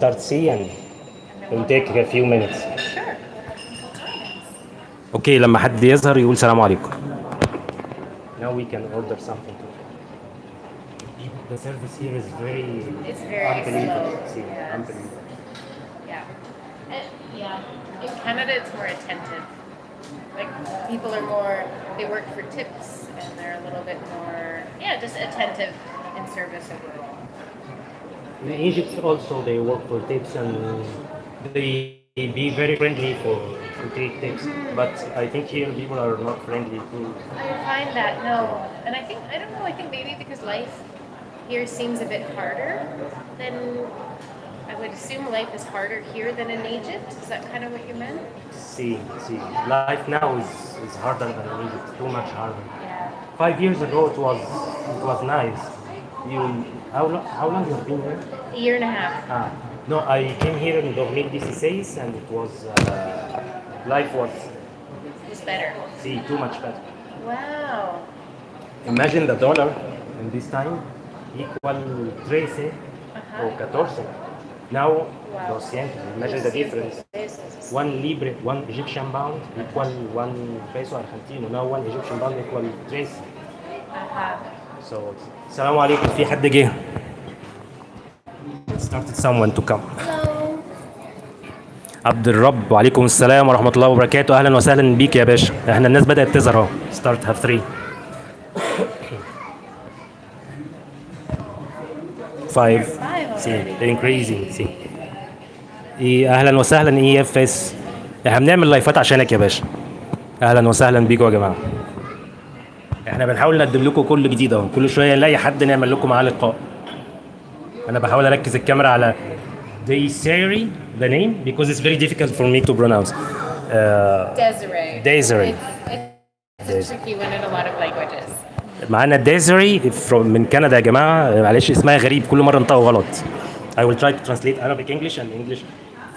start see and it will take a few minutes. Sure. اوكي لما حد يظهر يقول سلام عليكم. Now we can order something. The service here is very It's very unbelievable. slow. See, Yes. unbelievable. Yeah. In Canada, it's more attentive. Like people are more, they work for tips and they're a little bit more, just attentive in service of work. In Egypt also they work for tips and they be very friendly to take tips. But I think here people are not friendly too. I find that, no. And I don't know, I think maybe because life here seems a bit harder than, I would assume life is harder here than in Egypt. Is that kind of what you meant? See, life now is harder than in Egypt, too much harder. Yeah. 5 years ago it was nice. How long you have been here? A year and a half. No, I came here in 2016 and it was life was It's better. too much better. Wow. Imagine the dollar in this time equal 13 or 14. Now, Wow. 200. Imagine the difference. One libre, one Egyptian pound equal 1 peso argentino. Now one Egyptian pound equal 13. So, السلام عليكم. في حد جه. Started someone to come. Hello. عبد الرب وعليكم السلام ورحمة الله وبركاته. أهلا وسهلا بيك يا باشا. احنا الناس بدأت تظهر اهو. Start have 3. 5. See, increasing. See. إيه أهلا وسهلا إيه اف اس. احنا بنعمل لايفات عشانك يا باشا. أهلا وسهلا بيكم يا جماعة. احنا بنحاول نقدم لكم كل جديد اهو. كل شوية نلاقي حد نعمل لكم معاه لقاء. أنا بحاول أركز الكاميرا على ديزيري the name because it's very difficult for me to pronounce. Desiree. Desiree. It's a tricky one in a lot of languages. معانا ديزيري من كندا يا جماعة. معلش اسمها غريب كل مرة انطقه غلط. I will try to translate Arabic English and English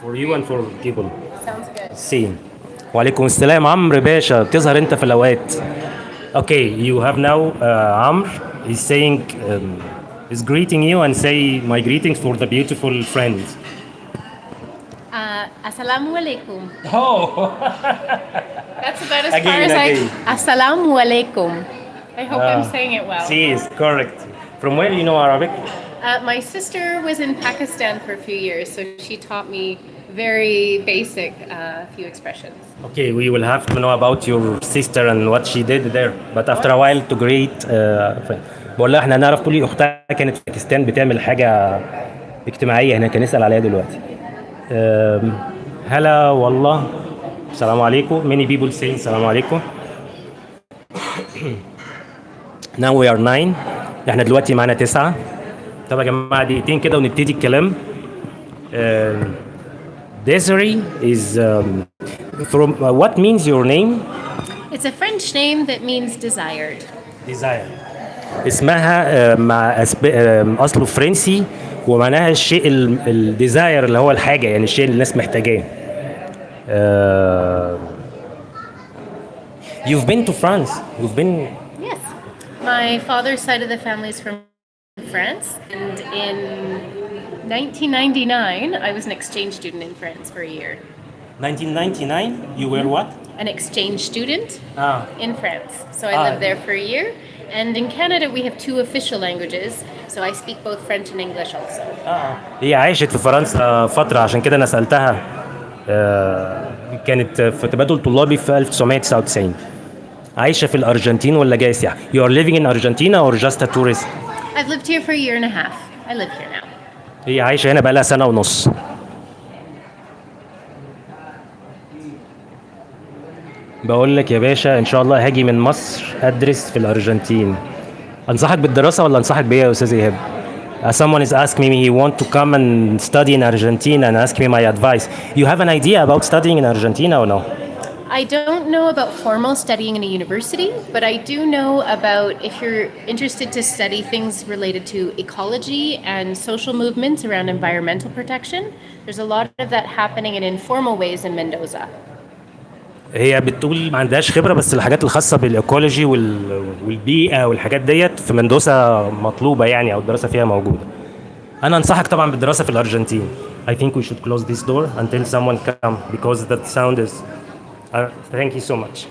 for you and for people. Sounds good. See. وعليكم السلام عمرو باشا. بتظهر انت في الأوقات. Okay, you have now Amr is saying is greeting you and say my greetings for the beautiful friends. Assalamu alaikum. Oh. That's about as Again, far as again. Assalamu alaikum. I hope I'm saying it well. See, is correct. From where you know Arabic? My sister was in Pakistan for a few years, so she taught me very basic few expressions. Okay, we will have to know about your sister and what she did there. But after a while to greet بقول لها احنا نعرف كل اختها كانت في باكستان بتعمل حاجة اجتماعية هنا. كان نسأل عليها دلوقتي. هلا والله. السلام عليكم. Many people saying السلام عليكم. Now we are 9. احنا دلوقتي معانا 9. طب يا جماعة دقيقتين كده ونبتدي الكلام. Desiree is from what means your name? It's a French name that means desired. Desire. اسمها مع اصله فرنسي ومعناها الشيء الديزاير اللي هو الحاجة يعني الشيء اللي الناس محتاجاه. You've been to France. You've been. Yes. My father's side of the family is from France, and in 1999, I was an exchange student in France for a year. 1999. You were what? An exchange student in France. So I lived there for a year. And in Canada, we have 2 official languages, so I speak both French and English also. هي عايشت في فرنسا فترة عشان كده أنا سألتها. كانت في تبادل طلابي في 1999. عايشة في الأرجنتين ولا جاية سياحة؟ You are living in Argentina or just a tourist? I've lived here for a year and a half. I live here now. هي عايشة هنا بقالها سنة ونص. بقول لك يا باشا إن شاء الله هاجي من مصر أدرس في الأرجنتين. أنصحك بالدراسة ولا أنصحك بإيه يا أستاذ إيهاب؟ Someone is asking me he want to come and study in Argentina and ask me my advice. You have an idea about studying in Argentina or no? I don't know about formal studying in a university, but I do know about if you're interested to study things related to ecology and social movements around environmental protection. There's a lot of that happening in informal ways in Mendoza. هي بتقول ما عندهاش خبرة بس الحاجات الخاصة بالإيكولوجي والبيئة والحاجات ديت في مندوسا مطلوبة يعني أو الدراسة فيها موجودة. أنا أنصحك طبعا بالدراسة في الأرجنتين. I think we should close this door until someone come because that sound is. Thank you so much.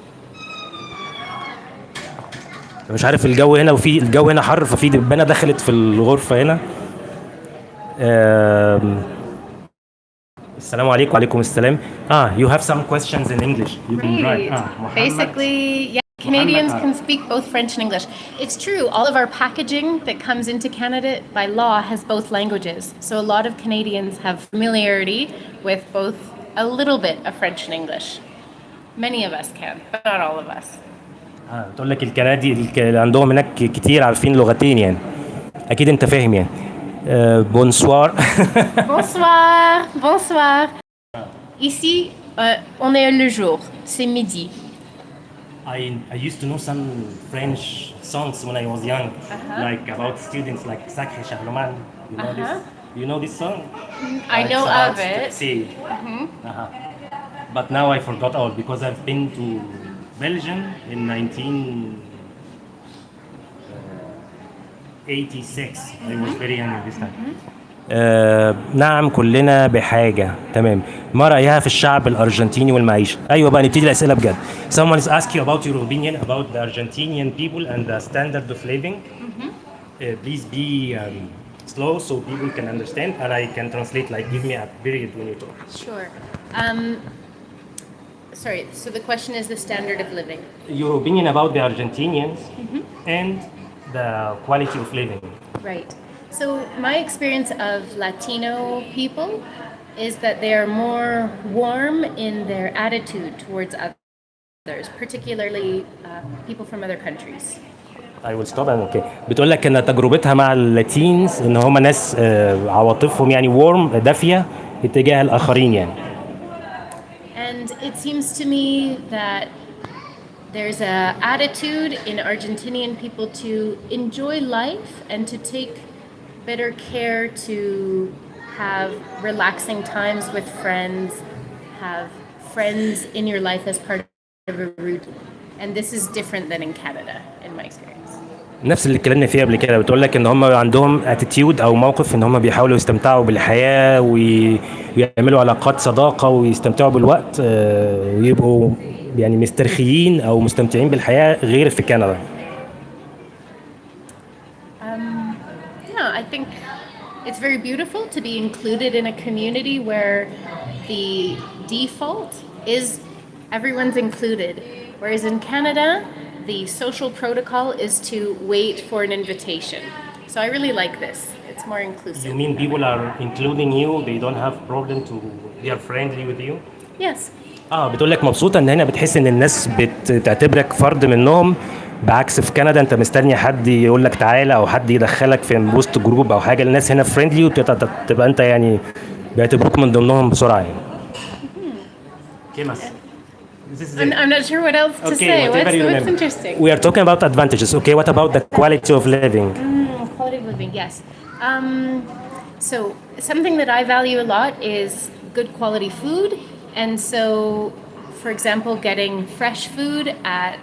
مش عارف الجو هنا الجو هنا حر ففي دبانة دخلت في الغرفة هنا. السلام عليكم. وعليكم السلام. You have some questions in English. You can write. Basically, yeah, Canadians can speak both French and English. It's true, all of our packaging that comes into Canada by law has both languages. So a lot of Canadians have familiarity with both a little bit of French and English. Many of us can, but not all of us. تقول لك الكندي اللي عندهم هناك كتير عارفين لغتين يعني. أكيد أنت فاهم يعني. Bonsoir. Bonsoir, bonsoir. Ici, on est le jour, c'est midi. I used to know some French songs when I was young, like about students, like Sacré Charlemagne. You know this? You know this song? I know of it. See. But now I forgot all because I've been to Belgium in 1986. I was very young at this time. نعم كلنا بحاجة. تمام. ما رأيها في الشعب الأرجنتيني والمعيشة؟ أيوة بقى نبتدي الأسئلة بجد. Someone is asking you about your opinion about the Argentinian people and the standard of living. Please be slow so people can understand and I can translate, like give me a period when you talk. Sure. Sorry, so the question is the standard of living. Your opinion about the Argentinians and the quality of living. Right. So my experience of Latino people is that they are more warm in their attitude towards others, particularly people from other countries. I will stop. Okay. بتقول لك ان تجربتها مع اللاتينز ان هم ناس عواطفهم يعني warm دافية اتجاه الآخرين يعني. And it seems to me that there's an attitude in Argentinian people to enjoy life and to take better care to have relaxing times with friends, have friends in your life as part of a routine. And this is different than in Canada, in my experience. نفس اللي اتكلمنا فيه قبل كده بتقول لك ان هم عندهم اتيتيود او موقف ان هم بيحاولوا يستمتعوا بالحياه ويعملوا علاقات صداقه ويستمتعوا بالوقت ويبقوا يعني مسترخيين او مستمتعين بالحياه غير في كندا. Yeah, I think it's very beautiful to be included in a community where the default is everyone's included, whereas in Canada the social protocol is to wait for an invitation. So I really like this. It's more inclusive. You mean people are including you, they don't have problem to, they are friendly with you? Yes. بتقول لك مبسوطة ان هنا بتحس ان الناس بتعتبرك فرد منهم بعكس في كندا انت مستني حد يقول لك تعالى او حد يدخلك في وسط جروب او حاجة. الناس هنا فريندلي وتبقى انت يعني بيعتبروك من ضمنهم بسرعة يعني. I'm not sure what else to say. What's interesting? We are talking about advantages. Okay, what about the quality of living? Quality of living, yes. So something that I value a lot is good quality food. And so, for example, getting fresh food at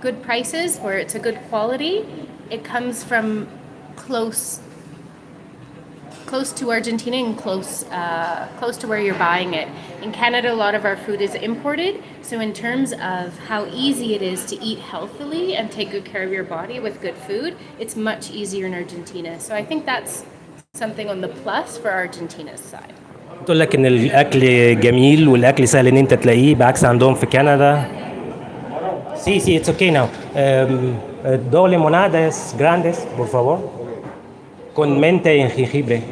good prices where it's a good quality, it comes from close to Argentina and close to where you're buying it. In Canada, a lot of our food is imported. So in terms of how easy it is to eat healthily and take good care of your body with good food, it's much easier in Argentina. So I think that's something on the plus for Argentina's side. تقول لك ان الاكل جميل والاكل سهل ان انت تلاقيه بعكس عندهم في كندا. Sí, sí, it's okay now. Dos limonadas grandes, por favor. Con mente en jengibre.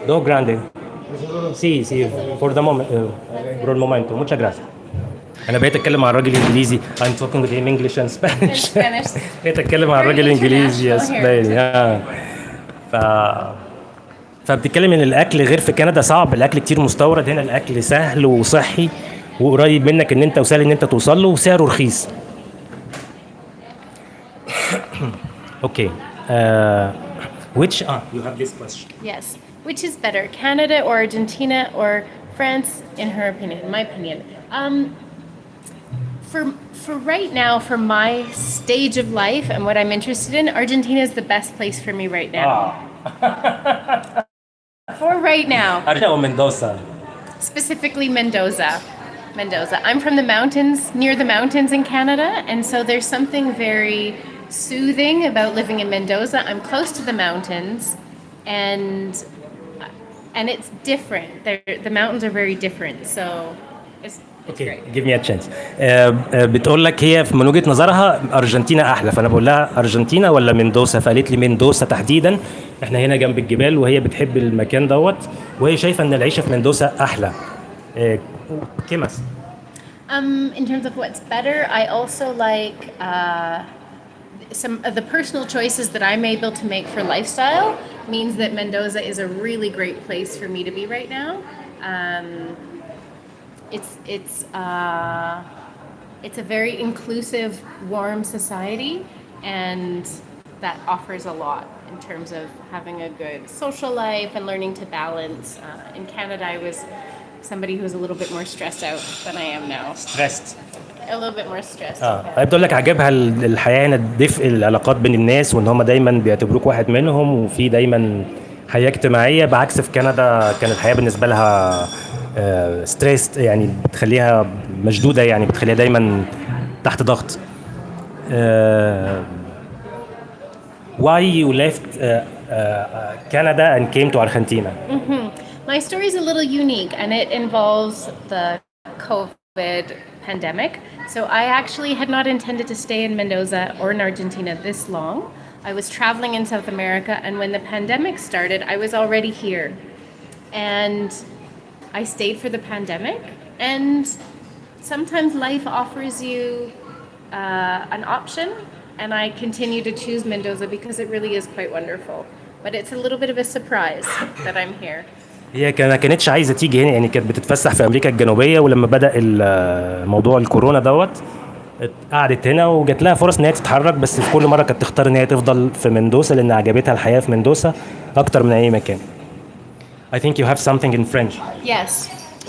Dos grandes. Sí, sí, for the moment. por el momento. Muchas gracias. أنا بقيت أتكلم مع الراجل الإنجليزي. I'm talking with him English and Spanish. بقيت أتكلم مع الراجل الإنجليزي أسباني. فبتتكلم ان الاكل غير في كندا صعب. الاكل كتير مستورد. هنا الاكل سهل وصحي وقريب منك ان انت وسهل ان انت توصل له وسعره رخيص. Okay. Which you have this question. Yes. Which is better, Canada or Argentina or France, in her opinion, in my opinion? For right now, for my stage of life and what I'm interested in, Argentina is the best place for me right now. For right now, Argentina or Mendoza? specifically Mendoza. Mendoza. I'm from the mountains, near the mountains in Canada, and so there's something very soothing about living in Mendoza. I'm close to the mountains, and it's different. The mountains are very different, so it's اوكي great. جيف مي ا تشانس. بتقول لك هي من وجهه نظرها ارجنتينا احلى، فانا بقول لها ارجنتينا ولا مندوسا، فقالت لي مندوسا تحديدا. احنا هنا جنب الجبال وهي بتحب المكان دوت، وهي شايفه ان العيشه في مندوسا احلى. كيماس. In terms of what's better, I also like some of the personal choices that I'm able to make for lifestyle means that Mendoza is a really great place for me to be right now. It's a very inclusive, warm society, and that offers a lot in terms of having a good social life and learning to balance. In Canada, I was somebody who was a little bit more stressed out than I am now. ستريسد. A little bit more stressed. هي بتقول لك عجبها الحياه هنا، دفء العلاقات بين الناس، وان هم دايما بيعتبروك واحد منهم، وفي دايما حياه اجتماعيه، بعكس في كندا كان الحياه بالنسبه لها ستريس، يعني بتخليها مشدوده، يعني بتخليها دايما تحت ضغط. Why you left Canada and came to Argentina? My story is a little unique, and it involves the COVID pandemic. So I actually had not intended to stay in Mendoza or in Argentina this long. I was traveling in South America, and when the pandemic started, I was already here. And I stayed for the pandemic, and sometimes life offers you an option, and I continue to choose Mendoza because it really is quite wonderful. But it's a little bit of a surprise that I'm here. هي ما كانتش عايزه تيجي هنا، يعني كانت بتتفسح في امريكا الجنوبيه، ولما بدا موضوع الكورونا دوت قعدت هنا وجات لها فرص ان هي تتحرك، بس في كل مره كانت تختار ان هي تفضل في مندوسا لان عجبتها الحياه في مندوسا اكتر من اي مكان. I think you have something in French. Yes.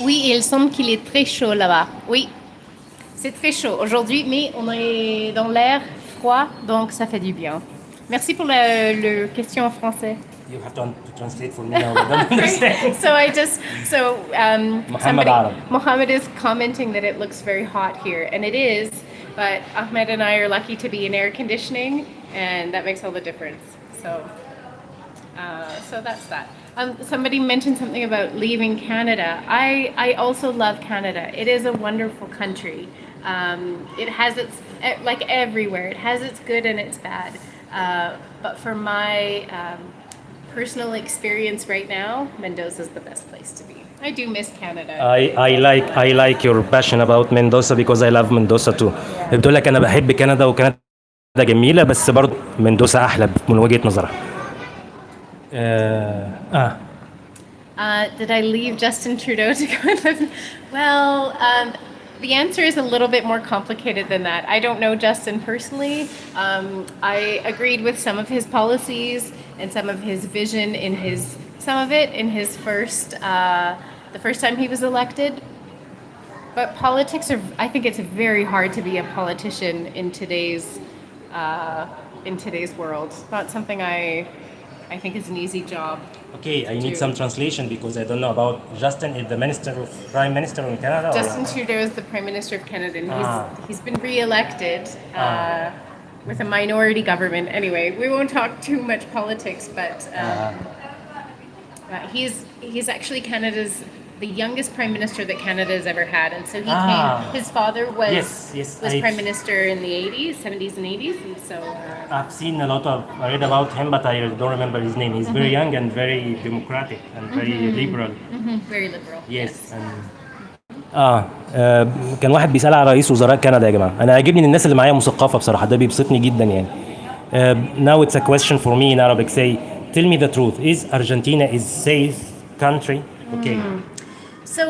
Oui, et il semble qu'il est très chaud là-bas. Oui. C'est très chaud aujourd'hui, mais on est dans l'air froid, donc ça fait du bien. Merci pour la question en français. You have to translate for me now. I don't understand. Mohammed is commenting that it looks very hot here, and it is, but Ahmed and I are lucky to be in air conditioning, and that makes all the difference. So that's that. Somebody mentioned something about leaving Canada. I also love Canada. It is a wonderful country. It has its, like everywhere, it has its good and its bad. But for my personal experience right now, Mendoza is the best place to be. I do miss Canada. I like your passion about Mendoza because I love Mendoza too. بتقول لك انا بحب كندا، وكندا جميله، بس برضه مندوسا احلى من وجهه نظرها. Did I leave Justin Trudeau to go and live? Well, the answer is a little bit more complicated than that. I don't know Justin personally. I agreed with some of his policies and some of his vision in his the first time he was elected. But politics are, I think it's very hard to be a politician in today's world. It's not something I think is an easy job. Okay, I need some translation because I don't know about Justin. Is the Prime Minister in Canada? Justin Trudeau is the Prime Minister of Canada, and he's been re-elected with a minority government. Anyway, we won't talk too much politics, but he's actually the youngest Prime Minister that Canada has ever had, and so he came. His father was Prime Minister in the 70s and 80s, and so. I've seen I read about him, but I don't remember his name. He's very young and very democratic and very liberal. Very liberal. Yes. كان واحد بيسأل على رئيس وزراء كندا يا جماعة. أنا عاجبني إن الناس اللي معايا مثقفة بصراحة، ده بيبسطني جدا يعني. Now it's a question for me in Arabic. Say, tell me the truth. Is Argentina a safe country? Okay. So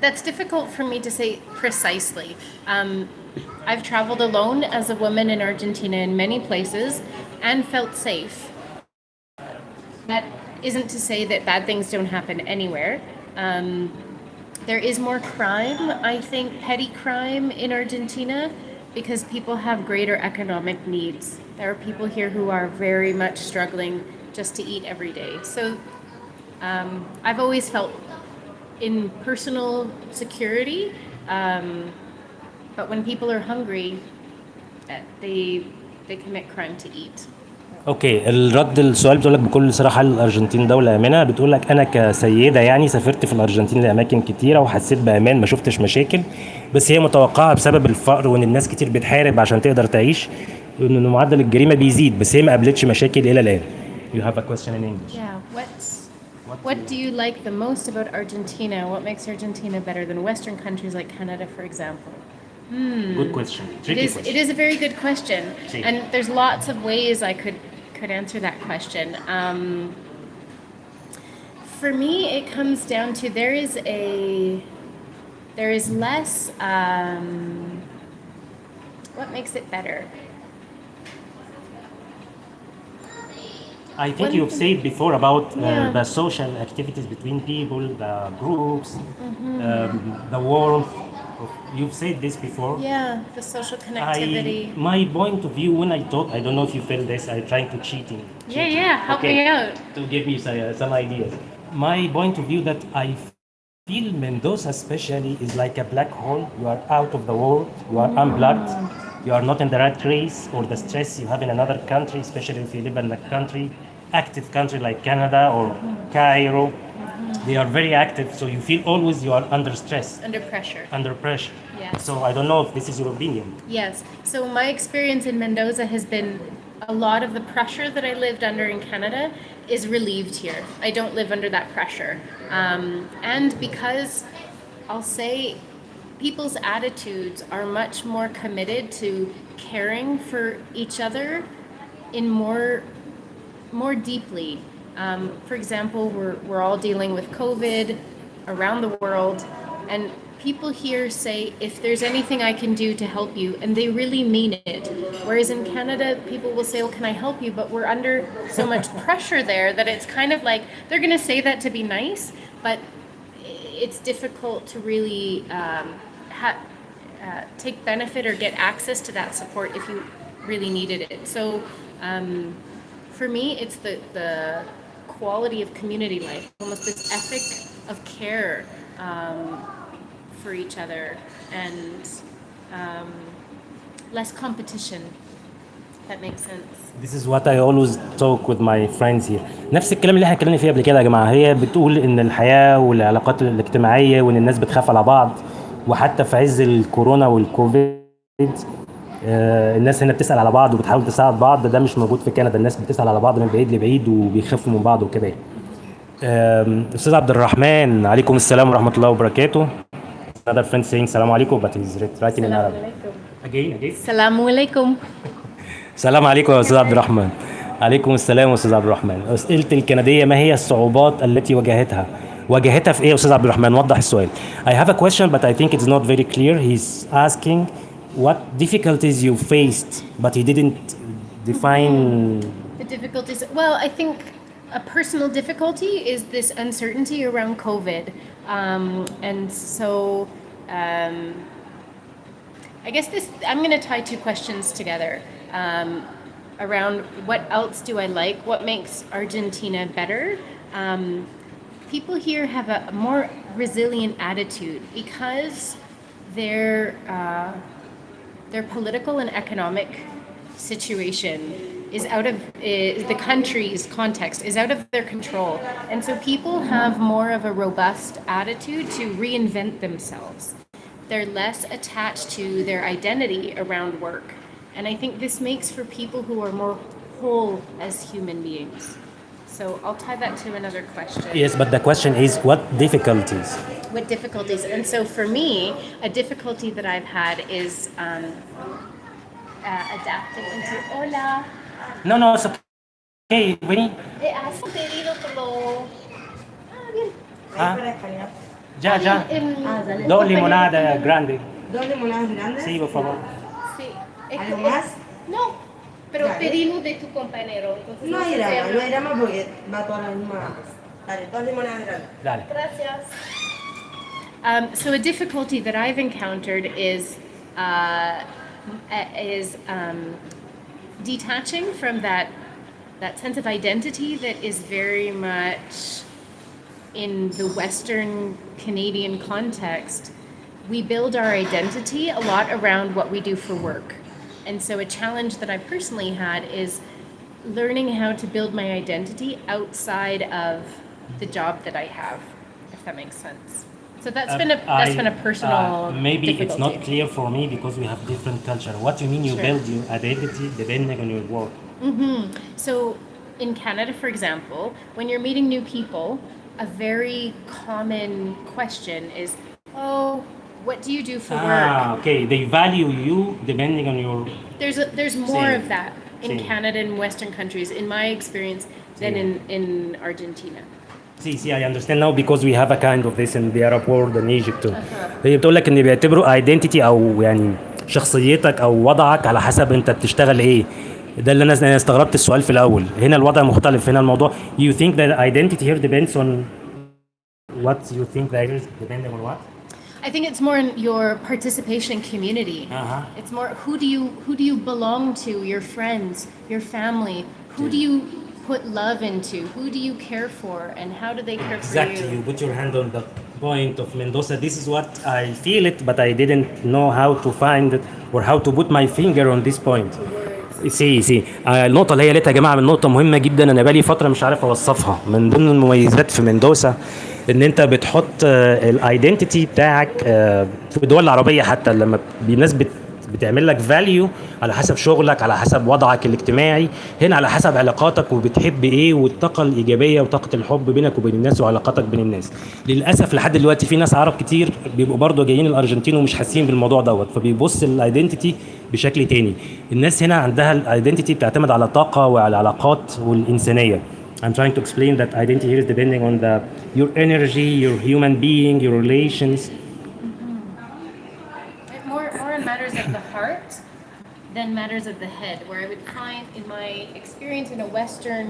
that's difficult for me to say precisely. I've traveled alone as a woman in Argentina in many places and felt safe. That isn't to say that bad things don't happen anywhere. There is more crime, I think, petty crime in Argentina because people have greater economic needs. There are people here who are very much struggling just to eat every day. So I've always felt in personal security, but when people are hungry, they commit crime to eat. اوكي، الرد السؤال بتقول لك بكل صراحه الارجنتين دوله امنه. بتقول لك انا كسيده يعني سافرت في الارجنتين لاماكن كتيره وحسيت بامان، ما شفتش مشاكل، بس هي متوقعه بسبب الفقر وان الناس كتير بتحارب عشان تقدر تعيش، ان معدل الجريمه بيزيد، بس هي ما قابلتش مشاكل الى الان. You have a question in English. Yeah. What do you like the most about Argentina? What makes Argentina better than Western countries like Canada, for example? Good question. Tricky question. It is a very good question, Sí. and there's lots of ways I could answer that question. For me, it comes down to there is less. What makes it better? I think you've said before about Yeah. the social activities between people, the groups, the warmth. You've said this before. Yeah, the social connectivity. My point of view when I talk, I don't know if you feel this, I'm trying to cheating. Yeah, help me out. To give me some ideas. My point of view that I feel Mendoza especially is like a black hole. You are out of the world, you are unplugged, you are not in the rat race or the stress you have in another country, especially if you live in a active country like Canada or Cairo. They are very active, so you feel always you are under stress. Under pressure. Yes. So I don't know if this is your opinion. Yes. So my experience in Mendoza has been a lot of the pressure that I lived under in Canada is relieved here. I don't live under that pressure. And because I'll say people's attitudes are much more committed to caring for each other in more deeply. For example, we're all dealing with COVID around the world, and people here say, if there's anything I can do to help you, and they really mean it. Whereas in Canada, people will say, oh, can I help you? But we're under so much pressure there that it's kind of like, they're going to say that to be nice, but it's difficult to really take benefit or get access to that support if you really needed it. So for me, it's the quality of community life, almost this ethic of care for each other, and less competition. That makes sense. This is what I always talk with my friends here. نفس الكلام اللي احنا اتكلمنا فيه قبل كده يا جماعه. هي بتقول ان الحياه والعلاقات الاجتماعيه وان الناس بتخاف على بعض، وحتى في عز الكورونا والكوفيد الناس هنا بتسال على بعض وبتحاول تساعد بعض. ده مش موجود في كندا، الناس بتسال على بعض من بعيد لبعيد وبيخافوا من بعض وكده. استاذ عبد الرحمن، عليكم السلام ورحمه الله وبركاته. Another friend saying السلام عليكم but he's writing in Arabic. Again. السلام عليكم. السلام عليكم يا استاذ عبد الرحمن. عليكم السلام يا استاذ عبد الرحمن. اسئله الكنديه، ما هي الصعوبات التي واجهتها في ايه يا استاذ عبد الرحمن؟ وضح السؤال. I have a question but I think it's not very clear. He's asking what difficulties you faced but he didn't define The difficulties. Well, I think a personal difficulty is this uncertainty around COVID, and so I guess I'm going to tie two questions together. Around what else do I like? What makes Argentina better? People here have a more resilient attitude because their political and economic situation is out of the country's context is out of their control, and so people have more of a robust attitude to reinvent themselves. They're less attached to their identity around work. And I think this makes for people who are more whole as human beings. So I'll tie that to another question. Yes, but the question is what difficulties? What difficulties? And so for me, a difficulty that I've had is adapting into hola. No, it's okay. Vení. Has pedido como... bien. Ya. Dos limonadas grandes. ¿Dos limonadas grandes? Sí, por favor. Sí. ¿Algo más? No, pero Dale. pedimos de tu compañero. Entonces No sé hay si drama, habla- no hay drama porque va toda la misma. Dale, dos limonadas grandes. Dale. Gracias. So a difficulty that I've encountered is detaching from that that sense of identity that is very much in the Western Canadian context. We build our identity a lot around what we do for work. And so a challenge that I personally had is learning how to build my identity outside of the job that I have, if that makes sense. So that's been a personal maybe difficulty. it's not clear for me because we have different culture. What do you mean you Sure. build your identity depending on your work? So in Canada, for example, when you're meeting new people, a very common question is, oh, what do you do for work? Okay. They value you depending on your. There's more Same. of that in Same. Canada and Western countries, in my experience, than in Argentina. See, I understand now because we have a kind of this in the Arab world and Egypt too. هي بتقول لك ان بيعتبروا identity او يعني شخصيتك او وضعك على حسب انت بتشتغل ايه. ده اللي انا استغربت السؤال في الاول. هنا الوضع مختلف. هنا الموضوع you think that identity here depends on what you think that is depending on what? I think it's more in your participation in community. It's more who do you belong to? Your friends, your family. Who do you put love into? Who do you care for, and how do they care Exactly. for you? You put your hand on the point of Mendoza. This is what I feel it, but I didn't know how to find it or how to put my finger on this point. سي النقطة اللي هي قالتها يا جماعة من نقطة مهمة جدا. أنا بقالي فترة مش عارف أوصفها. من ضمن المميزات في مندوسا إن أنت بتحط الايدنتيتي بتاعك في الدول العربية حتى لما الناس بتعمل لك فاليو على حسب شغلك على حسب وضعك الاجتماعي. هنا على حسب علاقاتك وبتحب ايه والطاقه الايجابيه وطاقه الحب بينك وبين الناس وعلاقاتك بين الناس. للاسف لحد دلوقتي في ناس عرب كتير بيبقوا برضو جايين الارجنتين ومش حاسين بالموضوع دوت فبيبص الايدنتيتي بشكل تاني. الناس هنا عندها الايدنتيتي بتعتمد على الطاقه وعلى العلاقات والانسانيه. I'm trying to explain that identity here is depending on your energy, your human being, your relations. More matters of the heart than matters of the head, where I would find in my experience in a Western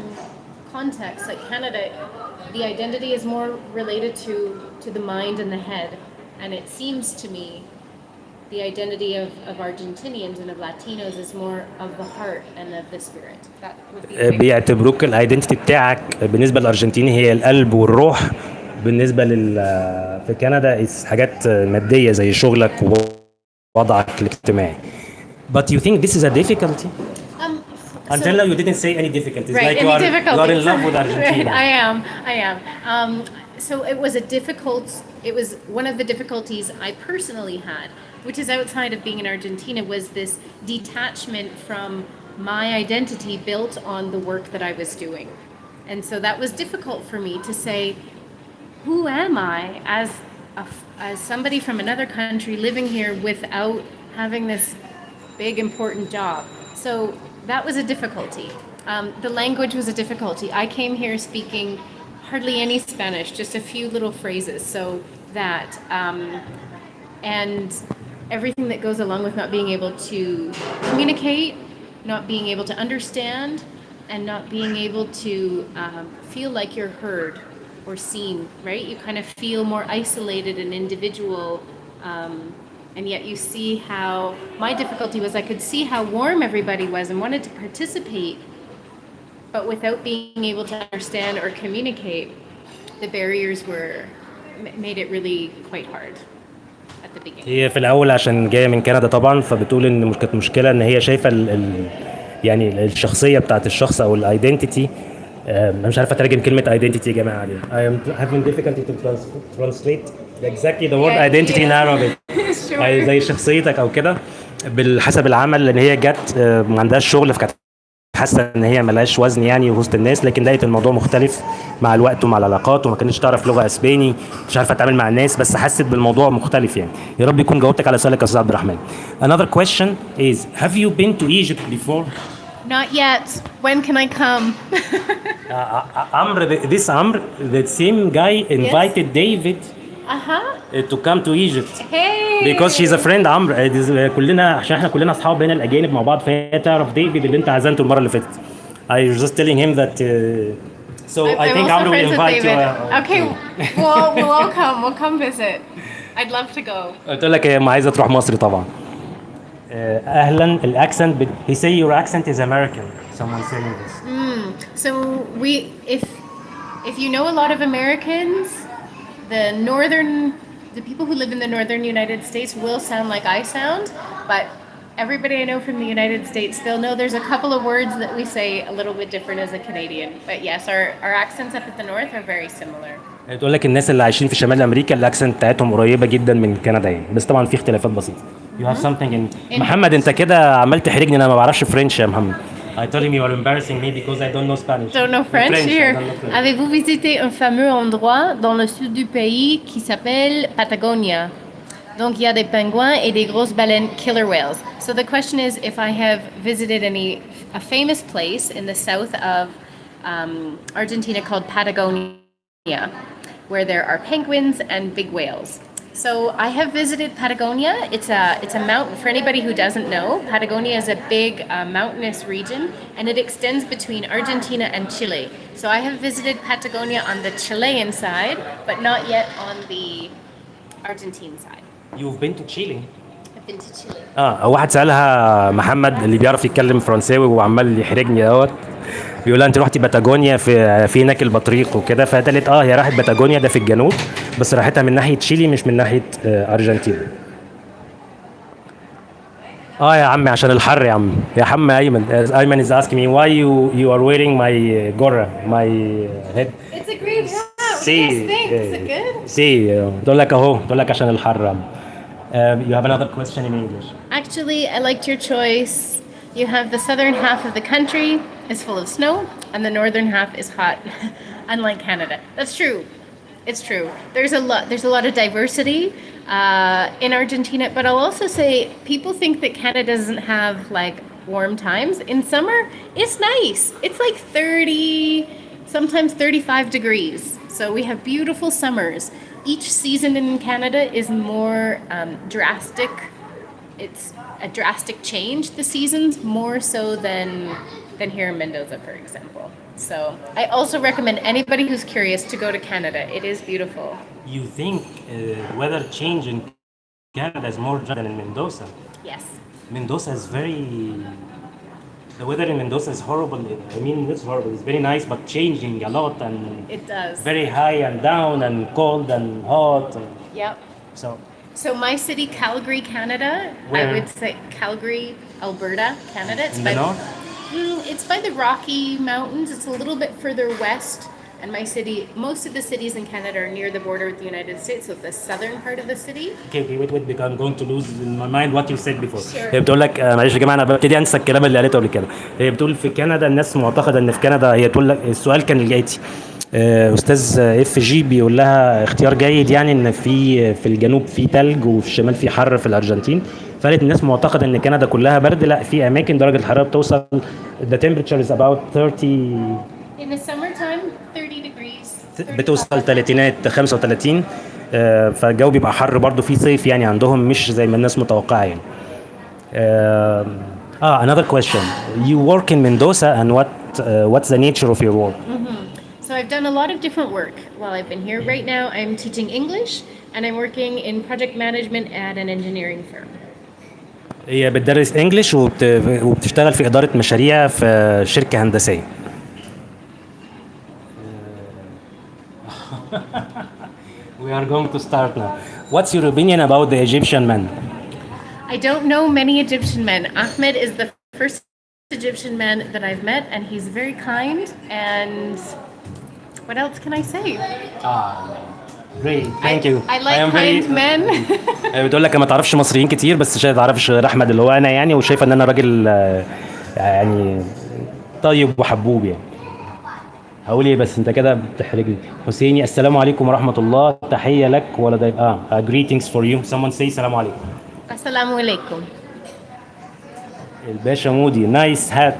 context like Canada, the identity is more related to the mind and the head, and it seems to me the identity of Argentinians and of Latinos is more of the heart and of the spirit. That would be بيعتبروك الايدنتيتي بتاعك بالنسبه للارجنتيني هي القلب والروح. بالنسبه في كندا حاجات ماديه زي شغلك ووضعك الاجتماعي. But you think this is a difficulty? Until now you didn't say any difficulties. Right, like you are in love with Argentina. I am. So it was one of the difficulties I personally had, which is outside of being in Argentina, was this detachment from my identity built on the work that I was doing. And so that was difficult for me to say, who am I as somebody from another country living here without having this big important job. So that was a difficulty. The language was a difficulty. I came here speaking hardly any Spanish, just a few little phrases. So that and everything that goes along with not being able to communicate, not being able to understand, and not being able to feel like you're heard or seen, right? You kind of feel more isolated and individual. And yet you see how my difficulty was I could see how warm everybody was and wanted to participate, but without being able to understand or communicate, the barriers made it really quite hard at the beginning. هي في الأول عشان جاية من كندا طبعا فبتقول إن كانت مشكلة إن هي شايفة يعني الشخصية بتاعت الشخص أو الايدنتيتي. أنا مش عارف أترجم كلمة identity يا جماعة دي. I am having difficulty to translate exactly the word identity in Arabic. زي شخصيتك أو كده بالحسب العمل لأن هي جت ما عندهاش شغل فكانت حاسة إن هي ملهاش وزن يعني وسط الناس لكن لقيت الموضوع مختلف مع الوقت ومع العلاقات وما كانتش تعرف لغة أسباني مش عارفة أتعامل مع الناس بس حست بالموضوع مختلف يعني. يا رب يكون جاوبتك على سؤالك يا أستاذ عبد الرحمن. Another question is have you been to Egypt before? Not yet. When can I come? Amr, the same guy invited David to come to Egypt. Hey. Because she's a friend عمرو. كلنا عشان احنا كلنا اصحاب هنا الاجانب مع بعض فهي تعرف ديفيد اللي انت عزمته المره اللي فاتت. I was just telling him that so I think Amr will invite you. Okay. We'll all come. We'll come visit. I'd love to go. قلت لك هي عايزه تروح مصر طبعا. اهلا الاكسنت he say your accent is American. Someone saying this. So if you know a lot of Americans, the people who live in the northern United States will sound like I sound, but everybody I know from the United States, they'll know there's a couple of words that we say a little bit different as a Canadian. But yes, our accents up at the north are very similar. بتقول لك الناس اللي عايشين في شمال امريكا الاكسنت بتاعتهم قريبه جدا من كندا يعني، بس طبعا في اختلافات بسيطه. You have something in محمد انت كده عمال تحرجني، انا ما بعرفش فرنش يا محمد. I told him you are embarrassing me because I don't know Spanish. Don't know French here. I don't know French. Avez-vous visité un fameux endroit dans le sud du pays qui s'appelle Patagonia? Donc il y a des pingouins et des grosses baleines killer whales. So the question is if I have visited a famous place in the south of Argentina called Patagonia, where there are penguins and big whales. So I have visited Patagonia. It's a mountain. For anybody who doesn't know, Patagonia is a big mountainous region, and it extends between Argentina and Chile. So I have visited Patagonia on the Chilean side, but not yet on the Argentine side. You've been to Chile? I've been to Chile. واحد سألها محمد اللي بيعرف يتكلم فرنساوي وعمال يحرجني دوت، بيقول لها انت رحتي باتاجونيا في هناك البطريق وكده، فقالت هي راحت باتاجونيا ده في الجنوب، بس راحتها من ناحيه تشيلي مش من ناحيه ارجنتين. يا عمي عشان الحر يا عم ايمن is asking me why you are wearing my gorra my head. It's a great hat. See, Yes, thanks. Is it good? see تقول لك عشان الحر. You have another question in English. Actually, I liked your choice. You have the southern half of the country is full of snow, and the northern half is hot, unlike Canada. That's true. It's true. There's a lot of diversity in Argentina, but I'll also say people think that Canada doesn't have like warm times. In summer, it's nice. It's like 30, sometimes 35 degrees. So we have beautiful summers. Each season in Canada is more drastic. It's a drastic change, the seasons, more so than here in Mendoza, for example. So I also recommend anybody who's curious to go to Canada. It is beautiful. You think weather change in Canada is more than in Mendoza? Yes. Mendoza is the weather in Mendoza is horrible. I mean, it's horrible. It's very nice, but changing a lot and It does. very high and down and cold and hot. Yep. So my city, Calgary, Canada, Where? I would say Calgary, Alberta, Canada. It's In the north? It's by the Rocky Mountains. It's a little bit further west. And my city, most of the cities in Canada are near the border with the United States, so the southern part of the city. Okay, wait, because I'm going to lose in my mind what you said before. Sure. هي بتقول لك معلش يا جماعه انا ببتدي انسى الكلام اللي قالته قبل كده. هي بتقول في كندا الناس معتقده ان في كندا، هي تقول لك السؤال كان الاتي، استاذ اف جي بيقول لها اختيار جيد يعني ان في الجنوب في ثلج وفي الشمال في حر في الارجنتين، فقالت الناس معتقده ان كندا كلها برد، لا في اماكن درجه الحراره بتوصل the temperature is about 30 In the summertime, 30 degrees. بتوصل 35 فالجو بيبقى حر برضو في صيف يعني عندهم مش زي ما الناس متوقعه يعني. Another question. You work in Mendoza and what's the nature of your work? So I've done a lot of different work while I've been here. Right now I'm teaching English and I'm working in project management at an engineering firm. هي بتدرس انجلش وبتشتغل في اداره مشاريع في شركه هندسيه. We are going to start now. What's your opinion about the Egyptian man? I don't know many Egyptian men. Ahmed is the first Egyptian man that I've met, and he's very kind. And what else can I say? Great, thank you. I like kind men. بتقول لك ما تعرفش مصريين كتير، بس شايف تعرفش غير احمد اللي هو انا يعني، وشايفه ان انا راجل يعني طيب وحبوب يعني. هقول ايه بس انت كده بتحرجني. حسيني السلام عليكم ورحمه الله، تحيه لك ولا ضيف greetings for you. Someone say السلام عليكم. السلام عليكم. الباشا مودي نايس هات.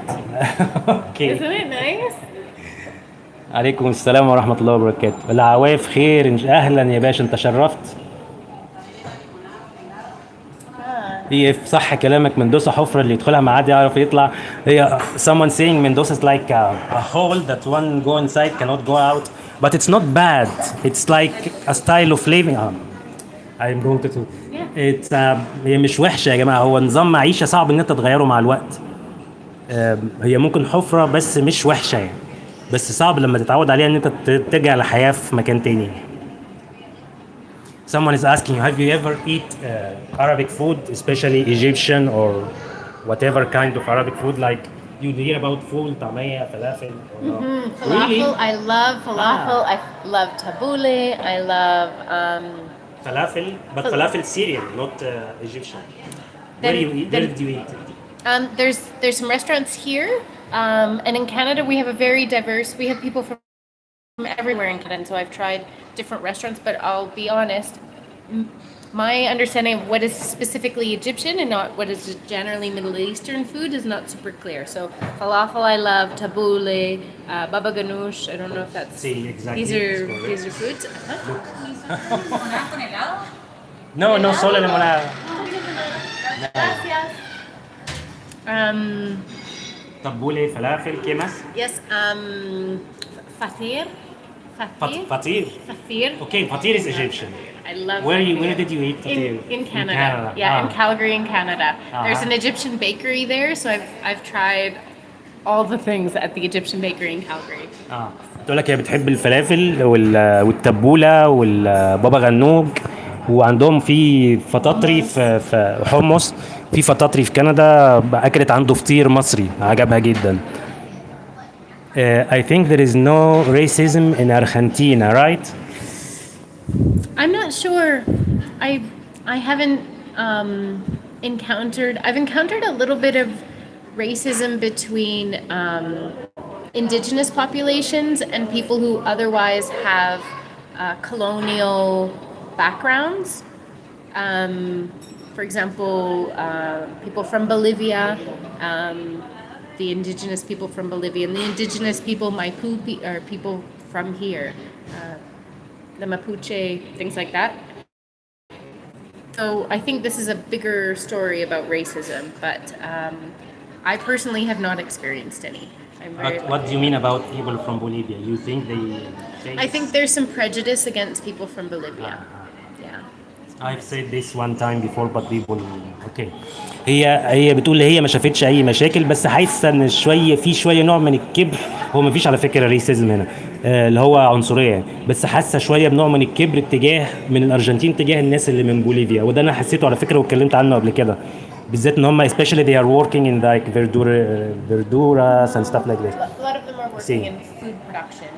اوكي. Isn't it nice? عليكم السلام ورحمه الله وبركاته. العواف خير، اهلا يا باشا انت شرفت. هي صح كلامك، مندوسا حفرة اللي يدخلها ما عاد يعرف يطلع. هي someone saying Mendoza is like a hole that one go inside cannot go out, but it's not bad. It's like a style of living. I'm going to Yeah. It's هي مش وحشة يا جماعة، هو نظام معيشة صعب ان انت تغيره مع الوقت. هي ممكن حفرة بس مش وحشة يعني، بس صعب لما تتعود عليها ان انت ترجع لحياة في مكان تاني. Someone is asking you, have you ever eat Arabic food, especially Egyptian or whatever kind of Arabic food, like you hear about food, طعمية, falafel? Or no? Really? Falafel. I love falafel. I love tabbouleh. I love. Falafel, but Fal- falafel Syrian, not Egyptian. Where Then- do you eat? Where did you eat? There's some restaurants here, and in Canada we have a very diverse. We have people from everywhere in Canada, and so I've tried different restaurants. But I'll be honest, my understanding of what is specifically Egyptian and not what is generally Middle Eastern food is not super clear. So falafel I love, tabbouleh, baba ganoush. I don't know if that's. See, exactly. These are foods. No, no, solo limonada. Tabbouleh, falafel, ¿qué más? Yes. Fatir. Fatir. Fatir. Okay, fatir is Egyptian. I love. Where fatir. did you eat fatir? In Canada. Yeah, in Calgary, in Canada. There's an Egyptian bakery there, so I've tried all the things at the Egyptian bakery in Calgary. تقول لك هي بتحب الفلافل والتبولة والبابا غنوج، وعندهم في فطاطري في حمص، في فطاطري في كندا اكلت عنده فطير مصري عجبها جدا. I think there is no racism in Argentina, right? I'm not sure. I haven't encountered. I've encountered a little bit of racism between indigenous populations and people who otherwise have colonial backgrounds. For example, people from Bolivia, the indigenous people from Bolivia, and the indigenous people Mapuche are people from here, the Mapuche, things like that. So I think this is a bigger story about racism, but I personally have not experienced any. What do you mean about people from Bolivia? You think they I think there's some prejudice against people from Bolivia. Yeah. I've said this one time before but people okay. هي بتقول هي ما شافتش اي مشاكل، بس حاسه ان شويه نوع من الكبر. هو ما فيش على فكره ريسيزم هنا، اللي هو عنصريه يعني، بس حاسه شويه بنوع من الكبر من الارجنتين تجاه الناس اللي من بوليفيا، وده انا حسيته على فكره واتكلمت عنه قبل كده، بالذات ان هم especially they are working in like verduras and stuff like this. A lot of them are working in food production.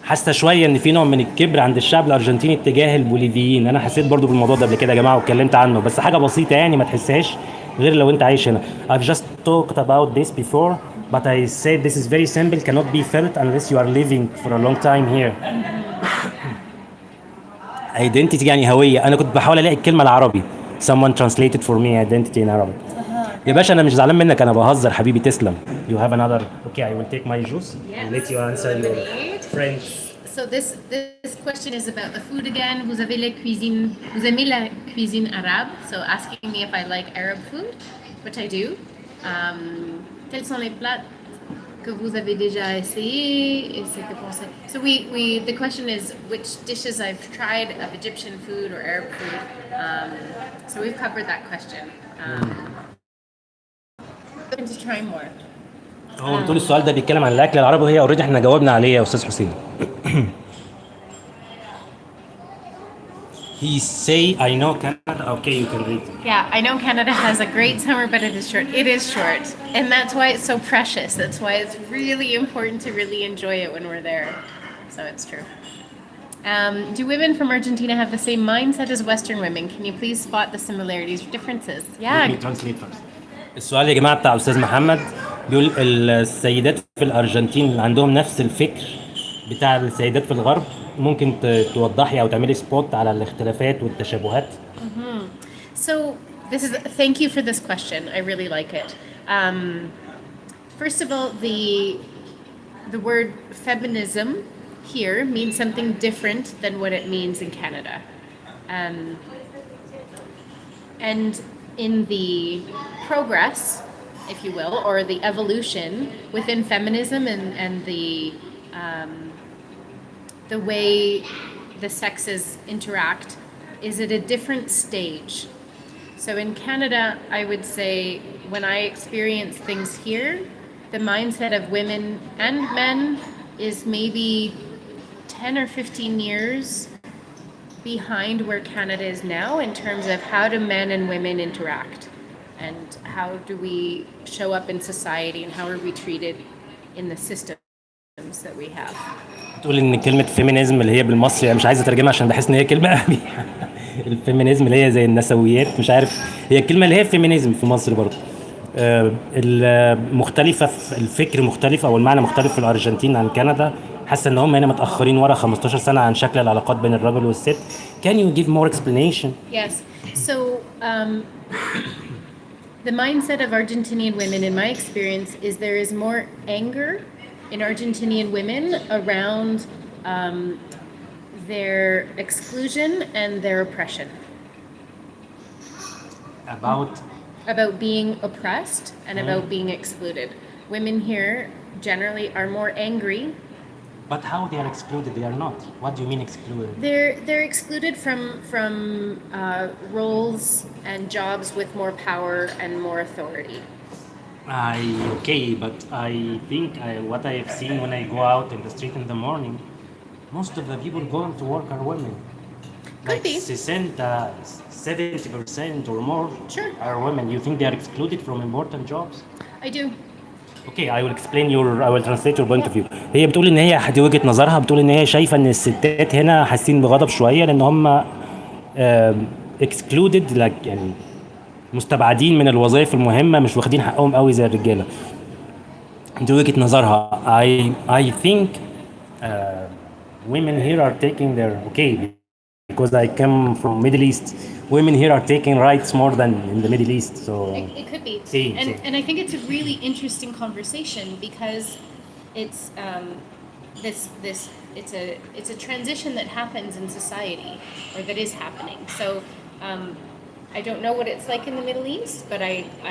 حاسه شويه ان في نوع من الكبر عند الشعب الارجنتيني اتجاه البوليفيين. انا حسيت برضو بالموضوع ده قبل كده يا جماعه واتكلمت عنه، بس حاجه بسيطه يعني ما تحسهاش غير لو انت عايش هنا. I've just talked about this before but I said this is very simple, cannot be felt unless you are living for a long time here. Identity يعني هويه. انا كنت بحاول الاقي الكلمه العربي. Someone translated for me identity in Arabic. يا باشا انا مش زعلان منك، انا بهزر حبيبي، تسلم. You have another. Okay, I will take my juice and let you answer your French. So this question is about the food again. Vous aimez la cuisine arabe? So asking me if I like Arab food, which I do. Quels sont les plats que vous avez déjà essayés et ce que pensez? So the question is which dishes I've tried of Egyptian food or Arab food. So we've covered that question. I'm just trying more. هو بتقول السؤال ده بيتكلم عن الاكل العربي، وهي اوريدي احنا جاوبنا عليه يا استاذ حسين. He say I know Canada. Okay, you can read. Yeah, I know Canada has a great summer, but it is short. It is short, and that's why it's so precious. That's why it's really important to really enjoy it when we're there. So it's true. Do women from Argentina have the same mindset as Western women? Can you please spot the similarities or differences? Let me Yeah. translate first. السؤال يا جماعه بتاع استاذ محمد، بيقول السيدات في الارجنتين عندهم نفس الفكر بتاع السيدات في الغرب؟ ممكن توضحي او تعملي سبوت على الاختلافات والتشابهات؟ So thank you for this question. I really like it. First of all, the word feminism here means something different than what it means in Canada. And in the progress, if you will, or the evolution within feminism and the way the sexes interact is at a different stage. So in Canada, I would say when I experience things here, the mindset of women and men is maybe 10 or 15 years behind where Canada is now in terms of how do men and women interact and how do we show up in society and how are we treated in the systems that we have. تقول ان كلمه فيمينيزم اللي هي بالمصري انا مش عايز اترجمها عشان بحس ان هي كلمه قبيحه. الفيمينيزم اللي هي زي النسويات مش عارف هي الكلمه اللي هي فيمينيزم في مصر برضه. المختلفه في الفكر مختلف او المعنى مختلف في الارجنتين عن كندا. حاسه ان هم هنا متاخرين ورا 15 سنه عن شكل العلاقات بين الرجل والست. Can you give more explanation? Yes. So the mindset of Argentinian women, in my experience, is there is more anger in Argentinian women around their exclusion and their oppression. About being oppressed and about being excluded. Women here generally are more angry. But how they are excluded? They are not. What do you mean excluded? They're excluded from roles and jobs with more power and more authority. Okay, but I think what I have seen when I go out in the street in the morning, most of the people going to work are women. Could be. 70% or more Sure. are women. You think they are excluded from important jobs? I do. Okay, I will I will translate your point of view. هي بتقول ان هي دي وجهة نظرها بتقول ان هي شايفة ان الستات هنا حاسين بغضب شوية لان هم excluded like يعني مستبعدين من الوظائف المهمة مش واخدين حقهم قوي زي الرجالة. دي وجهة نظرها. I think women here are taking their because I come from Middle East. Women here are taking rights more than in the Middle East. So It could be. See. And I think it's a really interesting conversation because it's it's a transition that happens in society or that is happening. So I don't know what it's like in the Middle East, but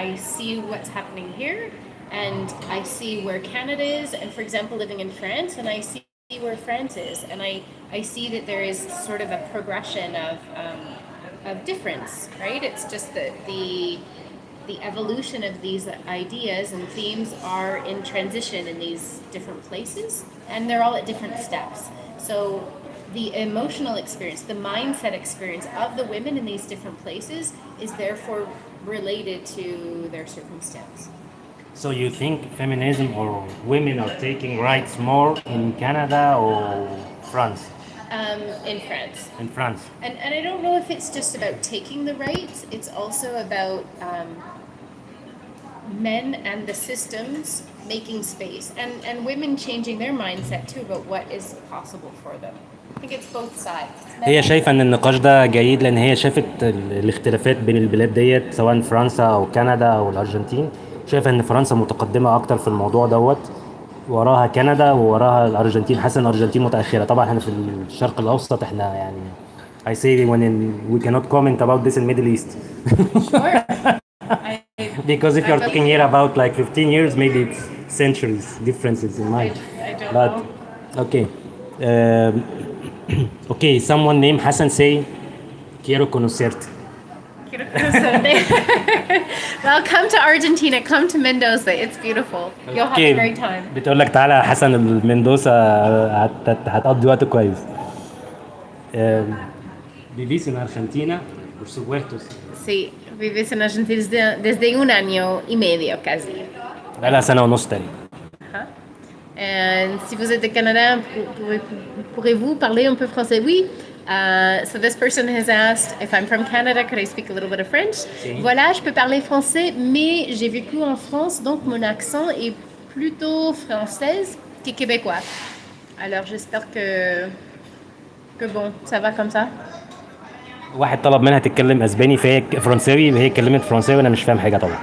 I see what's happening here and I see where Canada is and for example living in France and I see where France is and I see that there is sort of a progression of difference, right? It's just that the evolution of these ideas and themes are in transition in these different places and they're all at different steps. So the emotional experience, the mindset experience of the women in these different places is therefore related to their circumstance. So you think feminism or women are taking rights more in Canada or France? In France. In France. And I don't know if it's just about taking the rights, it's also about men and the systems making space and women changing their mindset too about what is possible for them. I think it's both sides. هي شايفة ان النقاش ده جيد لان هي شافت الاختلافات بين البلاد ديت سواء فرنسا او كندا او الارجنتين. شايفة ان فرنسا متقدمة اكتر في الموضوع دوت وراها كندا ووراها الارجنتين. حاسة ان الارجنتين متأخرة. طبعا احنا في الشرق الاوسط احنا يعني I say we cannot comment about this in Middle East. Sure. Because if you're talking here about like 15 years, maybe it's centuries differences in mind. I don't But know. okay, okay. Someone named Hassan say, "Quiero conocerte." Well, come to Argentina, come to Mendoza. It's beautiful. You'll have a great time. بتقول لك تعالى حسن المندوسا هتقضي وقت كويس. Vivís en Argentina, por supuesto. Sí, vives en Argentina desde un año y medio casi. بقالها سنة ونص تاني. And si vous êtes de Canada, pourrez-vous parler un peu français? Oui. So this person has asked if I'm from Canada, could I speak a little bit of French? Si. Voilà, je peux parler français, mais j'ai vécu en France, donc mon accent est plutôt française que québécois. Alors j'espère que bon, ça va comme ça. واحد طلب منها تتكلم اسباني فهي فرنساوي هي اتكلمت فرنساوي وانا مش فاهم حاجه طبعا.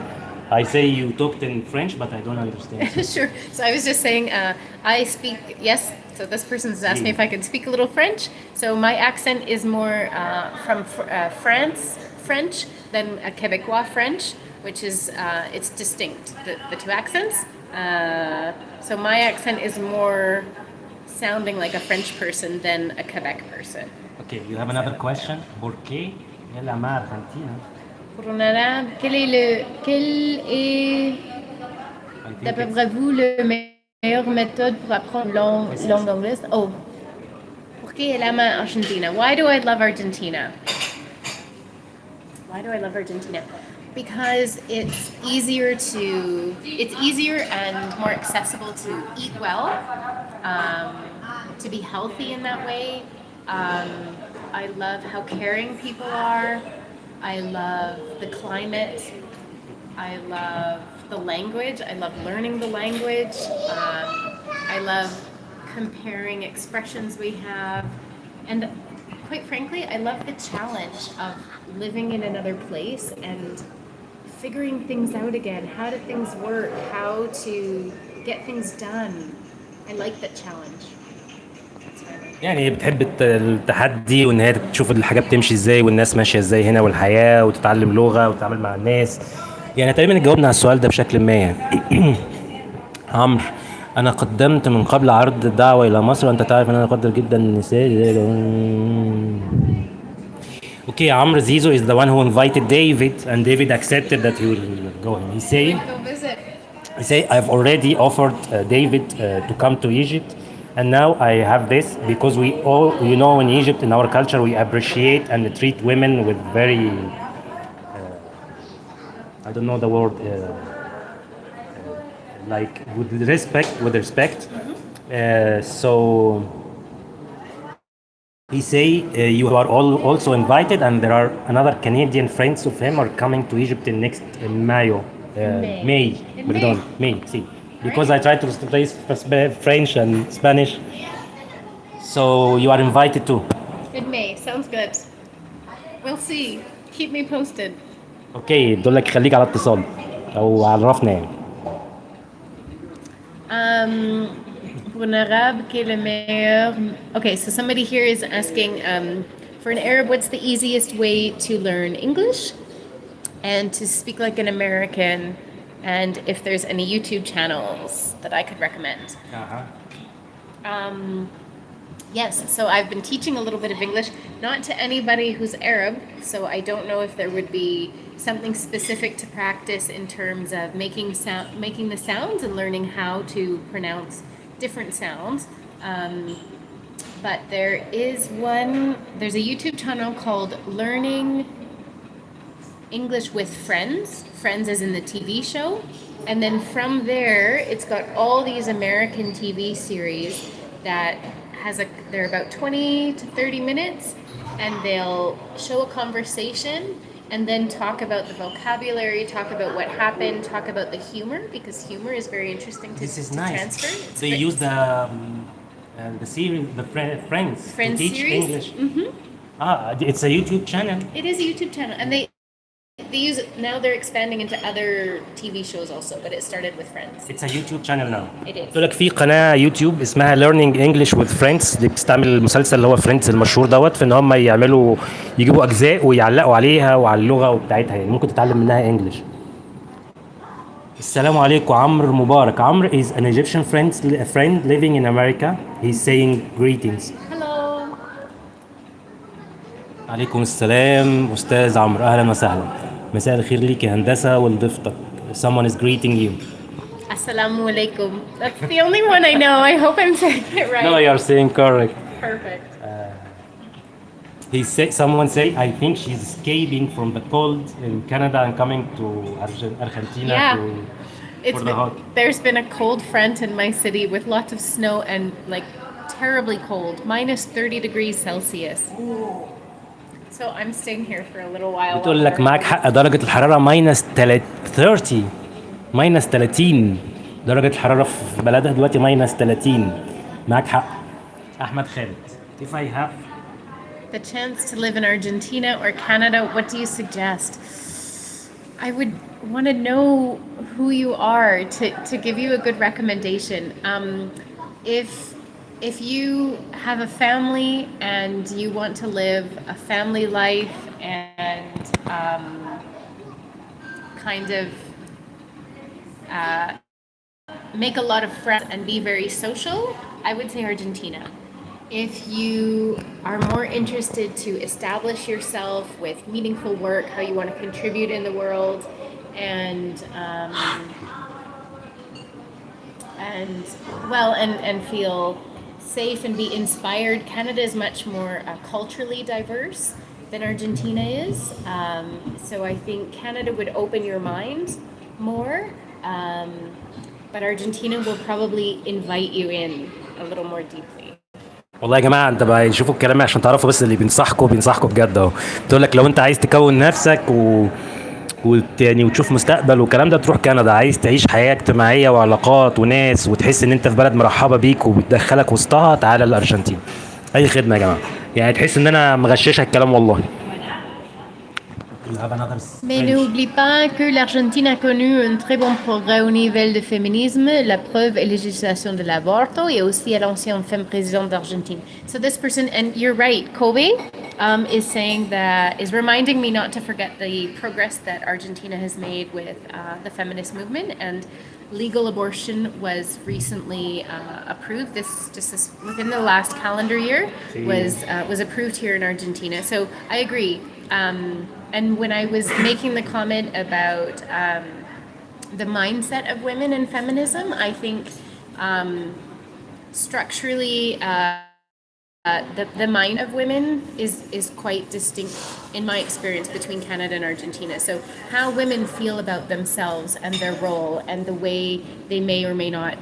I say you talked in French but I don't understand. Sure. So I was just saying I speak, yes, so this person has asked me if I could speak a little French. So my accent is more from France French than a Quebecois French, which is it's distinct, the two accents. So my accent is more sounding like a French person than a Quebec person. Okay, you have another question. ¿Por qué él ama a Argentina? Pour un arabe, quel est, I think d'après it's- vous, le meilleure méthode pour apprendre langue anglaise? Oh, ¿por qué él ama Argentina? Why do I love Argentina? Why do I love Argentina? Because it's easier and more accessible to eat well, to be healthy in that way. I love how caring people are. I love the climate. I love the language. I love learning the language. I love comparing expressions we have. And quite frankly, I love the challenge of living in another place and figuring things out again. How do things work? How to get things done. I like that challenge. That's why I like it. يعني بتحب التحدي وان هي تشوف الحاجه بتمشي ازاي والناس ماشيه ازاي هنا والحياه وتتعلم لغه وتتعامل مع الناس. يعني تقريبا جاوبنا على السؤال ده بشكل ما يعني. عمرو، انا قدمت من قبل عرض الدعوه الى مصر وانت تعرف ان انا اقدر جدا النساء. Okay, Amr Zizo is the one who invited David, and David accepted that he will go. He say, Go visit. I've already offered David to come to Egypt, and now I have this because we all, you know, in Egypt, in our culture, we appreciate and treat women with very, I don't know the word, like with respect, so he say you are all also invited, and there are another Canadian friends of him are coming to Egypt in next Mayo. May. In Pardon, May. See, because I try to replace French and Spanish. So you are invited too. In May. Sounds good. We'll see. Keep me posted. Okay, بقول لك خليك على اتصال او عرفنا يعني. Pour un arabe, quel est le meilleur? Okay, so somebody here is asking, for an Arab, what's the easiest way to learn English and to speak like an American, and if there's any YouTube channels that I could recommend? Yes, so I've been teaching a little bit of English, not to anybody who's Arab, so I don't know if there would be something specific to practice in terms of making the sounds and learning how to pronounce different sounds. But there's a YouTube channel called Learning English with Friends as in the TV show, and then from there it's got all these American TV series that they're about 20 to 30 minutes, and they'll show a conversation and then talk about the vocabulary, talk about what happened, talk about the humor, because humor is very interesting to transfer. It's They use the series, Friends Friends to teach series? English. It's a YouTube channel. It is a YouTube channel, and they use it now. They're expanding into other TV shows also, but it started with Friends. It's a YouTube channel now. It is. قلت لك في قناه يوتيوب اسمها Learning English with Friends، دي بتستعمل المسلسل اللي هو فريندز المشهور دوت في ان هم يجيبوا اجزاء ويعلقوا عليها وعلى اللغه بتاعتها، يعني ممكن تتعلم منها انجلش. السلام عليكم. عمرو مبارك. عمرو is an Egyptian friend living in America. He's saying greetings. Hello. عليكم السلام استاذ عمرو، اهلا وسهلا. مساء الخير ليك يا هندسه ولضيفتك. Someone is greeting you. Assalamu alaikum. That's the only one I know. I hope I'm saying it right. No, you are saying correct. Perfect. Someone say, I think she's escaping from the cold in Canada and coming to Argentina Yeah. for the hot. There's been a cold front in my city with lots of snow and like terribly cold, minus 30 degrees Celsius. So I'm staying here for a little while. بتقول لك معاك حق، درجة الحرارة ماينس 30 ماينس 30 درجة الحرارة في بلدها دلوقتي ماينس 30. معاك حق. أحمد خالد. If I have The chance to live in Argentina or Canada, what do you suggest? I would want to know who you are to give you a good recommendation. If you have a family and you want to live a family life and kind of make a lot of friends and be very social, I would say Argentina. if you are more interested to establish yourself with meaningful work, how you want to contribute in the world, and feel safe and be inspired. Canada is much more culturally diverse than Argentina is. So I think Canada would open your mind more, but Argentina will probably invite you in a little more deeply. والله يا جماعه انت بقى شوفوا الكلام عشان تعرفوا بس اللي بينصحكوا بجد اهو. بتقول لك لو انت عايز تكون نفسك يعني وتشوف مستقبل والكلام ده تروح كندا. عايز تعيش حياه اجتماعيه وعلاقات وناس وتحس ان انت في بلد مرحبه بيك وبتدخلك وسطها، تعالى الارجنتين. اي خدمه يا جماعه، يعني تحس ان انا مغششك الكلام والله. Mais n'oublie pas que l'Argentine a connu un très bon progrès au niveau du féminisme. La preuve est la législation de l'avorto et aussi à l'ancienne femme présidente d'Argentine. So this person, and you're right, Kobe is saying that, is reminding me not to forget the progress that Argentina has made with the feminist movement, and legal abortion was recently approved. This within the last calendar year was approved here in Argentina. So I agree. And when I was making the comment about the mindset of women in feminism, I think structurally the mind of women is quite distinct in my experience between Canada and Argentina. So how women feel about themselves and their role and the way they may or may not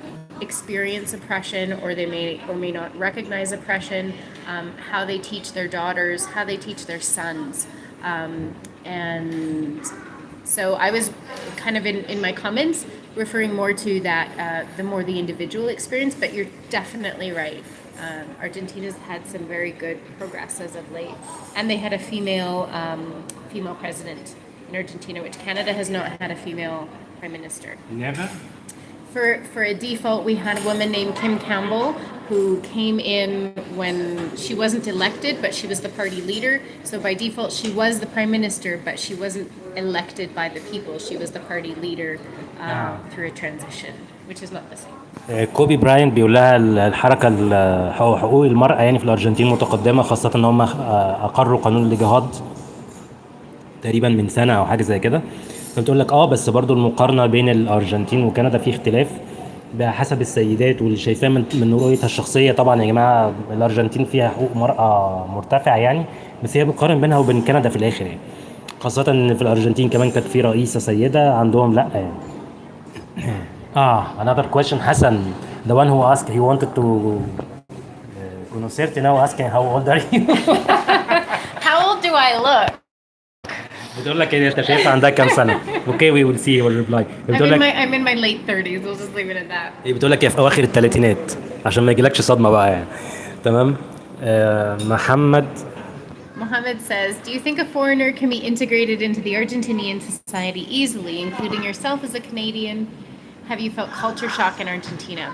experience oppression, or they may or may not recognize oppression, how they teach their daughters, how they teach their sons. And so I was kind of in my comments referring more to that, the individual experience, but you're definitely right. Argentina's had some very good progress as of late, and they had a female president in Argentina, which Canada has not had a female prime minister. Never. For a default, we had a woman named Kim Campbell who came in when she wasn't elected, but she was the party leader. So by default, she was the prime minister, but she wasn't elected by the people. She was the party leader through a transition, which is not the same. كوبي براين بيقول لها الحركه حقوق المراه يعني في الارجنتين متقدمه، خاصه ان هم اقروا قانون الاجهاض تقريبا من سنه او حاجه زي كده. فبتقول لك بس برضو المقارنه بين الارجنتين وكندا في اختلاف بحسب السيدات واللي شايفاه من رؤيتها الشخصيه. طبعا يا جماعه الارجنتين فيها حقوق مراه مرتفعه يعني، بس هي بتقارن بينها وبين كندا في الاخر يعني، خاصه ان في الارجنتين كمان كانت في رئيسه سيده، عندهم لا يعني. Another question, Hassan, the one who asked, he wanted to conocer now, asking how old are you? How old do I look? بتقول لك انت شايفها عندها كام سنه؟ اوكي we will see your reply. I'm in my late 30s. We'll just leave it at that. بتقول لك في اواخر الثلاثينات عشان ما يجيلكش صدمه بقى يعني. تمام. Mohammed says, do you think a foreigner can be integrated into the Argentinian society easily, including yourself as a Canadian? Have you felt culture shock in Argentina?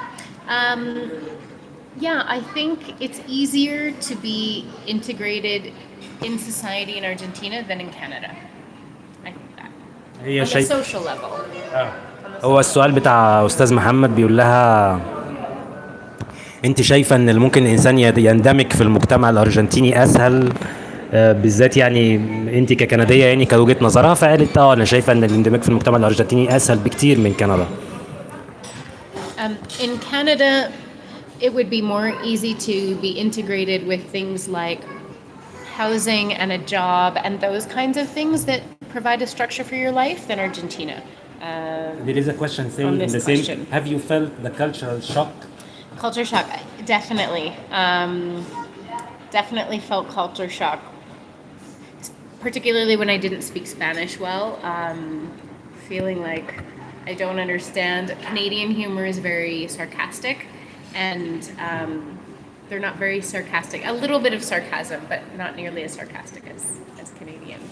Yeah, I think it's easier to be integrated in society in Argentina than in Canada. I think that. On the social level. هو السؤال بتاع أستاذ محمد بيقول لها أنت شايفة إن ممكن الإنسان يندمج في المجتمع الأرجنتيني أسهل بالذات يعني أنت ككندية يعني كوجهة نظرها، فقالت أنا شايفة إن الاندماج في المجتمع الأرجنتيني أسهل بكتير من كندا. In Canada, it would be more easy to be integrated with things like housing and a job and those kinds of things that provide a structure for your life than Argentina. There is a question saying in the same. Have you felt the cultural shock? Culture shock, definitely. Definitely felt culture shock, particularly when I didn't speak Spanish well. Feeling like I don't understand. Canadian humor is very sarcastic, and they're not very sarcastic. A little bit of sarcasm, but not nearly as sarcastic as Canadians.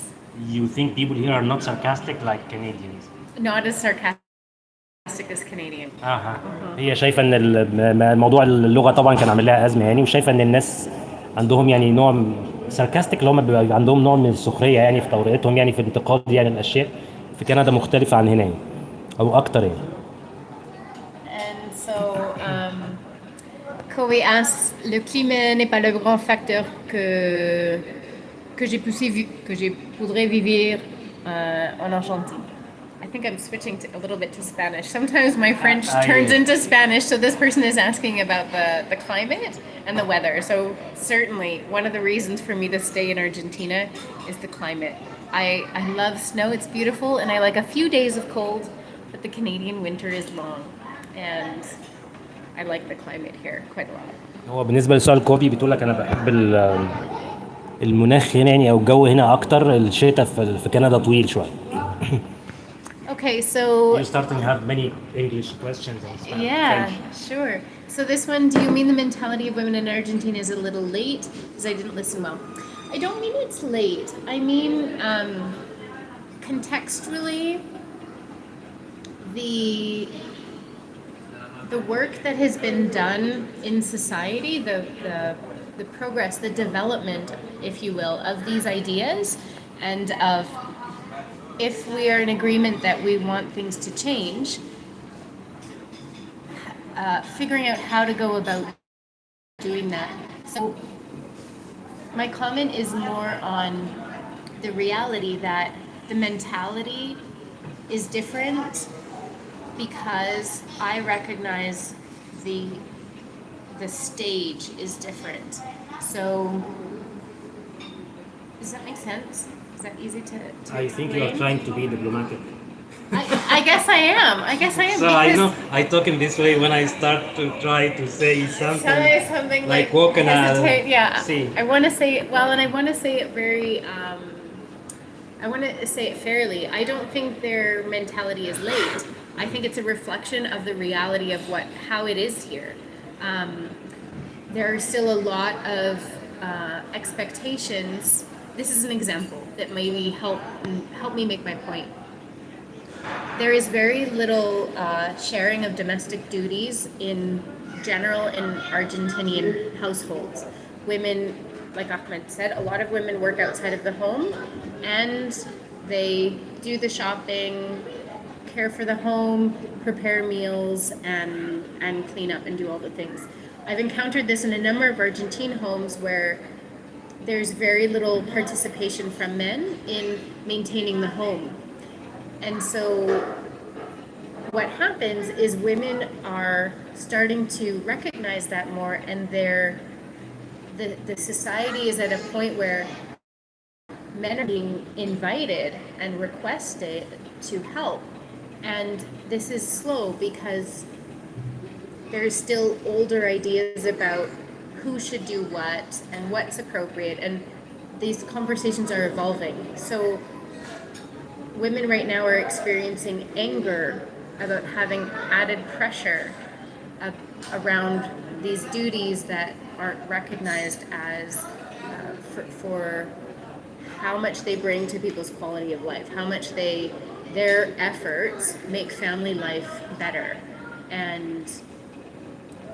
You think people here are not sarcastic like Canadians? Not as sarcastic as Canadian. هي شايفة ان الموضوع اللغة طبعا كان عامل لها أزمة يعني، وشايفة ان الناس عندهم يعني نوع ساركاستيك اللي هم بيبقى عندهم نوع من السخرية يعني في طريقتهم يعني في انتقاد يعني الأشياء. في كندا مختلفة عن هنا يعني أو أكتر يعني. And so Kobe asks, le climat n'est pas le grand facteur que j'ai voudrais vivre en Argentine. I think I'm switching a little bit to Spanish. Sometimes my French turns into Spanish, so this person is asking about the climate and the weather. So certainly one of the reasons for me to stay in Argentina is the climate. I love snow, it's beautiful, and I like a few days of cold, but the Canadian winter is long, and I like the climate here quite a lot. هو بالنسبه لسؤال كوبي بتقول لك انا بحب المناخ هنا يعني او الجو هنا اكتر. الشتاء في كندا طويل شويه. Okay, so You're starting to have many English questions and Spanish. yeah, sure. So this one, do you mean the mentality of women in Argentina is a little late? Because I didn't listen well. I don't mean it's late. I mean contextually, the work that has been done in society, the progress, the development, if you will, of these ideas, and of if we are in agreement that we want things to change, figuring out how to go about doing that. So my comment is more on the reality that the mentality is different because I recognize the stage is different. So does that make sense? Is that easy to I think you are explain? trying to be diplomatic. I guess I am. So I know I talk in this way when I start to try to say something. Something like walking hesitate. Yeah. See. I want to say it well, and I want to say it very. I want to say it fairly. I don't think their mentality is late. I think it's a reflection of the reality of how it is here. There are still a lot of expectations. This is an example that maybe help me make my point. There is very little sharing of domestic duties in general in Argentinian households. Women, like Ahmed said, a lot of women work outside of the home, and they do the shopping, care for the home, prepare meals, and clean up and do all the things. I've encountered this in a number of Argentine homes where there's very little participation from men in maintaining the home. And so what happens is women are starting to recognize that more, and the society is at a point where men are being invited and requested to help. And this is slow because there's still older ideas about who should do what and what's appropriate, and these conversations are evolving. So women right now are experiencing anger about having added pressure around these duties that aren't recognized as for how much they bring to people's quality of life, how much their efforts make family life better. And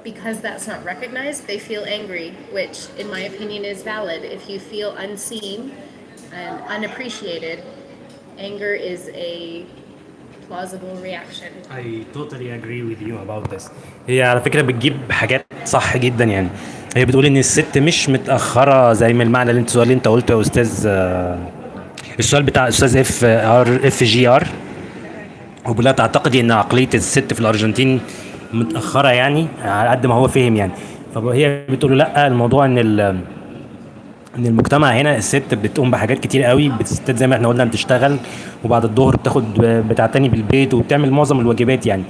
because that's not recognized, they feel angry, which in my opinion is valid. If you feel unseen and unappreciated, anger is a plausible reaction. I totally agree with you about this. هي على فكرة بتجيب حاجات صح جدا يعني. هي بتقول ان الست مش متأخرة زي ما المعنى اللي انت قلته يا استاذ. السؤال بتاع استاذ اف جي ار، وبيقول لها تعتقدي ان عقلية الست في الارجنتين متأخرة يعني على قد ما هو فهم يعني. فهي بتقول له لا، الموضوع ان المجتمع هنا الست بتقوم بحاجات كتير قوي. الستات زي ما احنا قلنا بتشتغل، وبعد الظهر بتعتني بالبيت وبتعمل معظم الواجبات يعني.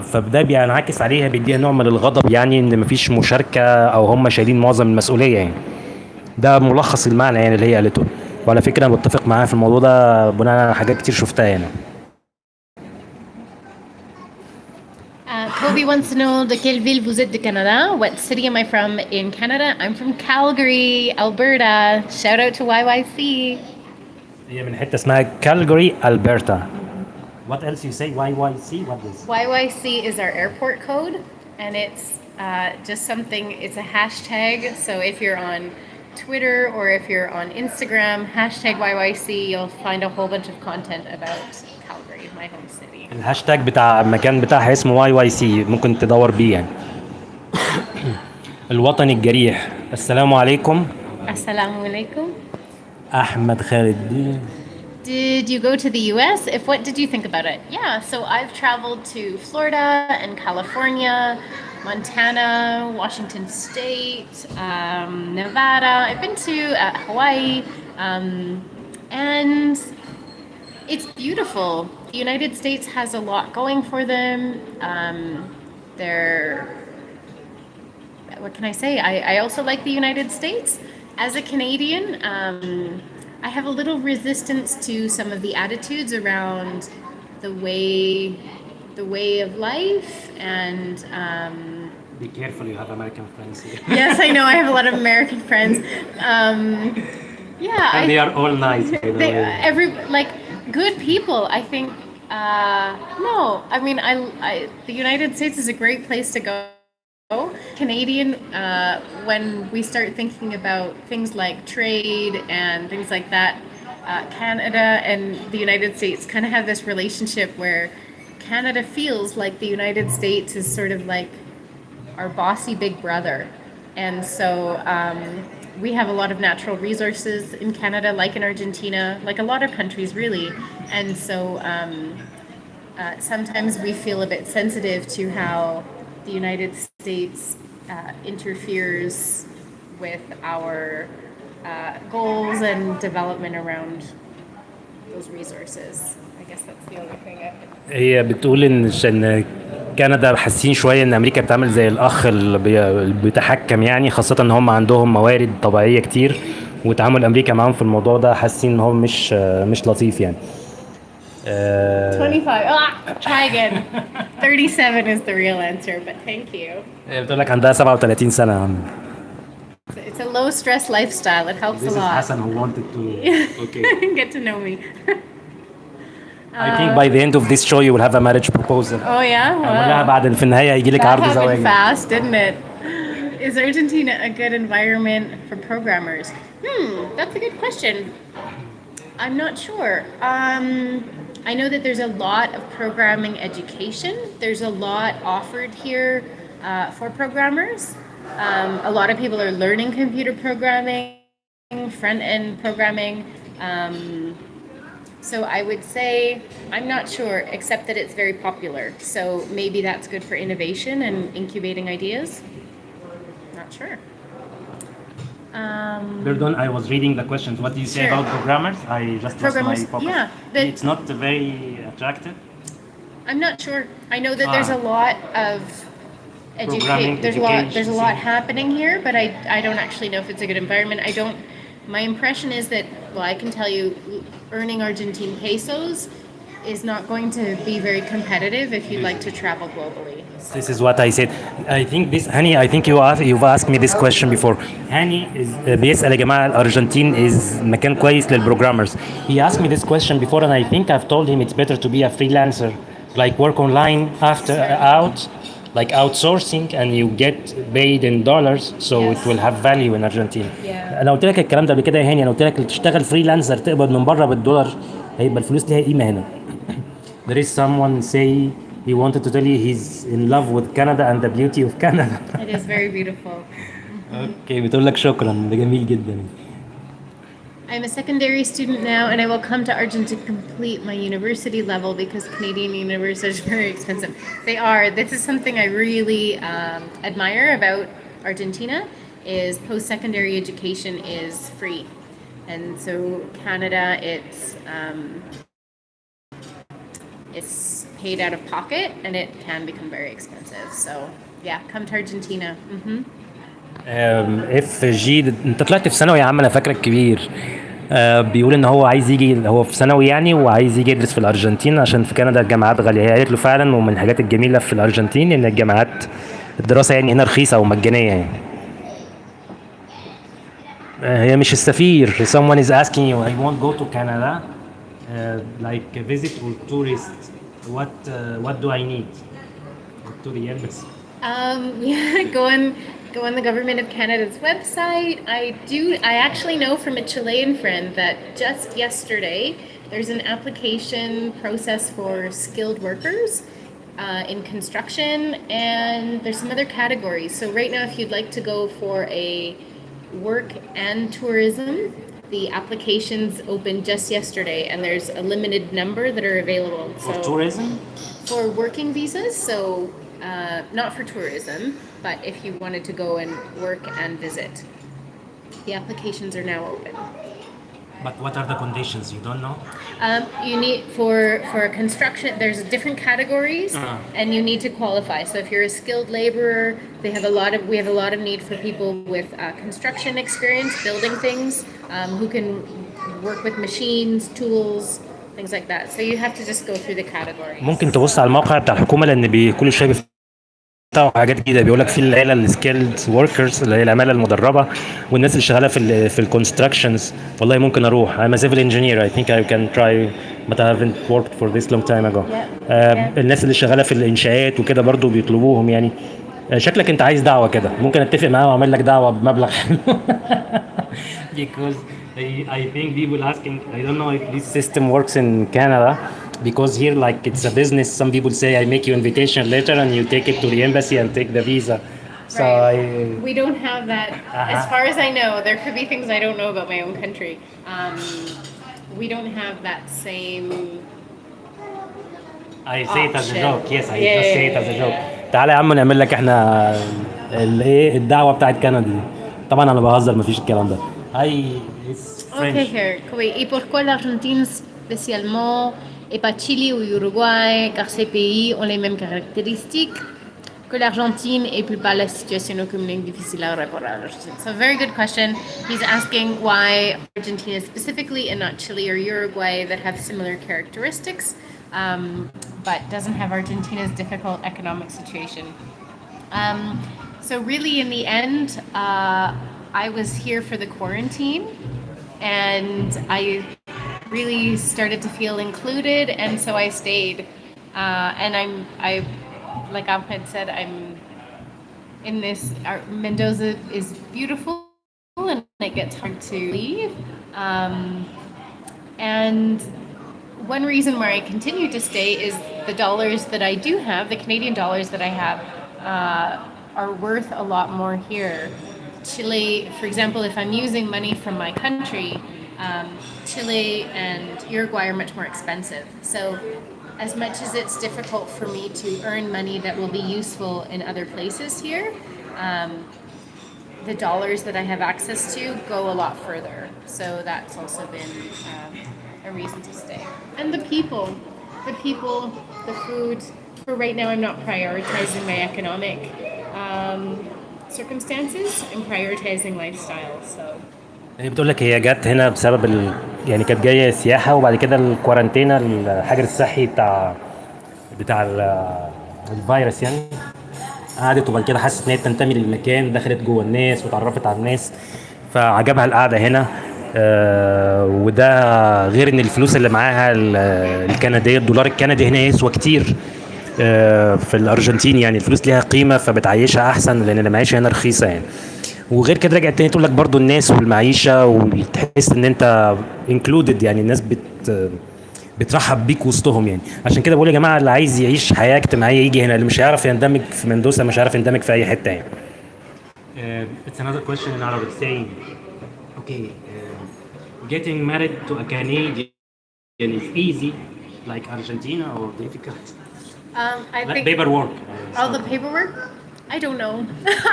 فده بينعكس عليها، بيديها نوع من الغضب يعني ان مفيش مشاركة او هم شايلين معظم المسؤولية يعني. ده ملخص المعنى يعني اللي هي قالته. وعلى فكرة انا متفق معاها في الموضوع ده بناء على حاجات كتير شفتها يعني. Kobe wants to know de quelle ville vous êtes du Canada. What city am I from in Canada? I'm from Calgary, Alberta. Shout out to YYC. هي من حتة اسمها كالجاري ألبرتا. What else you say? YYC? What is? YYC is our airport code, and it's just something. It's a hashtag. So if you're on Twitter or if you're on Instagram, hashtag YYC, you'll find a whole bunch of content about Calgary, my home city. الهاشتاج بتاع المكان بتاعها اسمه YYC، ممكن تدور بيه يعني. الوطني الجريح. السلام عليكم. Assalamu alaikum. أحمد خالد. Did you go to the US? If what did you think about it? Yeah, so I've traveled to Florida and California, Montana, Washington State, Nevada. I've been to Hawaii, and it's beautiful. The United States has a lot going for them. They're, what can I say? I also like the United States. As a Canadian, I have a little resistance to some of the attitudes around the way of life and Be careful, you have American friends here. yes, I know I have a lot of American friends. Yeah, And they are all nice, by the they, way. every like good people. I think no, I mean the United States is a great place to go. Canadian, when we start thinking about things like trade and things like that, Canada and the United States kind of have this relationship where Canada feels like the United States is sort of like our bossy big brother. And so we have a lot of natural resources in Canada, like in Argentina, like a lot of countries really. And so sometimes we feel a bit sensitive to how the United States interferes with our goals and development around those resources. I guess that's the only thing I could... هي بتقول إن كندا حاسين شوية إن أمريكا بتعمل زي الأخ اللي بيتحكم، يعني خاصة إن هم عندهم موارد طبيعية كتير، وتعامل أمريكا معاهم في الموضوع ده حاسين إن هو مش لطيف يعني. 25. Try again. 37 is the real answer, but thank you. بتقول لك عندها 37 سنة يا عم. It's a low stress lifestyle. It helps This a is lot. Hassan who wanted to. Okay. Get to know me. I think by the end of this show you will have a marriage proposal. Oh yeah? أقول لها Wow. بعد في النهاية هيجي لك That عرض happened زواج. fast, didn't it? Is Argentina a good environment for programmers? That's a good question. I'm not sure. I know that there's a lot of programming education. There's a lot offered here for programmers. A lot of people are learning computer programming, front-end programming. So I would say, I'm not sure, except that it's very popular. So maybe that's good for innovation and incubating ideas. Not sure. Pardon, I was reading the questions. What do you say Sure. about programmers? I just lost my Programmers, focus. yeah, It's not very attractive. I'm not sure. I know that there's a lot of Programming, there's a lot education. happening here, but I don't actually know if it's a good environment. My impression is that, well, I can tell you, earning Argentine pesos is not going to be very competitive if you'd like to travel globally. This is what I said. I think this, Hani, I think you've asked me this question before. Hani بيسأل يا جماعة الأرجنتين is مكان كويس للبروجرامرز. He asked me this question before and I think I've told him it's better to be a freelancer, like work online out, like outsourcing and you get paid in dollars, so Yes. it will have value in Argentina. Yeah. أنا قلت لك الكلام ده قبل كده يا هاني، أنا قلت لك تشتغل فريلانسر تقبض من بره بالدولار هيبقى الفلوس ليها قيمة هنا. There is someone say he wanted to tell you he's in love with Canada and the beauty of Canada. It is very beautiful. اوكي بتقول لك شكرا، ده جميل جدا. I'm a secondary student now, and I will come to Argentina to complete my university level because Canadian universities are very expensive. They are. This is something I really admire about Argentina. Is post-secondary education is free, and so Canada it's paid out of pocket, and it can become very expensive. So yeah, come to Argentina. اف جي انت طلعت في ثانوي يا عم، انا فاكرك كبير. بيقول ان هو عايز يجي، هو في ثانوي يعني، وعايز يجي يدرس في الارجنتين عشان في كندا الجامعات غاليه. هي قالت له فعلا، ومن الحاجات الجميله في الارجنتين ان الجامعات الدراسه يعني هنا رخيصه ومجانيه يعني. هي مش السفير. someone is asking you I won't go to Canada like a visit or tourist, what do I need to the embassy? Yeah, go on the government of Canada's website. I actually know from a Chilean friend that just yesterday there's an application process for skilled workers in construction, and there's some other categories. So right now, if you'd like to go for a work and tourism, the applications opened just yesterday, and there's a limited number that are available. For tourism? For working visas, so not for tourism, but if you wanted to go and work and visit, the applications are now open. But what are the conditions? You don't know? You need for construction. There's different categories, and you need to qualify. So if you're a skilled laborer, we have a lot of need for people with construction experience, building things, who can work with machines, tools, things like that. So you have to just go through the categories. ممكن تبص على الموقع بتاع الحكومه لان كل شويه بيفتحوا حاجات جديده. بيقول لك في العيله السكيلد وركرز اللي هي العماله المدربه والناس اللي شغاله في الكونستراكشنز. والله ممكن اروح. I'm a civil engineer. I think I can try but I haven't worked for this long time ago. الناس اللي شغاله في الانشاءات وكده برضو بيطلبوهم يعني. شكلك انت عايز دعوه كده. ممكن اتفق معاه واعمل لك دعوه بمبلغ حلو. Because I think people asking, I don't know if this system works in Canada, because here like it's a business. Some people say I make you invitation letter and you take it to the embassy and take the visa. So Right. We don't have that. As far as I know, there could be things I don't know about my own country. We don't have that same. I say it as a joke. Yes, I Yeah, just say it as a yeah, joke. yeah. تعالى يا عم نعمل لك احنا الايه الدعوه بتاعت كندا دي. طبعا انا بهزر مفيش الكلام ده. It's French. Okay, here. Oui. Et pourquoi l'Argentine spécialement et pas Chili ou Uruguay, car ces pays ont les mêmes caractéristiques que l'Argentine et plus pas la situation économique difficile à répondre à l'Argentine. So, very good question. He's asking why Argentina specifically and not Chile or Uruguay that have similar characteristics, but doesn't have Argentina's difficult economic situation. So really, in the end, I was here for the quarantine, and I really started to feel included, and so I stayed. And like Ahmed said, I'm in this. Mendoza is beautiful, and it gets hard to leave. And one reason why I continue to stay is the dollars that I do have, the Canadian dollars that I have, are worth a lot more here. Chile, for example, if I'm using money from my country, Chile and Uruguay are much more expensive. So as much as it's difficult for me to earn money that will be useful in other places here, the dollars that I have access to go a lot further. So that's also been a reason to stay. And the people, the food. For right now, I'm not prioritizing my economic circumstances. I'm prioritizing lifestyle. So. هي بتقول لك هي جت هنا بسبب يعني كانت جايه سياحه وبعد كده الكورنتينا الحجر الصحي بتاع الفيروس يعني. قعدت وبعد كده حست ان هي بتنتمي للمكان، دخلت جوه الناس وتعرفت على الناس فعجبها القعده هنا. وده غير ان الفلوس اللي معاها الكنديه، الدولار الكندي هنا يسوى كتير في الارجنتين يعني. الفلوس ليها قيمه فبتعيشها احسن لان المعيشه هنا رخيصه يعني. وغير كده رجعت تاني تقول لك برضو الناس والمعيشه وتحس ان انت انكلودد يعني. الناس بترحب بيك وسطهم يعني. عشان كده بقول يا جماعه اللي عايز يعيش حياه اجتماعيه يجي هنا، اللي مش هيعرف يندمج في مندوسا مش هيعرف يندمج في اي حته يعني. It's another question in Arabic saying, okay, getting married to a Canadian is easy like Argentina or difficult? I think paperwork. all the paperwork. I don't know.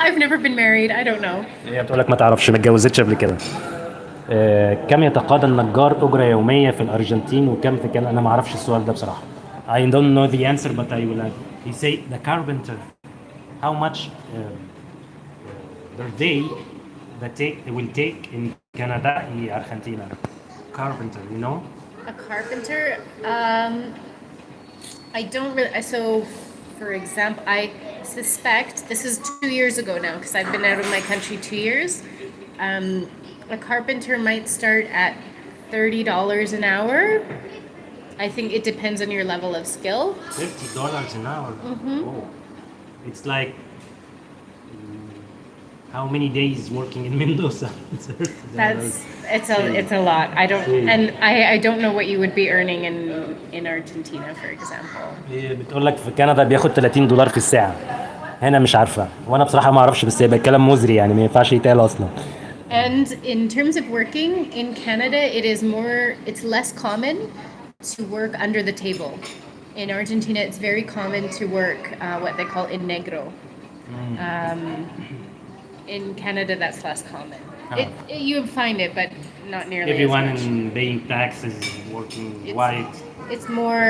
I've never been married. I don't know. هي بتقول لك ما تعرفش، ما اتجوزتش قبل كده. كم يتقاضى النجار أجرة يومية في الأرجنتين وكم في كندا؟ أنا ما أعرفش السؤال ده بصراحة. I don't know the answer but I will. He say the carpenter how much per day they will take in Canada and Argentina. Carpenter, you know? A carpenter. I don't really. So, for example, I suspect this is 2 years ago now because I've been out of my country 2 years. A carpenter might start at $30 an hour. I think it depends on your level of skill. $50 an hour. Mm-hmm. Oh. It's like How many days working in Mendoza? It's a lot. I don't and I don't know what you would be earning in Argentina, for example. بتقول لك في كندا بياخد $30 في الساعة. هنا مش عارفة، وانا بصراحة ما اعرفش، بس يبقى الكلام مزري يعني ما ينفعش يتقال اصلا. And in terms of working in Canada, it's less common to work under the table. In Argentina, it's very common to work what they call in negro. In Canada, that's less common. You find it, but not nearly Everyone as much. in paying taxes, working white. It's more.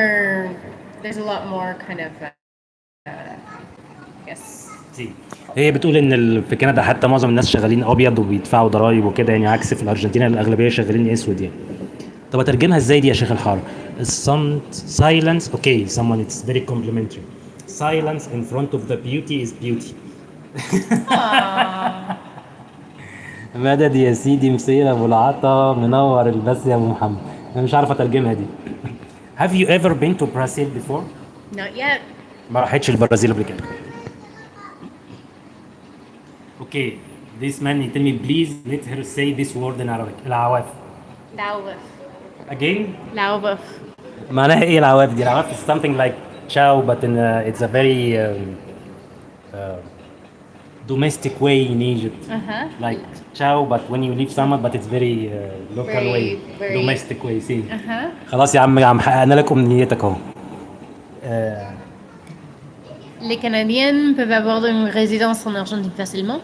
There's a lot more kind of. Yes. هي بتقول ان في كندا حتى معظم الناس شغالين ابيض وبيدفعوا ضرائب وكده، يعني عكس في الارجنتين الاغلبيه شغالين اسود يعني. طب اترجمها ازاي دي يا شيخ الحاره؟ الصمت silence okay someone it's very complimentary. Silence in front of the beauty is beauty. مدد يا سيدي مسير ابو العطا منور البث يا ابو محمد. انا مش عارف اترجمها دي. Have you ever been to Brazil before? Not yet. ما راحتش البرازيل قبل كده. Okay, this man he tell me please let her say this word in Arabic. العواف. Lauvaf. Again? Lauvaf. معناها ايه العواف دي؟ العواف is something like ciao but in it's a very domestic way in Egypt. Like ciao but when you leave someone but it's very local way, domestic way. See. خلاص يا عم حققنا لك امنيتك اهو. Les Canadiens peuvent avoir une résidence en Argentine facilement.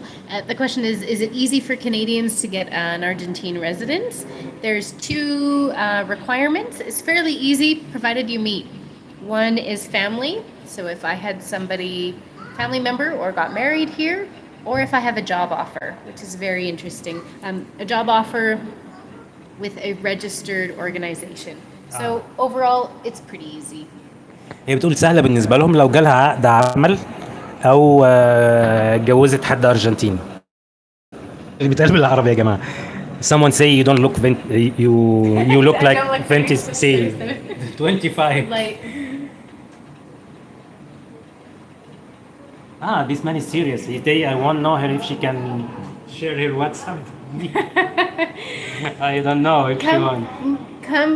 The question is it easy for Canadians to get an Argentine residence? There's two requirements. It's fairly easy provided you meet. One is family. So if I had family member or got married here, or if I have a job offer, which is very interesting. A job offer with a registered organization. So overall, it's pretty easy. هي بتقول سهله بالنسبه لهم لو جالها عقد عمل او اتجوزت حد ارجنتيني. اللي بيتقال بالعربي يا جماعه. Someone say you don't look you look like 20 say 25. Like This man is serious. He say I want to know her if she can share her WhatsApp. I don't know if she want. Come.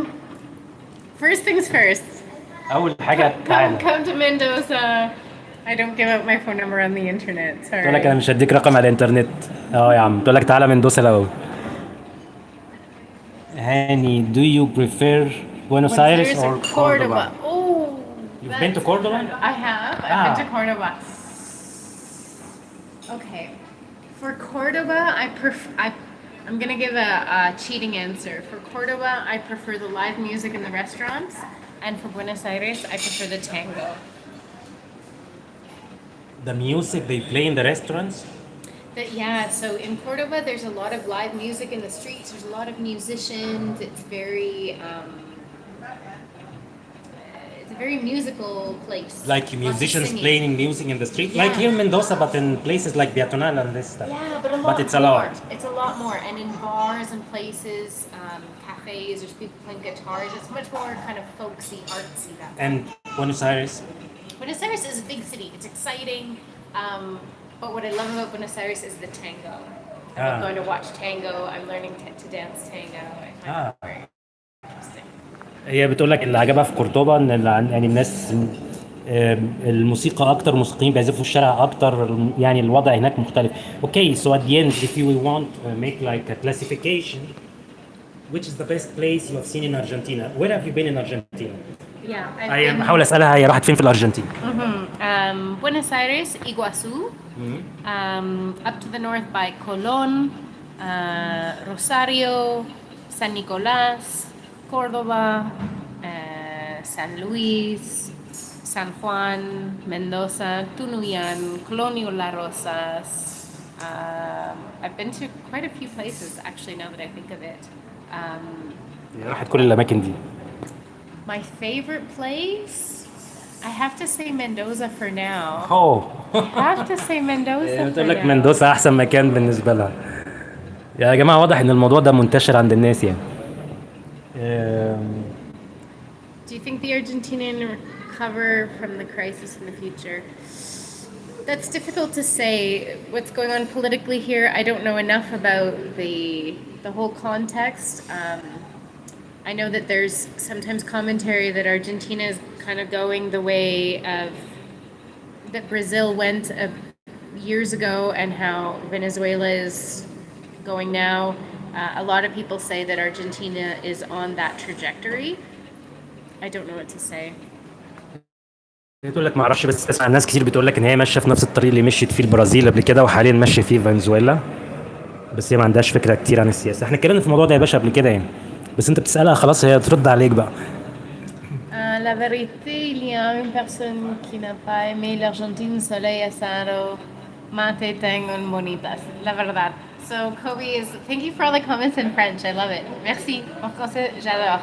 First things first. اول حاجه تعالى. Come to Mendoza. I don't give out my phone number on the internet. Sorry. تقول لك انا مش هديك رقم على الانترنت. يا عم تقول لك تعالى مندوسا الاول. هاني do you prefer Buenos Aires or Cordoba? Oh. You've been to Cordoba? I have. I've been to Cordoba. Okay. For Cordoba, I'm gonna give a cheating answer. For Cordoba, I prefer the live music in the restaurants. And for Buenos Aires, I prefer the tango. The music they play in the restaurants? So in Cordoba, there's a lot of live music in the streets. There's a lot of musicians. It's a very musical place. Like musicians playing music in the street? Like here in Mendoza, but in places like Biatonal and this stuff. But it's a lot. It's a lot more. And in bars and places, cafes, there's people playing guitars. It's much more kind of folksy, artsy. And Buenos Aires? Buenos Aires is a big city. It's exciting. But what I love about Buenos Aires is the tango. I'm going to watch tango. I'm learning to dance tango. I find it very interesting. هي بتقول لك اللي عجبها في قرطبة ان يعني الناس الموسيقى اكتر، موسيقيين بيعزفوا في الشارع اكتر، يعني الوضع هناك مختلف. Okay, so at the end if you want to make like a classification, which is the best place you have seen in Argentina? Where have you been in Argentina? بحاول اسالها هي راحت فين في الارجنتين. Buenos Aires, Iguazú, up to the north by Colón, Rosario, San Nicolás, Córdoba, San Luis, San Juan, Mendoza, Tunuyán, Colonia La Rosas. I've been to quite a few places actually now that I think of it. راحت كل الاماكن دي. My favorite place? I have to say Mendoza for now. I have to say Mendoza بتقول لك مندوسا احسن مكان بالنسبه لها. يا جماعه واضح ان الموضوع ده منتشر عند الناس يعني. Do you think the Argentinian will recover from the crisis in the future? That's difficult to say. What's going on politically here, I don't know enough about the whole context. I know that there's sometimes commentary that Argentina is kind of going the way of that Brazil went years ago, and how Venezuela is going now. A lot of people say that Argentina is on that trajectory. I don't know what to say. بتقول لك ما اعرفش، بس اسمع ناس كتير بتقول لك ان هي ماشيه في نفس الطريق اللي مشيت فيه البرازيل قبل كده، وحاليا ماشيه فيه فنزويلا. بس هي ما عندهاش فكره كتير عن السياسه. احنا اتكلمنا في الموضوع ده يا باشا قبل كده يعني، بس انت بتسالها خلاص هي ترد عليك بقى. La vérité, il y a une personne qui n'a pas aimé l'Argentine, soleil asado, mate tango bonitas. La verdad. So Kobe is, thank you for all the comments in French. I love it. Merci. En français, j'adore.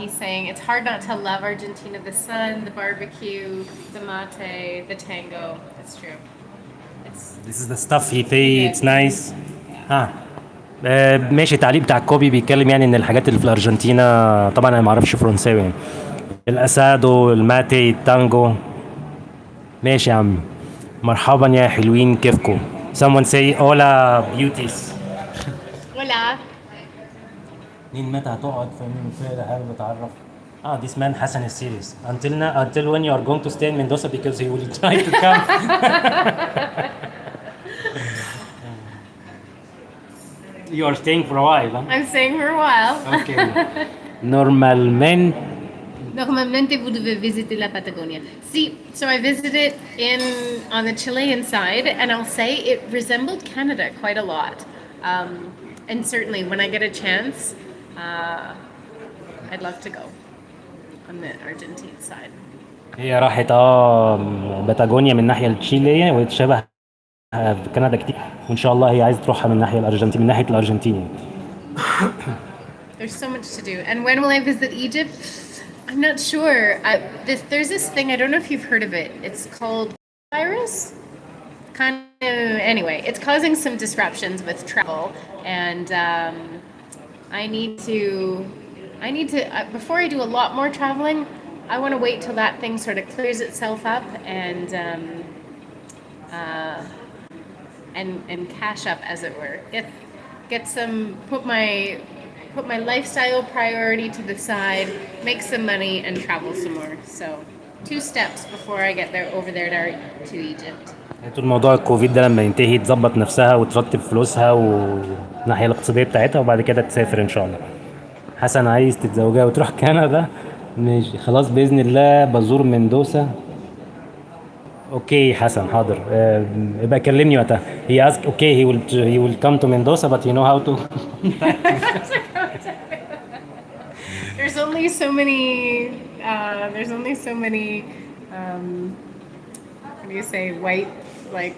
He's saying it's hard not to love Argentina, the sun, the barbecue, the mate, the tango. It's true. This is the stuff he say it's nice. ماشي. التعليق بتاع كوبي بيتكلم يعني ان الحاجات اللي في الارجنتين، طبعا انا ما اعرفش فرنساوي يعني، الاسادو، الماتي، التانجو. ماشي يا عم، مرحبا يا حلوين، كيفكم؟ someone say hola beauties. Hola. مين متى هتقعد في حابب اتعرف؟ this man Hassan is serious. Until when you are going to stay in Mendoza because he will try to come. You are staying for a while, huh? I'm staying for a while. Okay. Normalmente vous devez visiter la Patagonia. See, so I visited on the Chilean side, and I'll say it resembled Canada quite a lot. And certainly when I get a chance, I'd love to go on the Argentine side. هي راحت باتاجونيا من الناحيه التشيليه، وتشبه كندا كتير، وان شاء الله هي عايزه تروحها من ناحيه الارجنتين، من ناحيه الارجنتين. There's so much to do. And when will I visit Egypt? I'm not sure. There's this thing, I don't know if you've heard of it. It's called virus. Kind of, anyway, it's causing some disruptions with travel, and I need to before I do a lot more traveling, I want to wait till that thing sort of clears itself up and cash up, as it were. Get some, put my lifestyle priority to the side, make some money, and travel some more. So 2 steps before I get there over there to Egypt. طول موضوع الكوفيد ده لما ينتهي تظبط نفسها وترتب فلوسها والناحيه الاقتصاديه بتاعتها، وبعد كده تسافر ان شاء الله. حسن عايز تتزوجها وتروح كندا. ماشي خلاص باذن الله بزور مندوسا. اوكي حسن حاضر. يبقى كلمني وقتها. he asked okay he will come to Mendoza but you know how to. There's only so many what do you say, white, like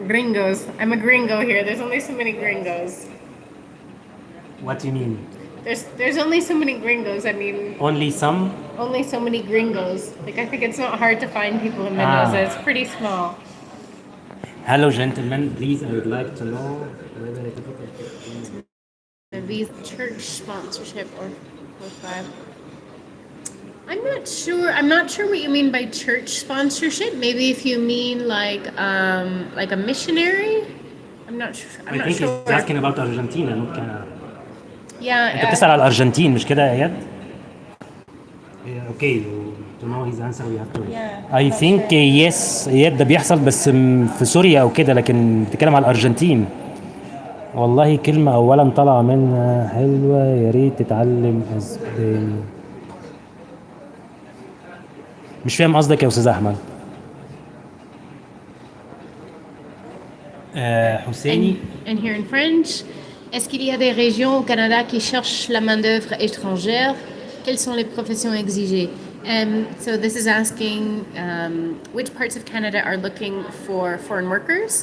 gringos. I'm a gringo here. There's only so many gringos. What do you mean? There's only so many gringos. I mean, Only some? only so many gringos. Like, I think it's not hard to find people in Mendoza. It's pretty small. Hello gentlemen, please I would like to know whether it Maybe church sponsorship or five. I'm not sure what you mean by church sponsorship. Maybe if you mean like a missionary. I'm not sure. I think he's asking about Argentina, not Canada. Yeah. انت بتسأل على الارجنتين مش كده يا اياد؟ اوكي to know his answer we have to. Yeah. I think yes اياد ده بيحصل بس في سوريا او كده، لكن بتتكلم على الارجنتين. والله كلمة اولا طالعة منها حلوة، يا ريت تتعلم اسباني. مش فاهم قصدك يا استاذ احمد. حسيني. And here in French, est-ce qu'il y a des régions au Canada qui cherchent la main-d'œuvre étrangère? Quelles sont les professions exigées? So this is asking which parts of Canada are looking for foreign workers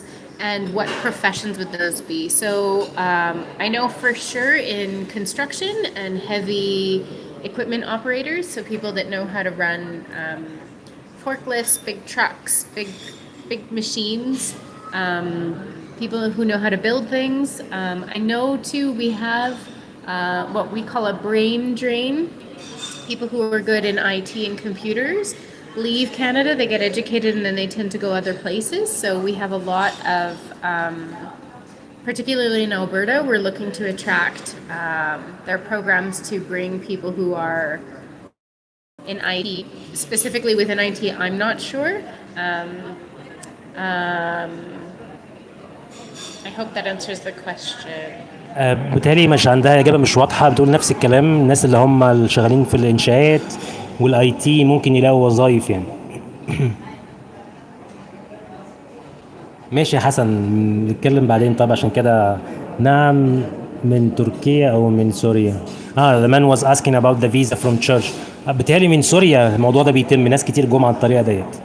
and what professions would those be? So I know for sure in construction and heavy equipment operators, so people that know how to run forklifts, big trucks, big machines, people who know how to build things. I know too we have what we call a brain drain, people who are good in IT and computers. leave Canada, they get educated, and then they tend to go other places. So we have a lot of, particularly in Alberta, we're looking to attract their programs to bring people who are in IT. Specifically within IT, I'm not sure. I hope that answers the question. بالتالي مش عندها اجابه مش واضحه، بتقول نفس الكلام. الناس اللي هم اللي شغالين في الانشاءات والاي تي ممكن يلاقوا وظايف يعني. ماشي يا حسن، نتكلم بعدين. طب عشان كده نعم، من تركيا او من سوريا. the man was asking about the visa from church. بالتالي من سوريا الموضوع ده بيتم، ناس كتير جم عن الطريقه ديت.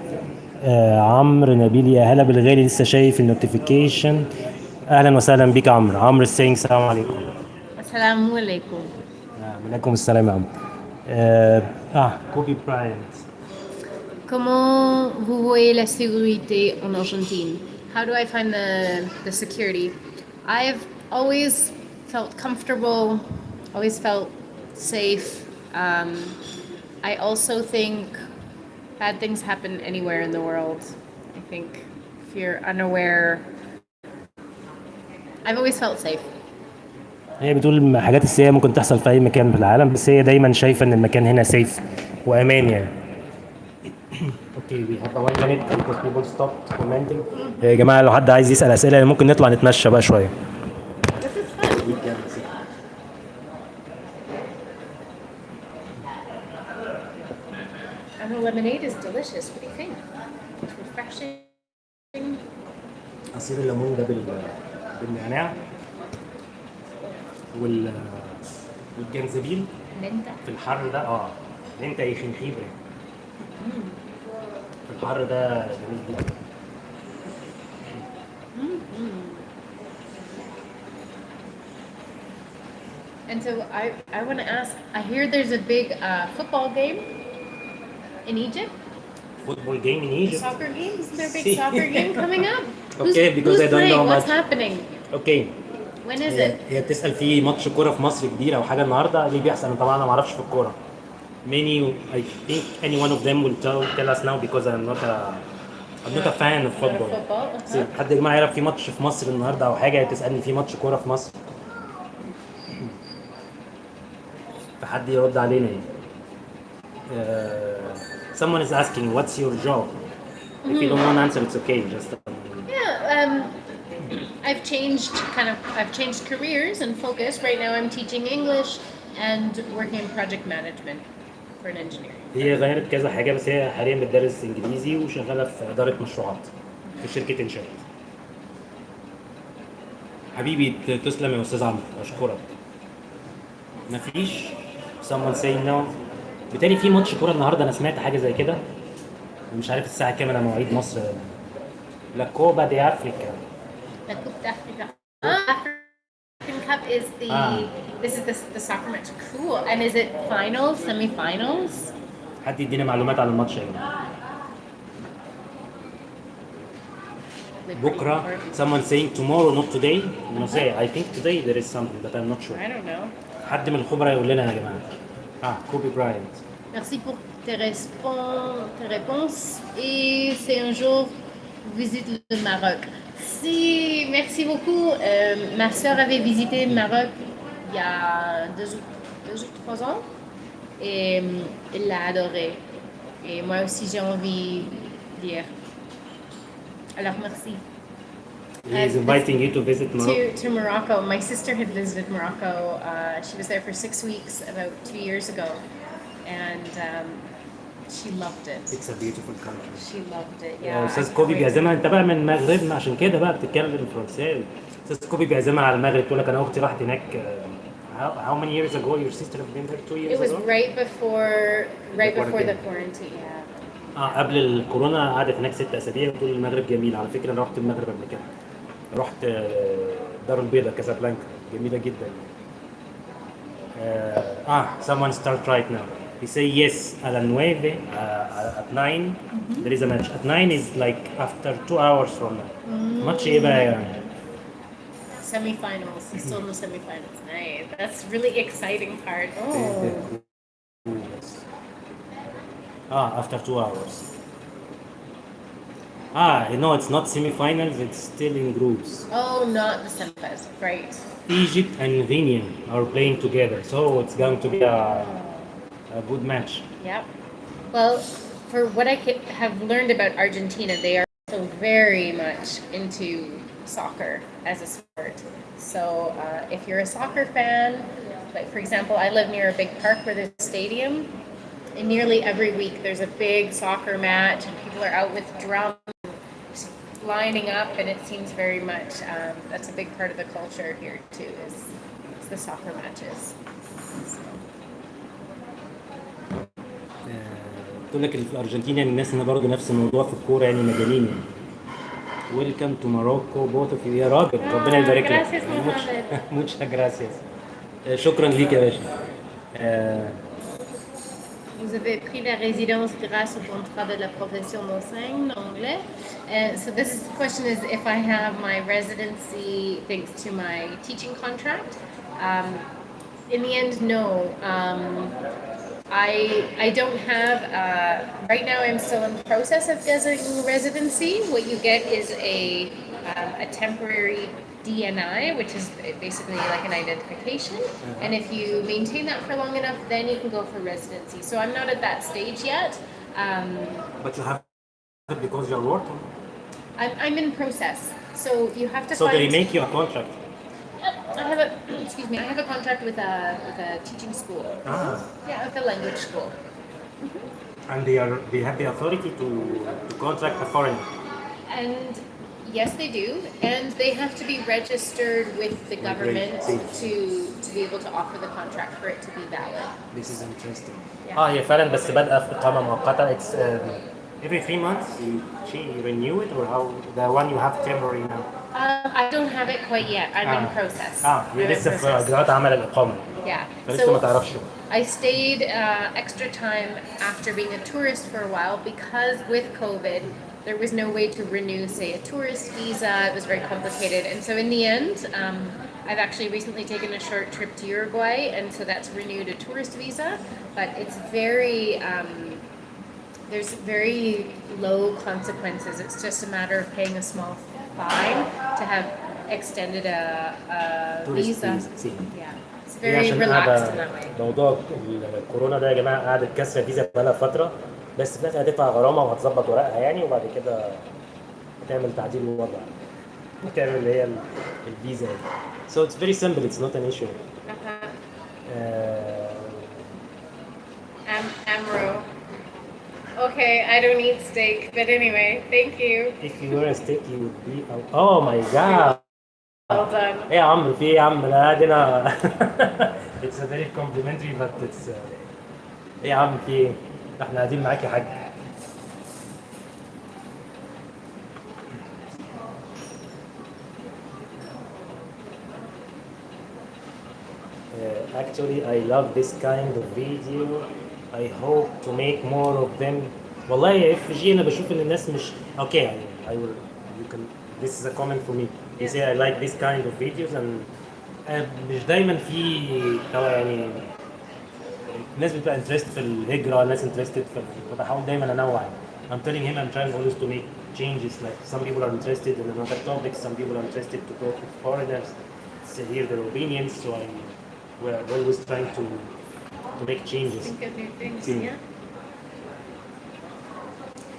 عمرو نبيل، يا هلا بالغالي، لسه شايف النوتيفيكيشن. اهلا وسهلا بك عمرو. عمرو السينج، السلام عليكم. السلام عليكم. عليكم السلام يا عمرو. كوبي براينت. Comment vous voyez la sécurité en Argentine? How do I find the security? I've always felt comfortable, always felt safe. I also think bad things happen anywhere in the world. I think if you're unaware, I've always felt safe. هي بتقول حاجات السيئة ممكن تحصل في أي مكان في العالم، بس هي دايما شايفة إن المكان هنا سيف وأمان يعني. اوكي we have a 1 minute because people stopped commenting. يا جماعة لو حد عايز يسأل أسئلة ممكن نطلع نتمشى بقى شوية. This is fun. And the lemonade is delicious. What do you think? It's refreshing. عصير الليمون ده بالنعناع والجنزبيل Menta. في الحر ده. انت يا خنخيبه في الحر ده جميل جدا. And so I want to ask, I hear there's a big football game in Egypt. Football game in Egypt. Soccer game? Isn't there a big soccer game coming up? Okay, because who's I don't playing? know What's much. happening? اوكي. When is it? هي بتسأل في ماتش كورة في مصر كبير أو حاجة النهاردة ليه بيحصل؟ أنا طبعا ما أعرفش في الكورة. Many, I think any one of them will tell us now because I'm not a fan of football. حد يا جماعة يعرف في ماتش في مصر النهاردة أو حاجة؟ تسألني في ماتش كورة في مصر. فحد يرد علينا يعني. Someone is asking what's your job? If you don't want to answer, it's okay. Just I've changed careers and focus. Right now I'm teaching English and working in project management for an engineering. هي غيرت كذا حاجة، بس هي حاليا بتدرس إنجليزي وشغالة في إدارة مشروعات في شركة إنشاء. حبيبي تسلم يا أستاذ عمرو، أشكرك. مفيش someone saying no. بالتالي في ماتش كورة النهاردة، أنا سمعت حاجة زي كده. مش عارف الساعة كام أنا مواعيد مصر. لا كوبا دي أفريكا. La Coupe d'Africa. African Cup is this is the soccer match. Cool. And is it finals, semi-finals? حد يدينا معلومات عن الماتش يا جماعة. بكرة. Someone saying tomorrow not today. No say. I think today there is something but I'm not sure. I don't know. حد من الخبراء يقول لنا يا جماعة. كوبي براينت. Merci pour tes réponses. Et c'est un jour visite le Maroc. Si, merci beaucoup. Ma sœur avait visité le Maroc il y a 2 ou 3 ans et elle l'a adoré. Et moi aussi j'ai envie d'y ir. Alors merci. He is inviting you to visit Morocco. To Morocco. My sister had visited Morocco. She was there for 6 weeks about 2 years ago. And she loved it. It's a beautiful country. She loved it. Yeah. أستاذ كوبي بيعزمها، أنت بقى من المغرب عشان كده بقى بتتكلم فرنساوي. أستاذ كوبي بيعزمها على المغرب، تقول لك أنا أختي راحت هناك. How many years ago your sister have been there? 2 years ago. It was right before the quarantine. Yeah. قبل الكورونا قعدت هناك 6 أسابيع وتقول المغرب جميل. على فكرة أنا رحت المغرب قبل كده. رحت دار البيضاء كازابلانكا، جميلة جدا. Someone start right now. He say yes a las 9 at 9 there is a match. At 9 is like after 2 hours from now. ماتش ايه بقى يعني؟ Semi-finals. He's still in the semi-finals. Nice. That's really exciting part. Oh. After 2 hours. No, it's not semi-finals, it's still in groups. Oh, not the semis, right? Egypt and Guinea are playing together, so it's going to be a good match. Yep. Well, for what I have learned about Argentina, they are also very much into soccer as a sport. So if you're a soccer fan, like for example, I live near a big park where there's a stadium, and nearly every week there's a big soccer match, and people are out with drums lining up, and it seems very much that's a big part of the culture here too, is the soccer matches. So. قلت لك في الارجنتين يعني الناس هنا برضه نفس الموضوع في الكوره يعني مجانين يعني. ويلكم تو ماروكو بوث اوف يا راجل ربنا يبارك لك. gracias, Mohamed. muchas gracias. شكرا ليك يا باشا. Vous avez pris la résidence grâce au contrat de la profession d'enseigne en anglais. So this question is if I have my residency thanks to my teaching contract. In the end, no. I don't have, right now I'm still in the process of getting residency. What you get is a temporary DNI, which is basically like an identification. And if you maintain that for long enough, then you can go for residency. So I'm not at that stage yet. But you have it because you're working. I'm in process. So you have to So find... they make you a contract. I have a, excuse me, I have a contract with a teaching school. Yeah, with a language school. And they have the authority to contract a foreigner. And yes, they do. And they have to be registered with the government to be able to offer the contract for it to be valid. This is interesting. Yeah. هي فعلا بس بادئه في اقامه مؤقته. It's every 3 months you renew it, or how the one you have temporary now? I don't have it quite yet. I'm in process. هي I'm in لسه في process. اجراءات عمل الاقامه. Yeah. فلسه ما تعرفش. I stayed extra time after being a tourist for a while because with COVID, there was no way to renew, say, a tourist visa. It was very complicated. And so in the end, I've actually recently taken a short trip to Uruguay, and so that's renewed a tourist visa. But it's very, there's very low consequences. It's just a matter of paying a small fine to have extended a visa. Yeah. It's very relaxed in that way. موضوع الكورونا ده يا جماعه قعدت كسر فيزا بقالها فتره، بس في الاخر هتدفع غرامه وهتظبط ورقها يعني، وبعد كده هتعمل تعديل وضع وتعمل اللي هي الفيزا يعني. So it's very simple, it's not an issue. Amro. Okay, I don't eat steak, but anyway, thank you. If you were a steak you would be oh my god. Well done. ايه يا عم في ايه يا عم؟ انا قاعد هنا. It's a very complimentary but it's ايه يا عم في ايه؟ احنا قاعدين معاك يا حاج. Actually, I love this kind of video. I hope to make more of them. والله يا اف جي انا بشوف ان الناس مش اوكي يعني I will you can this is a comment for me. You say I like this kind of videos and مش دايما في يعني الناس بتبقى interested في الهجرة، الناس interested في بحاول دايما انوع. I'm telling him I'm trying always to make changes, like some people are interested in another topic, some people are interested to talk with foreigners, to hear their opinions, so we're always trying to make changes. Think of new things, yeah.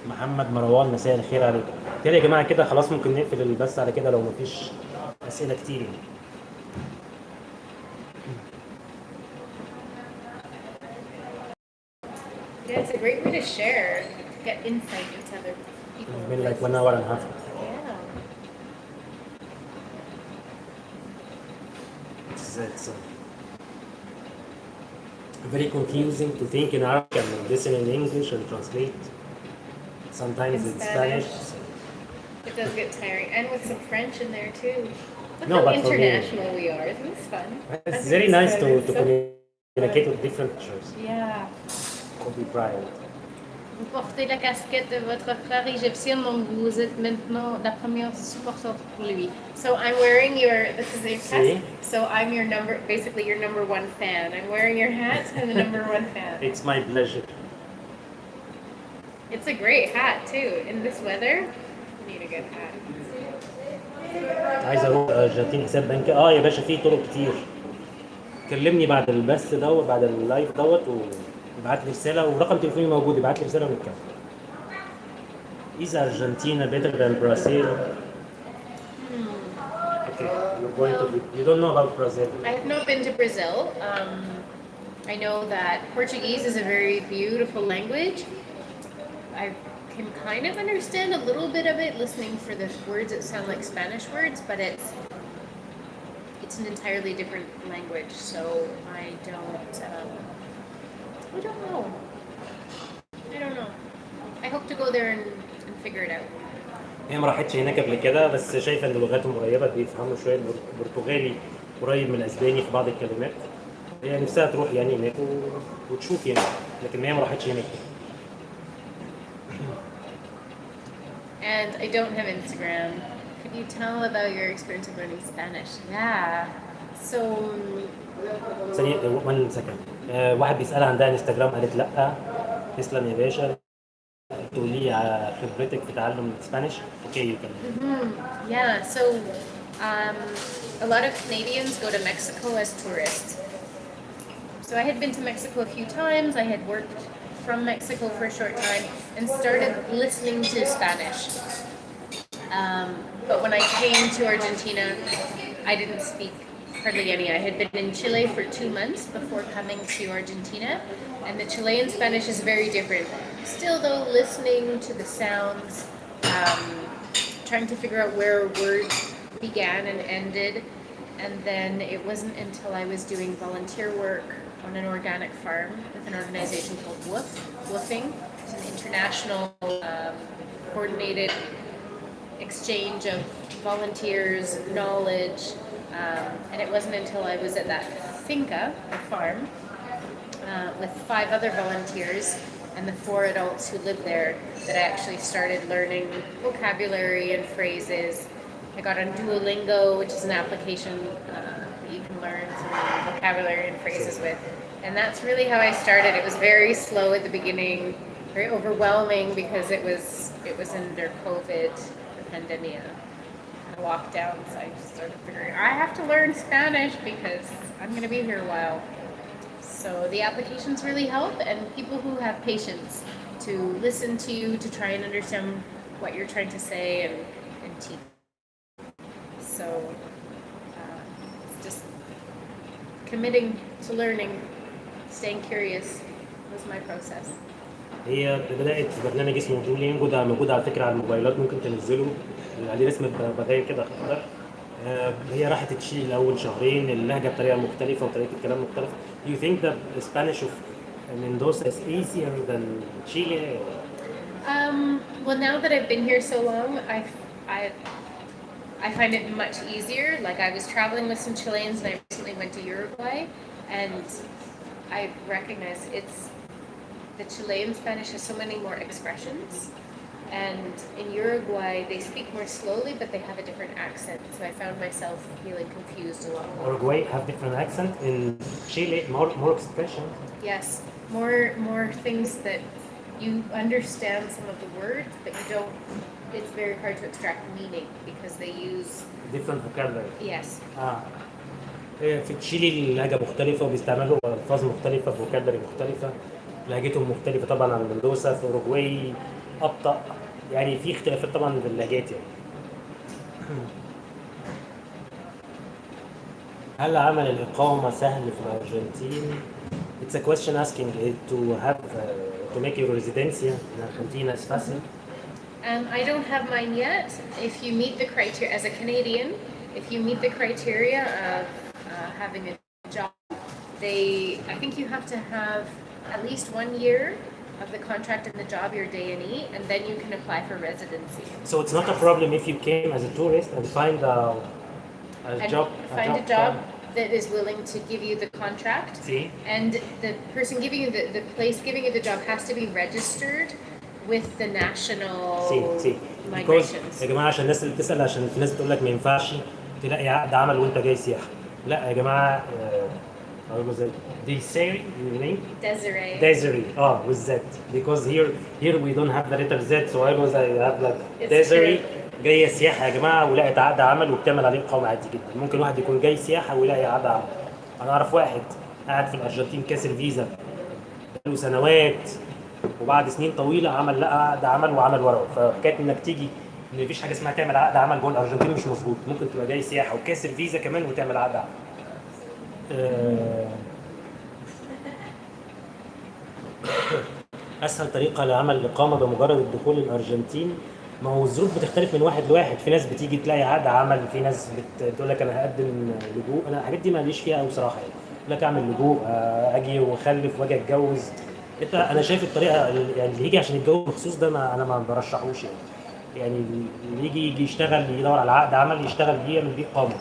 محمد مروان مساء الخير عليك. يا جماعه كده خلاص ممكن نقفل البث على كده لو مفيش اسئله كتير يعني. Yeah, it's a great way to share, get insight into other people. It's been like 1 hour and a half. Yeah. It's very confusing to think in Arabic and listen in English and translate. Sometimes in Spanish. It does get tiring, and with some French in there too. Look No, how but for me- international we are. Isn't this fun? It's very nice to communicate with different cultures. Yeah. Could be pride. Vous portez la casquette de votre frère égyptien, donc vous êtes maintenant la première supporter pour lui. So I'm wearing your, this is your See? hat. So I'm your basically your number one fan. I'm wearing your hat and the number one fan. It's my pleasure. It's a great hat too. In this weather, you need a good hat. عايز اروح الارجنتين حساب بنكي. يا باشا في طرق كتير. كلمني بعد البث دوت، بعد اللايف دوت، وابعت لي رساله، ورقم تليفوني موجود، ابعت لي رساله ونتكلم. Is Argentina better than Brazil? Okay, you're going to. You don't know about Brazil. I have not been to Brazil. I know that Portuguese is a very beautiful language. I can kind of understand a little bit of it listening for the words that sound like Spanish words, but it's an entirely different language, so I don't know. I don't know. I hope to go there and figure it out. هي ما راحتش هناك قبل كده، بس شايفه ان لغاتهم قريبه، بيفهموا شويه البرتغالي قريب من الاسباني في بعض الكلمات. هي نفسها تروح يعني هناك وتشوف يعني، لكن هي ما راحتش هناك. And I don't have Instagram. Could you tell about your experience of learning Spanish? Yeah. So. ثانية 1 سكند. واحد بيسألها عندها انستجرام، قالت لا. تسلم يا باشا. تقولي على خبرتك في تعلم الاسبانيش. اوكي you can. Yeah. So a lot of Canadians go to Mexico as tourists. So I had been to Mexico a few times. I had worked from Mexico for a short time and started listening to Spanish. But when I came to Argentina, I didn't speak hardly any. I had been in Chile for 2 months before coming to Argentina, and the Chilean Spanish is very different. Still though, listening to the sounds, trying to figure out where words began and ended, and then it wasn't until I was doing volunteer work on an organic farm with an organization called Woofing. It's an international coordinated exchange of volunteers, knowledge, and it wasn't until I was at that finca, the farm, with 5 other volunteers and the 4 adults who lived there that I actually started learning vocabulary and phrases. I got on Duolingo, which is an application that you can learn some vocabulary and phrases with. And that's really how I started. It was very slow at the beginning, very overwhelming because it was under COVID, the pandemic, lockdown. So I just started figuring, I have to learn Spanish because I'm going to be here a while. So the applications really help, and people who have patience to listen to you, to try and understand what you're trying to say and teach. So it's just committing to learning, staying curious was my process. هي بدأت برنامج اسمه دولينجو، ده موجود على فكرة على الموبايلات، ممكن تنزله، عليه رسم بداية كده خضر. هي راحت تشيل أول شهرين، اللهجة بطريقة مختلفة وطريقة الكلام مختلفة. Do you think that the Spanish of Mendoza is easier than Chile? Well, now that I've been here so long, I find it much easier. Like I was traveling with some Chileans, and I recently went to Uruguay, and I recognize the Chilean Spanish has so many more expressions. And in Uruguay, they speak more slowly, but they have a different accent. So I found myself feeling confused a lot more. Uruguay have different accent. In Chile, more expression. Yes, more things that you understand some of the words, but you don't. It's very hard to extract meaning because they use different vocabulary. Yes. في تشيلي اللهجة مختلفة وبيستعملوا ألفاظ مختلفة، فوكابلري مختلفة، لهجتهم مختلفة طبعا عن مندوسا. في أوروجواي أبطأ، يعني في اختلافات طبعا في اللهجات يعني. هل عمل الإقامة سهل في الأرجنتين؟ It's a question asking to have to make your residency in Argentina is fácil. I don't have mine yet. If you meet the criteria as a Canadian, if you meet the criteria of having a job, I think you have to have at least 1 year of the contract and the job, your day&E, and then you can apply for residency. So it's not a problem if you came as a tourist and find a job. Find a job that is willing to give you the contract. See? And the person giving you the place giving you the job has to be registered with the national migrations. يا جماعة عشان الناس اللي بتسأل، عشان الناس بتقول لك ما ينفعش تلاقي عقد عمل وانت جاي سياحة. لا يا جماعة، I was a Deizeri, your name? Desiree. Deizeri, with Z. Because here we don't have the letter Z, so I have like It's Deizeri. true. جاية سياحة يا جماعة ولقت عقد عمل وبتعمل عليه إقامة عادي جدا. ممكن واحد يكون جاي سياحة ويلاقي عقد عمل. أنا أعرف واحد قاعد في الأرجنتين كاسر فيزا بقاله سنوات، وبعد سنين طويلة لقى عقد عمل وعمل ورقه. فحكاية إنك تيجي إن مفيش حاجة اسمها تعمل عقد عمل جوه الأرجنتين مش مظبوط. ممكن تبقى جاي سياحة وكاسر فيزا كمان وتعمل عقد عمل. اسهل طريقه لعمل الاقامه بمجرد الدخول الارجنتين. ما هو الظروف بتختلف من واحد لواحد. في ناس بتيجي تلاقي عقد عمل، في ناس بتقول لك انا هقدم لجوء. انا الحاجات دي ماليش فيها قوي بصراحه يعني. يقول لك اعمل لجوء، اجي واخلف واجي اتجوز. انا شايف الطريقه يعني اللي يجي عشان يتجوز مخصوص ده انا ما برشحوش يعني. يعني اللي يجي يشتغل يدور على عقد عمل يشتغل بيه يعمل بيه اقامه.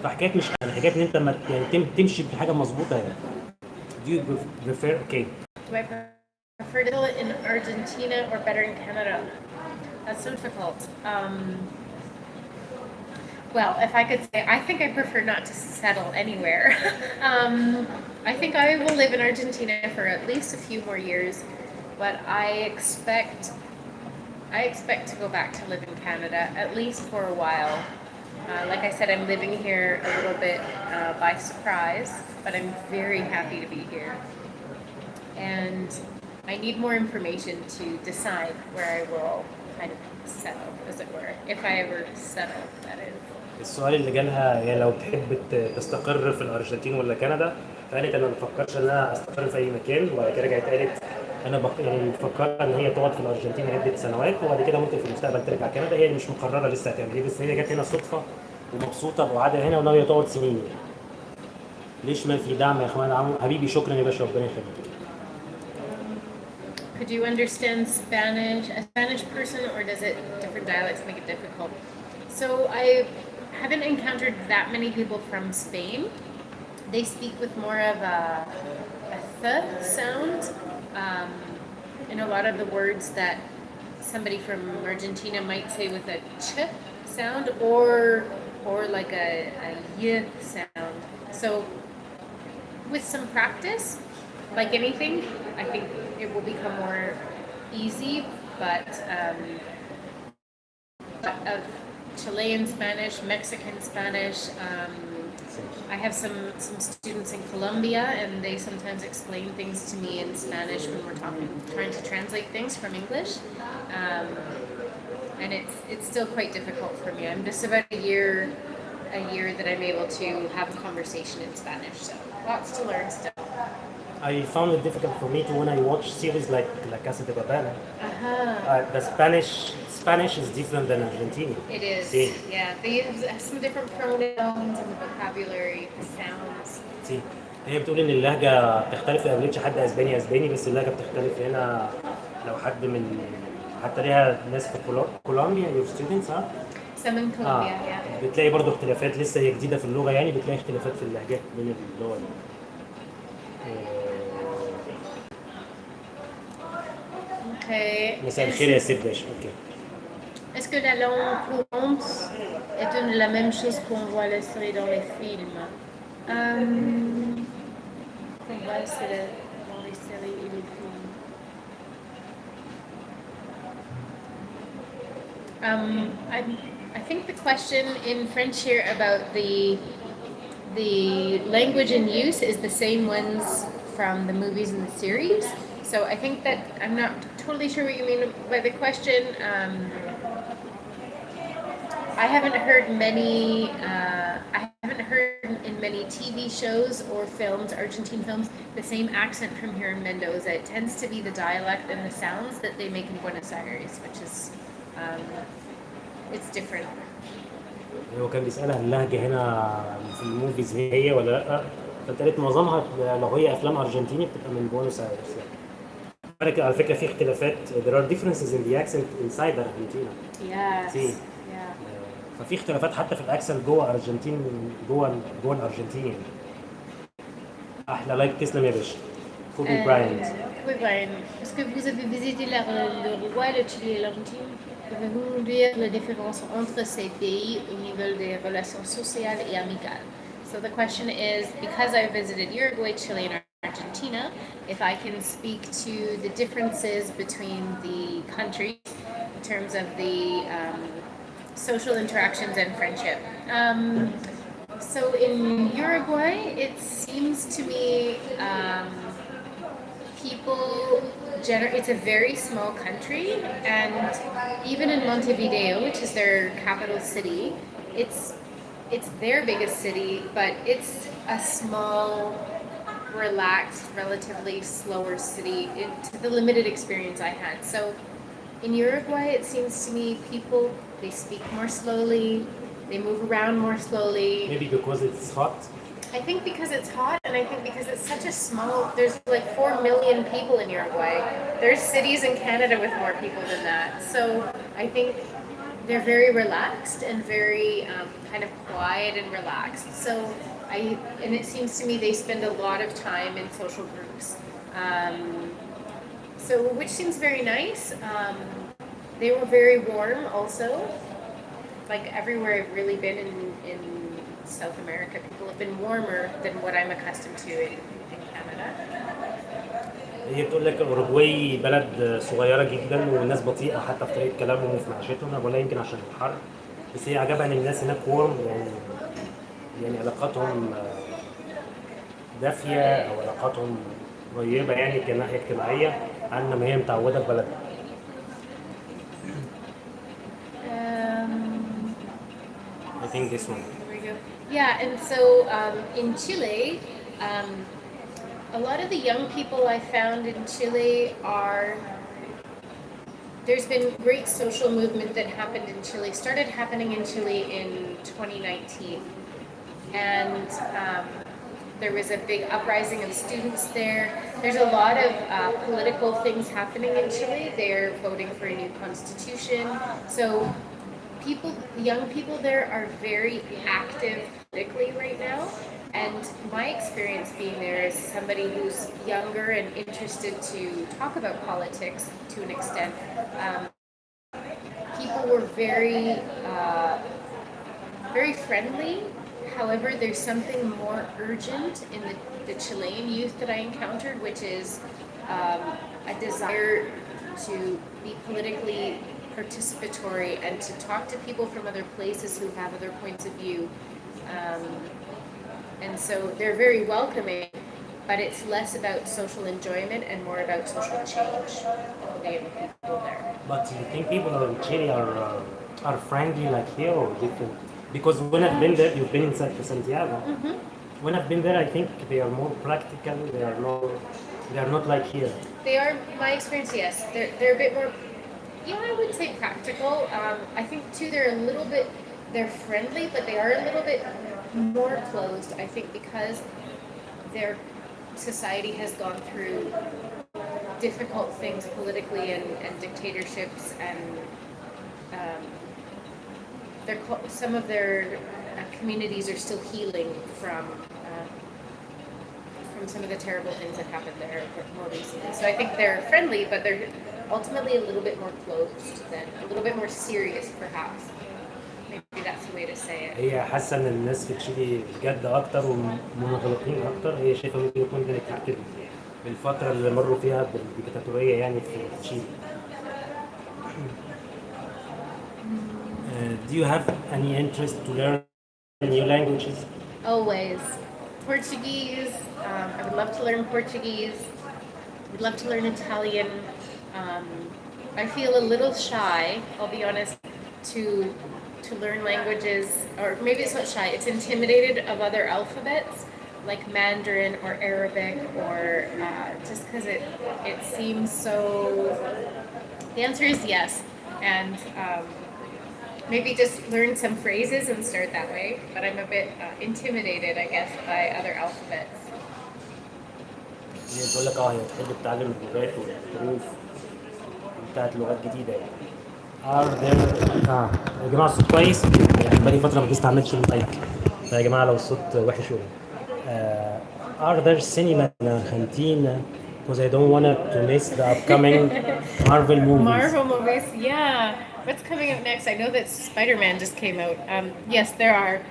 فحكايه مش يعني حكايه ان انت يعني تمشي بحاجه مظبوطه يعني. Do you prefer? Okay. Do I prefer to live in Argentina or better in Canada? That's so difficult. Well, if I could say, I think I prefer not to settle anywhere. I think I will live in Argentina for at least a few more years, but I expect to go back to live in Canada at least for a while. Like I said, I'm living here a little bit by surprise, but I'm very happy to be here. And I need more information to decide where I will kind of settle, as it were, if I ever settle, that is. السؤال اللي جالها هي لو تحب تستقر في الارجنتين ولا كندا، فقالت انا ما بفكرش ان انا استقر في اي مكان. وبعد كده رجعت قالت انا يعني مفكره ان هي تقعد في الارجنتين عده سنوات وبعد كده ممكن في المستقبل ترجع كندا. هي مش مقرره لسه هتعمل ايه، بس هي جت هنا صدفه ومبسوطه بقعدها هنا وناويه تقعد سنين. ليش ما في دعم يا اخوان عمو؟ حبيبي شكرا يا باشا، ربنا يخليك. Could you understand Spanish, a Spanish person, or does it different dialects make it difficult? So I haven't encountered that many people from Spain. They speak with more of a th sound, and a lot of the words that somebody from Argentina might say with a ch sound, or like a y sound. So with some practice, like anything, I think it will become more easy, but of Chilean Spanish, Mexican Spanish, I have some students in Colombia, and they sometimes explain things to me in Spanish when we're trying to translate things from English, and it's still quite difficult for me. I'm just about a year that I'm able to have a conversation in Spanish, so lots to learn still. I found it difficult for me to when I watch series like La Casa de Papel. The Spanish is different than Argentine. It is. Sí. Yeah, they have some different pronouns and the vocabulary, the sounds. Sí. هي بتقول ان اللهجه بتختلف. ما قابلتش حد اسباني بس اللهجه بتختلف هنا. لو حد من حتى ليها ناس في كولومبيا your students Some in Colombia, yeah. بتلاقي برضو اختلافات. لسه هي جديده في اللغه يعني، بتلاقي اختلافات في اللهجات بين اللغه دي. Okay. مساء الخير يا سيف باشا. اوكي. Est-ce que la langue courante est la même chose qu'on voit les séries dans les films? Qu'on voit dans les séries et les films. I think the question in French here about the language in use is the same ones from the movies and the series. So I think that I'm not totally sure what you mean by the question. I haven't heard in many TV shows or films, Argentine films, the same accent from here in Mendoza. It tends to be the dialect and the sounds that they make in Buenos Aires, which is, it's different. هو كان بيسألها اللهجة هنا في الموفيز هي ولا لأ؟ فانت قالت معظمها لو هي أفلام أرجنتيني بتبقى من بوينوس آيرس يعني. على فكرة في اختلافات. there are differences in the accent inside Argentina. Yes. See. ففي اختلافات حتى في الاكسنت جوه ارجنتين، جوه الارجنتين. احلى لايك. تسلم يا باشا. كوبي براينت. Kobe Bryant, est-ce que vous avez visité l'Uruguay, le Chili et l'Argentine? Pouvez-vous nous dire la différence entre ces pays au niveau des relations sociales et amicales? So the question is, because I visited Uruguay, Chile, and Argentina, if I can speak to the differences between the countries in terms of the social interactions and friendship. So in Uruguay, it seems to me it's a very small country, and even in Montevideo, which is their capital city, it's their biggest city, but it's a small, relaxed, relatively slower city to the limited experience I had. So in Uruguay, it seems to me they speak more slowly, they move around more slowly. Maybe because it's hot. I think because it's hot, and I think because it's such a there's like 4 million people in Uruguay. There's cities in Canada with more people than that. So I think they're very relaxed and very kind of quiet and relaxed. And it seems to me they spend a lot of time in social groups. Which seems very nice. They were very warm also. Like everywhere I've really been in South America, people have been warmer than what I'm accustomed to in Canada. هي بتقول لك أوروجواي بلد صغيرة جدا والناس بطيئة حتى في طريقة كلامهم وفي معيشتهم، ولا يمكن عشان الحر، بس هي عجبها إن الناس هناك وورم، يعني علاقاتهم دافية أو علاقاتهم قريبة يعني كناحية اجتماعية عن ما هي متعودة في بلدها. I think this one. There we go. Yeah, and so in Chile, a lot of the young people I found in Chile there's been great social movement that happened in Chile, started happening in Chile in 2019. And there was a big uprising of students there. There's a lot of political things happening in Chile. They're voting for a new constitution. So young people there are very active politically right now. And my experience being there as somebody who's younger and interested to talk about politics to an extent, people were very friendly. However, there's something more urgent in the Chilean youth that I encountered, which is a desire to be politically participatory and to talk to people from other places who have other points of view. And so they're very welcoming, but it's less about social enjoyment and more about social change of the people there. But do you think people in Chile are friendly like here or different? Because when I've been there, you've been in Santiago. Mm-hmm. When I've been there, I think they are more practical. They are not like here. They are, my experience, yes. They're a bit more, I would say practical. I think too they're friendly, but they are a little bit more closed. I think because their society has gone through difficult things politically and dictatorships, and some of their communities are still healing from some of the terrible things that happened there more recently. So I think they're friendly, but they're ultimately a little bit more closed, a little bit more serious perhaps. Maybe that's the way to say it. هي حاسة إن الناس في تشيلي جد أكتر ومنغلقين أكتر. هي شايفة ممكن يكون ده نتيجة الفترة اللي مروا فيها بالديكتاتورية يعني في تشيلي. Do you have any interest to learn new languages? Always. Portuguese. I would love to learn Portuguese. I would love to learn Italian. I feel a little shy, I'll be honest, to learn languages, or maybe it's not shy, it's intimidated of other alphabets like Mandarin or Arabic, or just because it seems so. The answer is yes, and maybe just learn some phrases and start that way, but I'm a bit intimidated, I guess, by other alphabets. هي بتقول لك هي تحب تتعلم اللغات والحروف بتاعت لغات جديدة يعني. Are there يا جماعة الصوت كويس؟ يعني بقالي فترة ما بستعملش المايك. فيا جماعة لو الصوت وحش شوية. Are there cinema in Argentina? Because I don't want to miss the upcoming Marvel movies. Marvel movies, yeah. What's coming up next? I know that Spider-Man just came out. Yes, there are.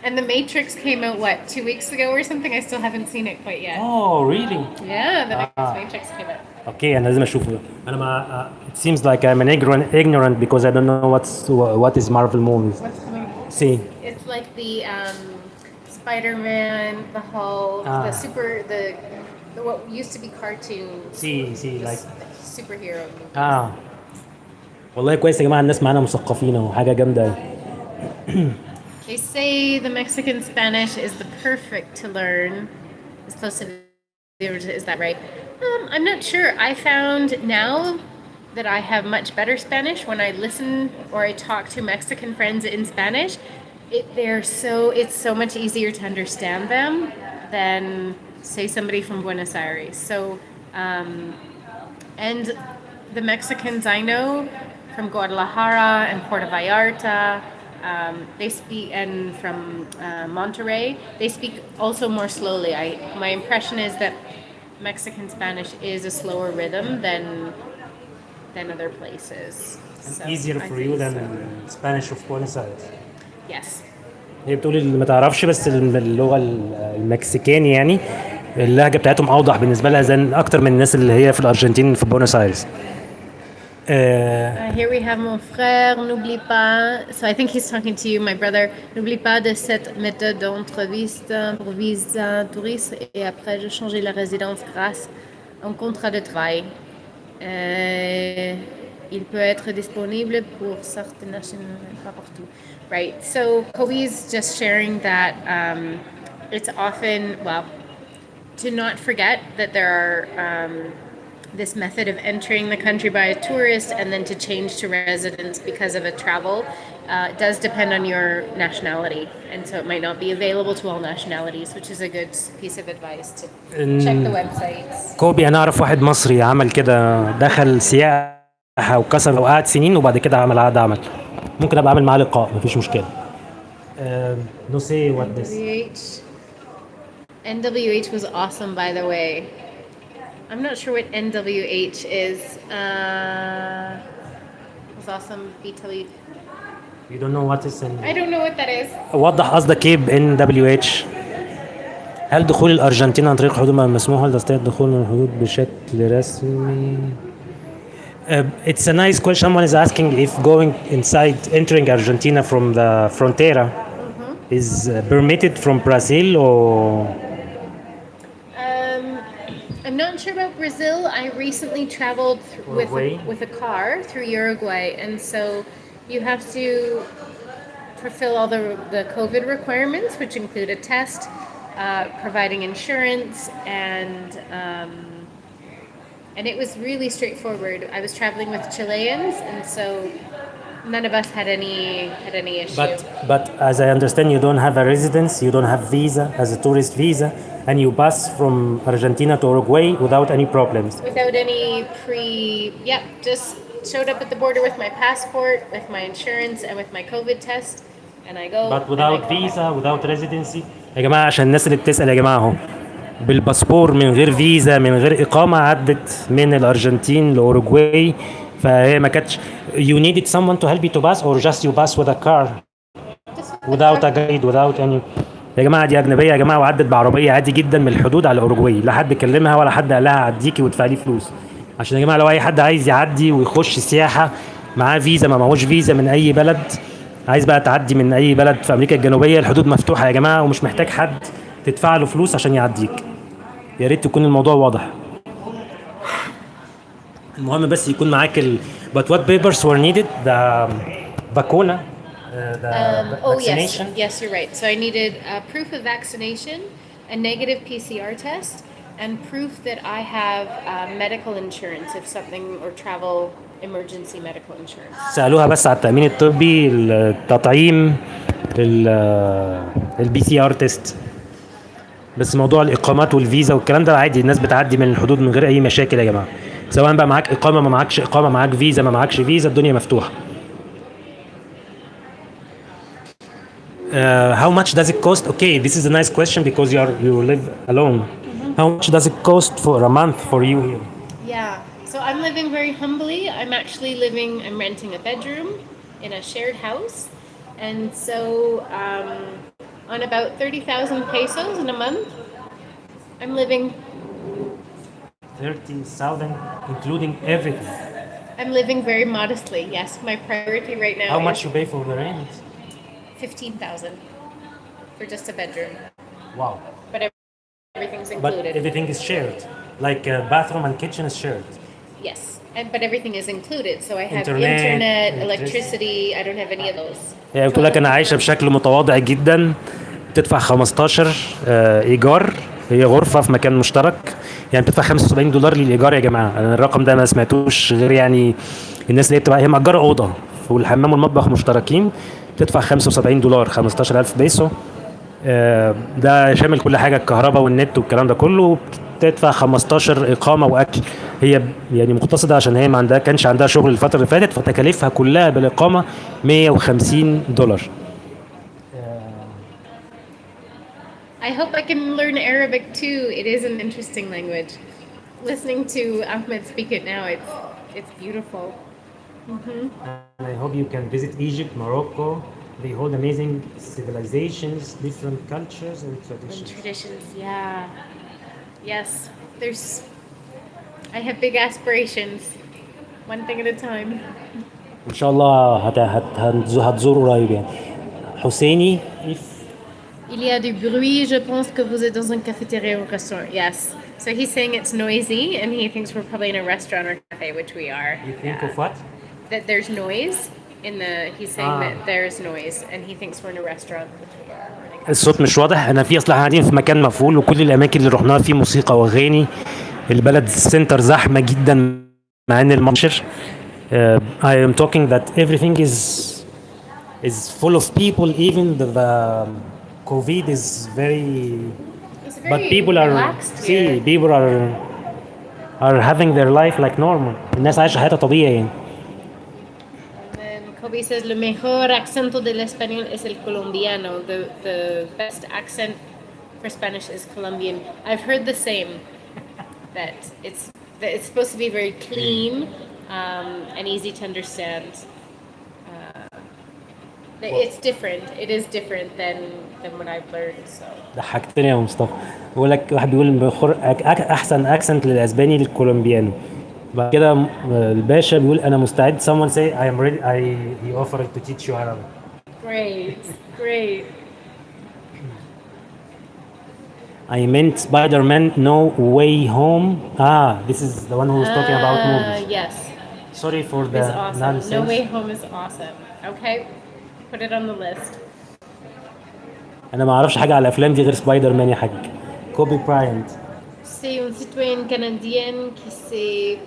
And The Matrix came out, what, 2 weeks ago or something? I still haven't seen it quite yet. Oh, really? Yeah, the next Matrix came out. اوكي انا لازم اشوفه. انا ما it seems like I'm an ignorant because I don't know what is Marvel movies. What's coming? See. It's like the Spider-Man, the Hulk, the what used to be cartoons. See the like superhero movies. والله كويس يا جماعه الناس معانا مثقفين وحاجه جامده قوي. They say the Mexican Spanish is the perfect to learn. As close to the original, is that right? I'm not sure. I found now that I have much better Spanish when I listen or I talk to Mexican friends in Spanish. It's so much easier to understand them than say somebody from Buenos Aires. So, and the Mexicans I know from Guadalajara and Puerto Vallarta, they speak, and from Monterrey, they speak also more slowly. My impression is that Mexican Spanish is a slower rhythm than other places. And So easier I for think you than so. Spanish of Buenos Aires. Yes. هي بتقول اللي ما تعرفش بس اللغه المكسيكاني يعني اللهجه بتاعتهم اوضح بالنسبه لها زي اكتر من الناس اللي هي في الارجنتين في بونوس ايرس. Here we have mon frère, n'oublie pas, so I think he's talking to you, my brother, n'oublie pas de cette méthode d'entreviste pour visa touriste et après de changer la résidence grâce à un contrat de travail. Il peut être disponible pour certaines nationalités, pas partout. Right, so Kobe's just sharing that it's often, well, to not forget that there are this method of entering the country by a tourist and then to change to residence because of a travel does depend on your nationality, and so it might not be available to all nationalities, which is a good piece of advice to check the websites. كوبي انا اعرف واحد مصري عمل كده دخل سياحه وكسر وقعد سنين وبعد كده عمل عقد عمل. ممكن ابقى اعمل معاه لقاء مفيش مشكله. No say what this. NWH was awesome, by the way. I'm not sure what NWH is. Was awesome. BW. You don't know what is in. I don't know what that is. وضح قصدك ايه ب NWH. هل دخول الأرجنتين عن طريق الحدود مسموح ولا يستطيع الدخول من الحدود بشكل رسمي؟ It's a nice question. Someone is asking if entering Argentina from the frontera is permitted from Brazil or... I'm not sure about Brazil. I recently traveled with a car through Uruguay, and so you have to fulfill all the COVID requirements, which include a test, providing insurance, and it was really straightforward. I was traveling with Chileans, and so none of us had any issue. But as I understand, you don't have a residence, you don't have visa as a tourist visa, and you pass from Argentina to Uruguay without any problems. Without any just showed up at the border with my passport, with my insurance, and with my COVID test, and I go. But without visa, without residency. يا جماعة عشان الناس اللي بتسأل يا جماعة اهو بالباسبور من غير فيزا من غير إقامة عدت من الأرجنتين لأوروغواي فهي ما كانتش. You needed someone to help you to pass or just you pass with a car without a guide without any. يا جماعة دي أجنبية يا جماعة وعدت بعربية عادي جدا من الحدود على أوروغواي لا حد كلمها ولا حد قال لها عديكي وادفعي لي فلوس. عشان يا جماعة لو أي حد عايز يعدي ويخش سياحة معاه فيزا ما معهوش فيزا من أي بلد عايز بقى تعدي من أي بلد في أمريكا الجنوبية الحدود مفتوحة يا جماعة ومش محتاج حد تدفع له فلوس عشان يعديك. يا ريت يكون الموضوع واضح. المهم بس يكون معاك but what papers were needed the vacuna vaccination. Yes, you're right. So I needed proof of vaccination, a negative PCR test, and proof that I have medical insurance if something or travel emergency medical insurance. سألوها بس على التأمين الطبي التطعيم البي سي ار تيست بس موضوع الإقامات والفيزا والكلام ده عادي الناس بتعدي من الحدود من غير أي مشاكل يا جماعة سواء بقى معاك إقامة ما معاكش إقامة معاك فيزا ما معاكش فيزا الدنيا مفتوحة. How much does it cost? Okay, this is a nice question because you live alone. How much does it cost for a month for you here? Yeah, so I'm living very humbly. I'm renting a bedroom in a shared house. And so on about 30,000 pesos in a month. I'm living 30,000 including everything. I'm living very modestly. Yes, my priority right now How is much you pay for the rent? 15,000 for just a bedroom. Wow. But everything's But included. everything is shared. Like bathroom and kitchen is shared. Yes. But everything is included. So I have Internet, internet, electricity. electricity. I don't have any of those. هي بتقول لك انا عايشه بشكل متواضع جدا، بتدفع 15 ايجار، هي غرفه في مكان مشترك، يعني بتدفع $75 للايجار يا جماعه. انا الرقم ده ما سمعتوش غير يعني الناس اللي بتبقى هي مأجره اوضه والحمام والمطبخ مشتركين، بتدفع $75 15,000 بيسو. ده شامل كل حاجه، الكهرباء والنت والكلام ده كله. بتدفع 15 اقامه واكل. هي يعني مقتصده عشان هي ما عندها كانش عندها شغل الفتره اللي فاتت، فتكاليفها كلها بالاقامه $150. I hope I can learn Arabic too. It is an interesting language. Listening to Ahmed speak it now, it's beautiful. And I hope you can visit Egypt, Morocco. They hold amazing civilizations, different cultures and traditions. Traditions, yeah. Yes, I have big aspirations. One thing at a time. إن شاء الله هتزور قريب يعني. حسيني if Il y a du bruit, je pense que vous êtes dans un cafétéria ou restaurant. Yes. So he's saying it's noisy and he thinks we're probably in a restaurant or cafe, which we are. you think of what? That there's noise he's saying that there's noise and he thinks we're in a restaurant, which we are. الصوت مش واضح. انا في اصلا قاعدين في مكان مقفول وكل الاماكن اللي رحناها فيه موسيقى واغاني. البلد السنتر زحمه جدا مع ان المنشر. I am talking that everything is full of people. Even the COVID is very. It's But very people are relaxed here. people are having their life like normal. الناس عايشه حياتها طبيعي يعني. And then Kobe says, "Lo mejor acento del español es el colombiano. The best accent for Spanish is Colombian." I've heard the same. That it's supposed to be very clean and easy to understand. It's different. It is different than what I've learned. So. ضحكتني يا مصطفى. بقول لك واحد بيقول احسن اكسنت للاسباني الكولومبيانو. بعد كده الباشا بيقول انا مستعد. someone say I am ready. he offered to teach you Arabic. Great. I meant Spider-Man No Way Home. This is the one who was talking about movies. Yes. Sorry for the It's awesome. nonsense. No Way Home is awesome. Okay, put it on the list. انا ما اعرفش حاجه على الافلام دي غير سبايدر مان يا حاج. كوبي براينت. C'est une citoyenne canadienne qui s'est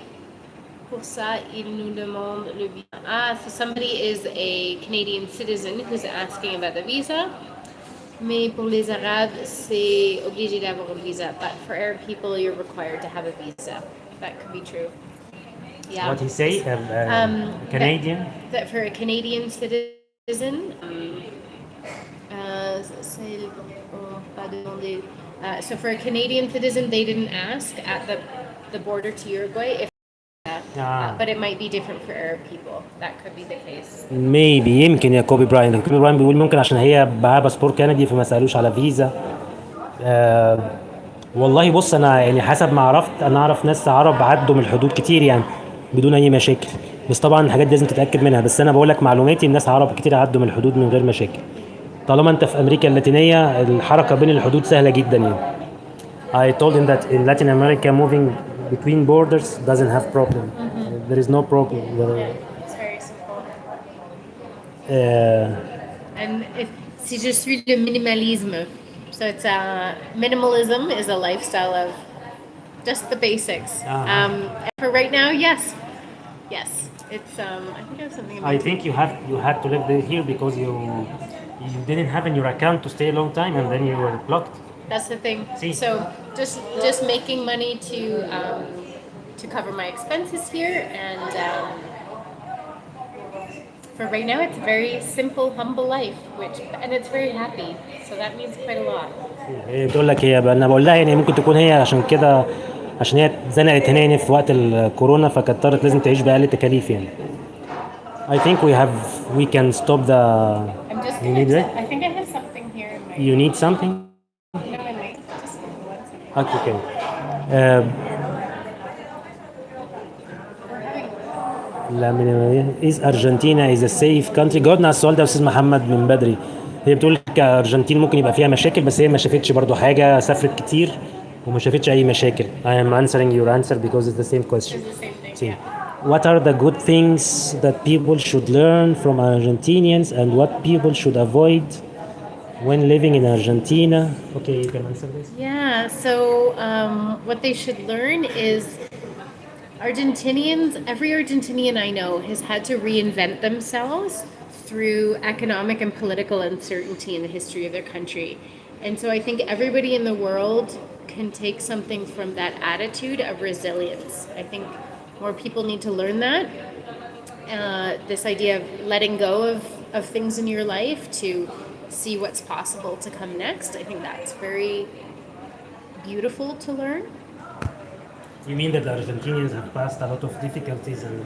pour ça il nous demande le visa. So somebody is a Canadian citizen who's asking about the visa. Mais pour les Arabes, c'est obligé d'avoir un visa. But for Arab people, you're required to have a visa. That could be true. Yeah. What he say? Canadian. That for a Canadian citizen, so for a Canadian citizen, they didn't ask at the border to Uruguay if. But it might be different for Arab people. That could be the case. Maybe يمكن يا كوبي براين. كوبي براين بيقول ممكن عشان هي معاها باسبور كندي فما سالوش على فيزا. والله بص انا يعني حسب ما عرفت انا اعرف ناس عرب عدوا من الحدود كتير يعني بدون اي مشاكل. بس طبعا الحاجات دي لازم تتاكد منها. بس انا بقول لك معلوماتي الناس عرب كتير عدوا من الحدود من غير مشاكل. طالما انت في امريكا اللاتينيه الحركه بين الحدود سهله جدا يعني. I told him that in Latin America moving between borders doesn't have problem. There is no problem. It's very simple. Uh, And si je suis le minimalisme, so it's minimalism is a lifestyle of just the basics. And for right now, yes, it's I think I have something. I think you had to live here because you didn't have in your account to stay a long time and then you were blocked. That's the thing. See? So just making money to cover my expenses here, and for right now, it's a very simple, humble life, and it's very happy. So that means quite a lot. هي بتقول لك انا بقول لها يعني ممكن تكون هي عشان كده عشان هي اتزنقت هنا في وقت الكورونا فكترت لازم تعيش بأقل تكاليف يعني. I think we can stop the. I'm just You need it? I think I have something here in my You need something? Okay. لا من is Argentina is a safe country. جاوبنا على السؤال ده يا استاذ محمد من بدري. هي بتقول لك الارجنتين ممكن يبقى فيها مشاكل بس هي ما شافتش برضو حاجه, سافرت كتير وما شافتش اي مشاكل. I am answering your answer because it's the same question. It's the same thing. See, what are the good things that people should learn from Argentinians and what people should avoid when living in Argentina? Okay, you can answer this. Yeah, so what they should learn is Argentinians, every Argentinian I know has had to reinvent themselves through economic and political uncertainty in the history of their country. And so I think everybody in the world can take something from that attitude of resilience. I think more people need to learn that. This idea of letting go of things in your life to see what's possible to come next. I think that's very beautiful to learn. You mean that the Argentinians have passed a lot of difficulties and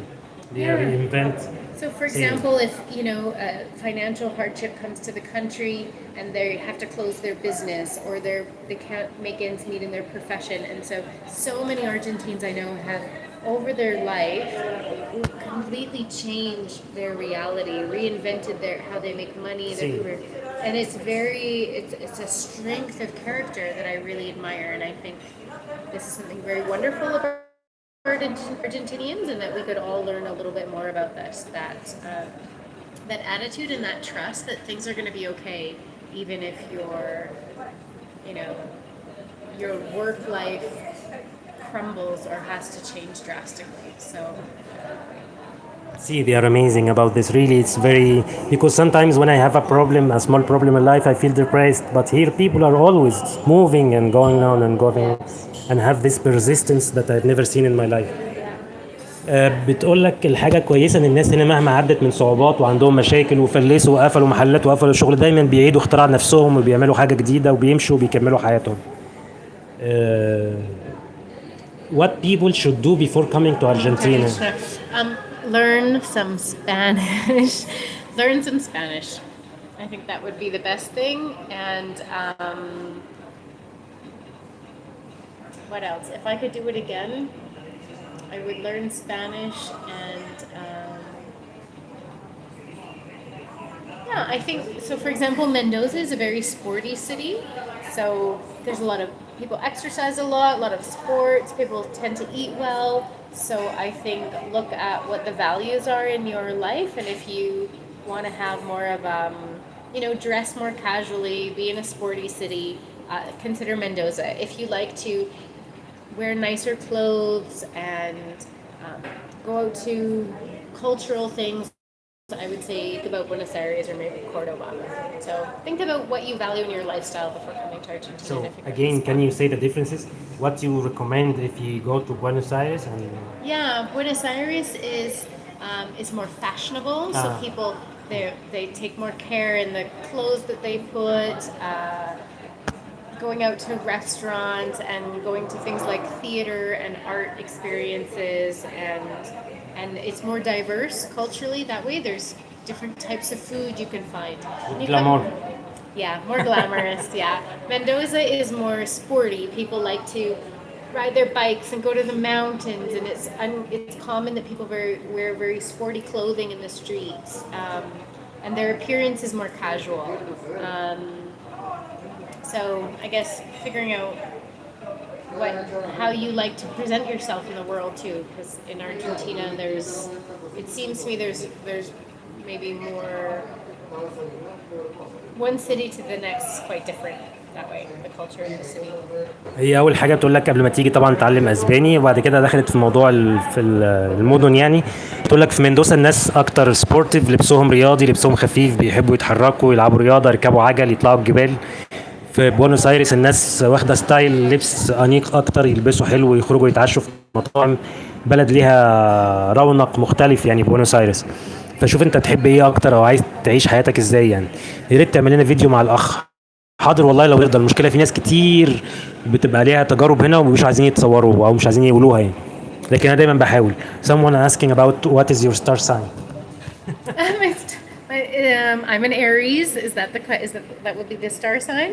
they reinvent? So, for example, if financial hardship comes to the country and they have to close their business or they can't make ends meet in their profession, and so many Argentines I know have over their life completely changed their reality, reinvented how they make money, their career, and it's a strength of character that I really admire, and I think this is something very wonderful about Argentinians, and that we could all learn a little bit more about that attitude and that trust that things are going to be okay, even if your work life crumbles or has to change drastically. So See, they are amazing about this. Really, it's very, because sometimes when I have a problem, a small problem in life, I feel depressed. But here, people are always moving and going on and going, and have this persistence that I've never seen in my life. بتقول لك الحاجة كويسة إن الناس هنا مهما عدت من صعوبات وعندهم مشاكل وفلسوا وقفلوا محلات وقفلوا الشغل دايما بيعيدوا اختراع نفسهم وبيعملوا حاجة جديدة وبيمشوا وبيكملوا حياتهم. What people should do before coming to Argentina? Learn some Spanish. Learn some Spanish. I think that would be the best thing. And what else? If I could do it again, I would learn Spanish and I think so. For example, Mendoza is a very sporty city, so there's a lot of people exercise a lot of sports. People tend to eat well. So I think look at what the values are in your life, and if you want to have more of dress more casually, be in a sporty city, consider Mendoza. If you like to wear nicer clothes and go out to cultural things, I would say think about Buenos Aires or maybe Cordoba. So think about what you value in your lifestyle before coming to Argentina. So again, can you say the differences? What you recommend if you go to Buenos Aires? And yeah, Buenos Aires is more fashionable. So people they take more care in the clothes that they put. Going out to restaurants and going to things like theater and art experiences, and it's more diverse culturally that way. There's different types of food you can find. glamour. Yeah, more glamorous. Yeah, Mendoza is more sporty. People like to ride their bikes and go to the mountains, and it's common that people wear very sporty clothing in the streets, and their appearance is more casual. So I guess figuring out how you like to present yourself in the world too, because in Argentina it seems to me there's maybe more one city to the next is quite different that way, the culture in the city. هي أول حاجة بتقول لك قبل ما تيجي طبعا تعلم أسباني, وبعد كده دخلت في موضوع في المدن. يعني بتقول لك في مندوسا الناس أكتر سبورتيف, لبسهم رياضي, لبسهم خفيف, بيحبوا يتحركوا, يلعبوا رياضة, يركبوا عجل, يطلعوا الجبال. في بوينوس ايرس الناس واخده ستايل لبس انيق اكتر, يلبسوا حلو ويخرجوا يتعشوا في مطاعم. بلد ليها رونق مختلف يعني بوينوس ايرس. فشوف انت تحب ايه اكتر او عايز تعيش حياتك ازاي. يعني يا ريت تعمل لنا فيديو مع الاخ. حاضر والله لو يقدر. المشكله في ناس كتير بتبقى ليها تجارب هنا ومش عايزين يتصوروا او مش عايزين يقولوها يعني, لكن انا دايما بحاول. someone asking about what is your star sign. I'm an Aries. Is that that would be the star sign?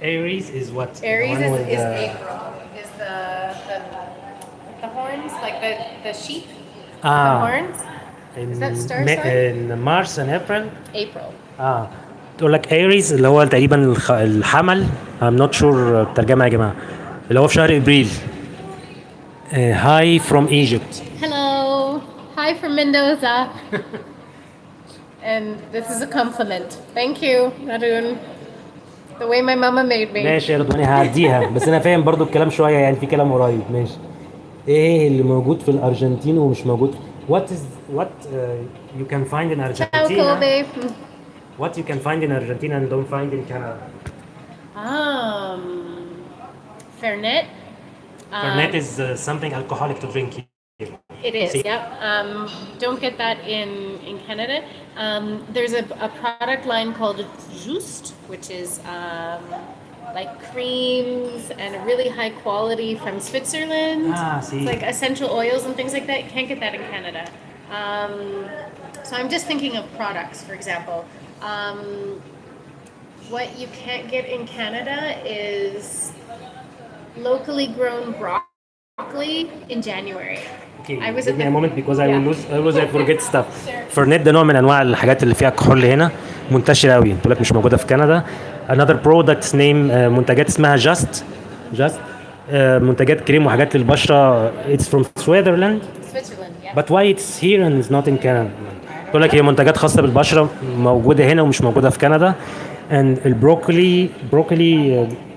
Aries is what? Aries The one with is the- April. Is the horns like the sheep? The Ah, horns? Is that star in, sign? in March and April. April. اه تقول لك ايريز اللي هو تقريبا الحمل. I'm not sure الترجمة يا جماعة، اللي هو في شهر ابريل. Hi from Egypt. Hello. Hi from Mendoza. And this is a compliment. Thank you, Arun. The way my mama made me. ماشي يا رضواني هعديها، بس انا فاهم برضو الكلام شوية، يعني في كلام قريب. ماشي. ايه اللي موجود في الارجنتين ومش موجود؟ What you can find in Ciao, Argentina? Kobe. What you can find in Argentina and don't find in Canada? Fernet. Fernet is something alcoholic to drink here. It is, See? yep. Don't get that in Canada. There's a product line called Just, which is like creams and a really high quality from Switzerland. See. It's like essential oils and things like that. You can't get that in Canada. So I'm just thinking of products, for example. What you can't get in Canada is locally grown broccoli in January. Okay, I was give at me the a moment because I Yeah. will lose I forget stuff. Fernet ده نوع من انواع الحاجات اللي فيها كحول هنا، منتشره قوي. بقول لك مش موجوده في كندا. Another product name منتجات اسمها Just منتجات كريم وحاجات للبشره. It's from Switzerland. Switzerland, yeah. But why it's here and it's not in Canada? بقول لك هي منتجات خاصه بالبشره موجوده هنا ومش موجوده في كندا. And البروكلي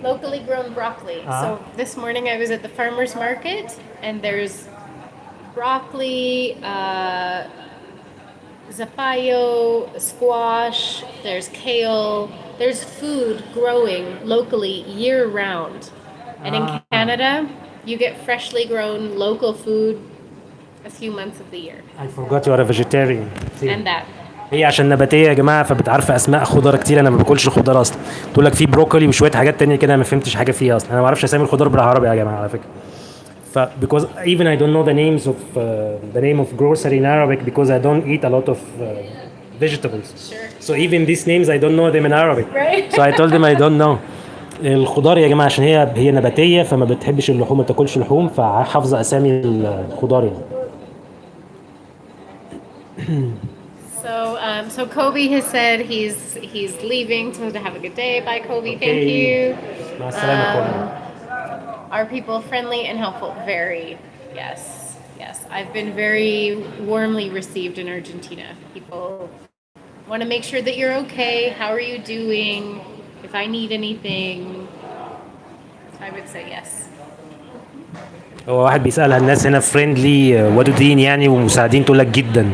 Locally grown broccoli. So this morning I was at the farmer's market and there's broccoli, zapallo, squash, there's kale, there's food growing locally year round. And in Canada, you get freshly grown local food a few months of the year. I forgot you are a vegetarian. See. And that. هي عشان نباتيه يا جماعه فبتعرف اسماء خضار كتير. انا ما باكلش خضار اصلا. تقول لك في بروكولي وشويه حاجات تانية كده ما فهمتش حاجه فيها اصلا. انا ما اعرفش اسامي الخضار بالعربي يا جماعه على فكره. because even I don't know the names of the name of grocery in Arabic because I don't eat a lot of vegetables. Sure. So even these names I don't know them in Arabic. Right. So I told them I don't know. الخضار يا جماعه عشان هي نباتيه فما بتحبش اللحوم، ما تاكلش لحوم، فحافظه اسامي الخضار يعني. So Kobe has said he's leaving, so to have a good day. Bye, Kobe. Thank you. مع السلامه كوبي. Are people friendly and helpful? Very. Yes. Yes. I've been very warmly received in Argentina. People want to make sure that you're okay. How are you doing? If I need anything, I would say yes. هو واحد بيسألها الناس هنا فريندلي ودودين يعني ومساعدين، تقول لك جدا.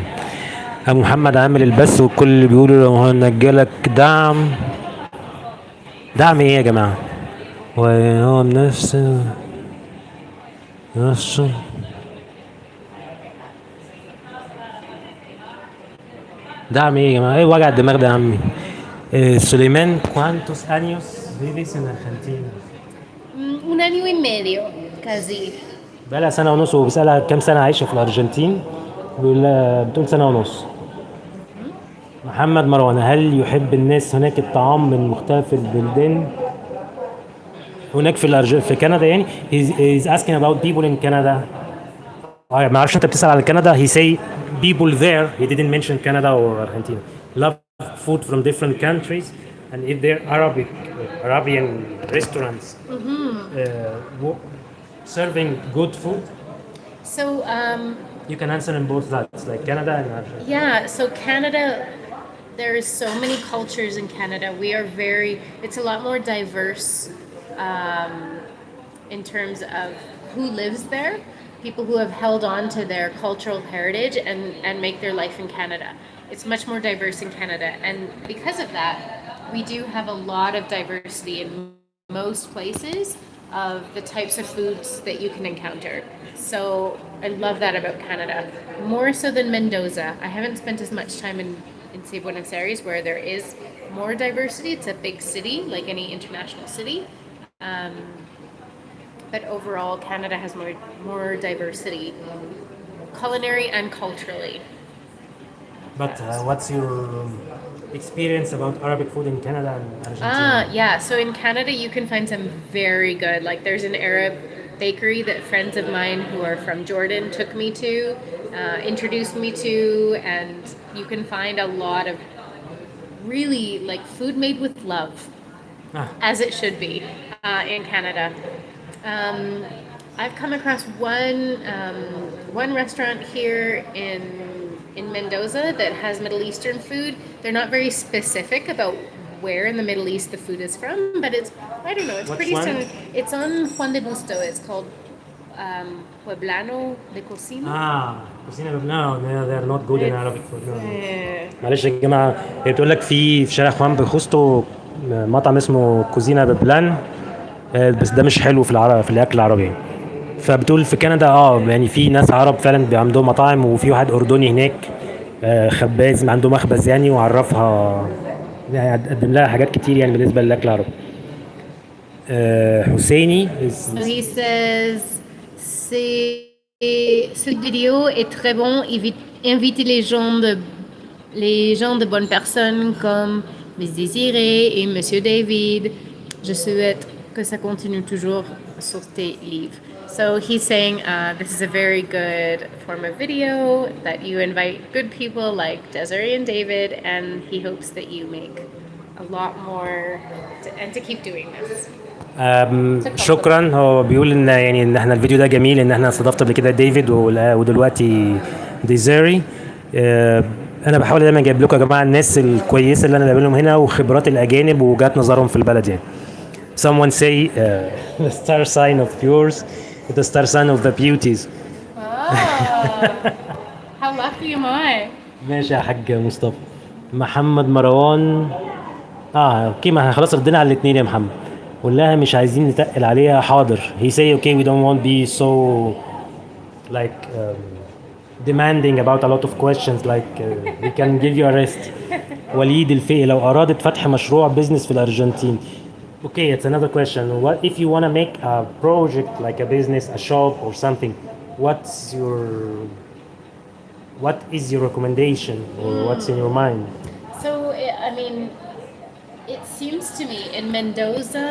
أبو محمد عامل البث والكل اللي بيقولوا لو هنجلك دعم. دعم ايه يا جماعة؟ وهو نفسه دعم ايه يا جماعة؟ ايه وجع الدماغ ده يا عمي؟ سليمان ¿cuántos años vives en Argentina؟ Un año y medio, casi. بقالها سنة ونص، وبيسألها كام سنة عايشة في الأرجنتين، بتقول سنة ونص. محمد مروان هل يحب الناس هناك الطعام من مختلف البلدان؟ هناك في كندا يعني. he's asking about people in Canada. ما اعرفش انت بتسأل على كندا. he say people there, he didn't mention Canada or Argentina, love food from different countries and if they're Arabian restaurants serving good food. So You can answer in both sides, like Canada and Argentina. yeah, so Canada, there is so many cultures in Canada. We are it's a lot more diverse in terms of who lives there, people who have held on to their cultural heritage and make their life in Canada. It's much more diverse in Canada. And because of that, we do have a lot of diversity in most places of the types of foods that you can encounter. So I love that about Canada. More so than Mendoza. I haven't spent as much time in say Buenos Aires where there is more diversity. It's a big city, like any international city. But overall, Canada has more diversity, culinary and culturally. But what's your experience about Arabic food in Canada and Argentina? Yeah. So in Canada, you can find some very good. Like there's an Arab bakery that friends of mine who are from Jordan took me to, introduced me to, and you can find a lot of really like food made with love, as it should be in Canada. I've come across one restaurant here in Mendoza that has Middle Eastern food. They're not very specific about where in the Middle East the food is from, but it's, I don't know, it's Which pretty one? standard. It's on Juan de Busto. It's called Pueblano de Cocina. Cocina Lebanon. They're not good in Arabic food. No. Yeah. معلش يا جماعة، هي بتقول لك في شارع خوان بخوستو مطعم اسمه كوزينا ببلان، بس ده مش حلو في الأكل العربي. فبتقول في كندا يعني في ناس عرب فعلا عندهم مطاعم، وفي واحد أردني هناك خباز عنده مخبز يعني، وعرفها يعني قدم لها حاجات كتير يعني بالنسبة للأكل العربي. حسيني So he says, ce vidéo est très bon. Invitez les gens de bonnes personnes comme Miss Désiré et Monsieur David. Je souhaite que ça continue toujours sur tes livres. So he's saying this is a very good form of video, that you invite good people like Desiree and David, and he hopes that you make a lot more and to keep doing this. شكرا. هو بيقول ان يعني ان احنا الفيديو ده جميل، ان احنا استضفت قبل كده ديفيد ودلوقتي ديزيري. انا بحاول دايما اجيب لكم يا جماعه الناس الكويسه اللي انا بقابلهم هنا، وخبرات الاجانب ووجهات نظرهم في البلد يعني. Someone say the star sign of yours is the star sign of the beauties. How lucky am I? ماشي يا حاج مصطفى. محمد مروان اوكي، ما احنا خلاص ردينا على الاثنين يا محمد. قول لها مش عايزين نتقل عليها. حاضر. He say okay, we don't want to be so like demanding about a lot of questions, like we can give you a rest. وليد الفقي، لو أرادت فتح مشروع business في الأرجنتين. Okay, it's another question. What if you want to make a project like a business, a shop or something? What is your recommendation or what's in your mind? So, I mean, it seems to me in Mendoza,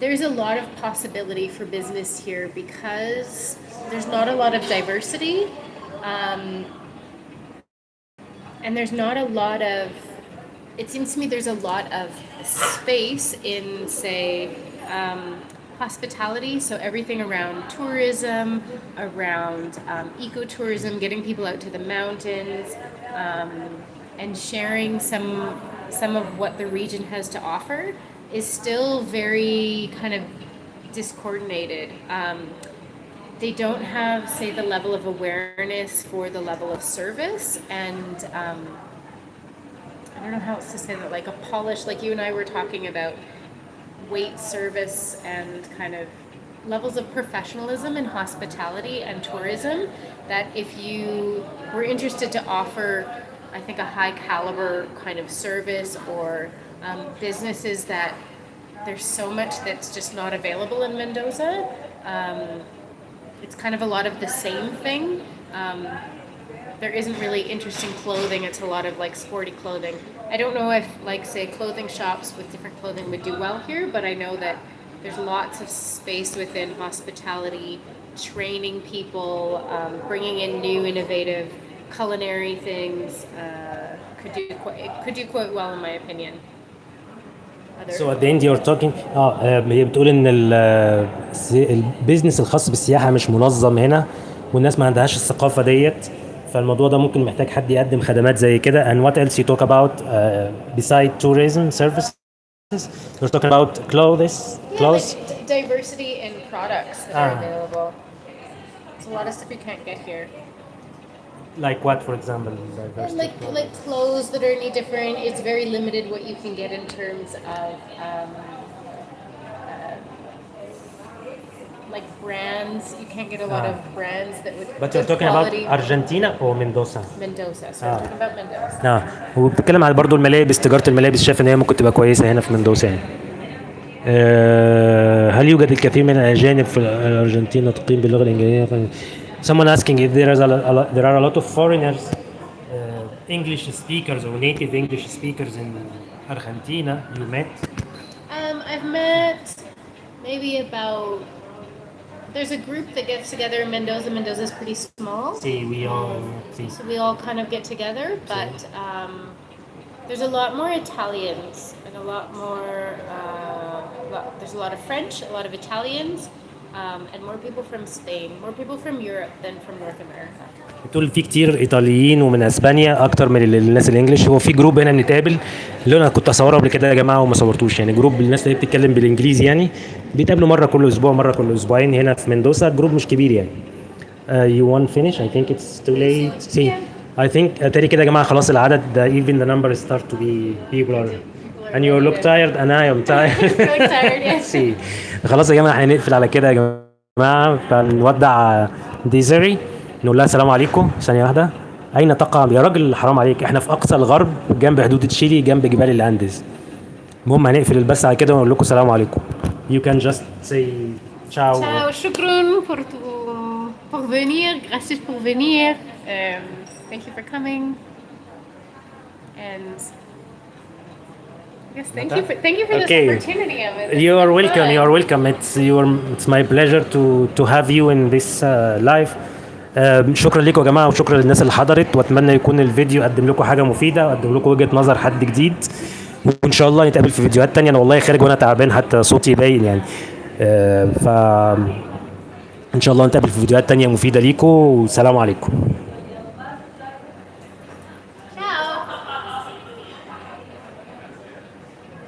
there's a lot of possibility for business here because there's not a lot of diversity, and there's not a lot of, it seems to me there's a lot of space in, say, hospitality, so everything around tourism, around ecotourism, getting people out to the mountains, and sharing some of what the region has to offer is still very kind of discoordinated. They don't have, say, the level of awareness for the level of service, and I don't know how else to say that, like a polish, like you and I were talking about wait service and kind of levels of professionalism in hospitality and tourism, that if you were interested to offer, I think, a high caliber kind of service or businesses, that there's so much that's just not available in Mendoza. It's kind of a lot of the same thing. There isn't really interesting clothing. It's a lot of like sporty clothing. I don't know if, like, say, clothing shops with different clothing would do well here, but I know that there's lots of space within hospitality, training people, bringing in new innovative culinary things. Could do quite well in my opinion. So at the end you're talking هي بتقول ان البيزنس الخاص بالسياحة مش منظم هنا، والناس ما عندهاش الثقافة ديت، فالموضوع ده ممكن محتاج حد يقدم خدمات زي كده. And what else you talk about beside tourism services? You're talking about clothes. Like diversity in products that are available. It's a lot of stuff you can't get here. Like what, for example? Like clothes that are any different. It's very limited what you can get in terms of like brands. You can't get a lot of brands that would. But you're talking quality. about Argentina or Mendoza? Mendoza. So I'm talking about Mendoza. وبتكلم على برضو الملابس، تجارة الملابس، شايف ان هي ممكن تبقى كويسة هنا في مندوسا يعني. هل يوجد الكثير من الأجانب في الأرجنتين ناطقين باللغة الإنجليزية؟ Someone asking if there are a lot of foreigners English speakers or native English speakers in Argentina you met? I've met maybe about. There's a group that gets together in Mendoza. Mendoza is pretty small. See, we all see. So we all kind of get together, but there's a lot more Italians and a lot more. There's a lot of French, a lot of Italians, and more people from Spain, more people from Europe than from North America. بتقول في كتير ايطاليين ومن اسبانيا اكتر من الناس الانجليش. هو في جروب هنا بنتقابل اللي انا كنت اصوره قبل كده يا جماعه وما صورتوش، يعني جروب الناس اللي بتتكلم بالانجليزي يعني بيتقابلوا مره كل اسبوع مره كل اسبوعين هنا في مندوسا. جروب مش كبير يعني. You want finish? I think it's too late. See, I think تاني كده يا جماعه خلاص العدد even the numbers start to be people are and you look tired and I am tired. So tired, yes. See. خلاص يا جماعه احنا هنقفل على كده يا جماعه، فنودع ديزيري نقول لها السلام عليكم. ثانيه واحده، اين تقع يا راجل حرام عليك، احنا في اقصى الغرب جنب حدود تشيلي جنب جبال الانديز. المهم هنقفل البث على كده ونقول لكم السلام عليكم. You can just say ciao. Ciao, شكرا pour venir, gracias pour venir. Thank you for coming. And yes, thank you for this opportunity of it. You are welcome. You are welcome. It's my pleasure to have you in this live. شكرا لكم يا جماعه وشكرا للناس اللي حضرت، واتمنى يكون الفيديو قدم لكم حاجه مفيده وقدم لكم وجهه نظر حد جديد، وان شاء الله نتقابل في فيديوهات تانية. انا والله خارج وانا تعبان حتى صوتي باين يعني. ف ان شاء الله نتقابل في فيديوهات تانية مفيده ليكم، والسلام عليكم.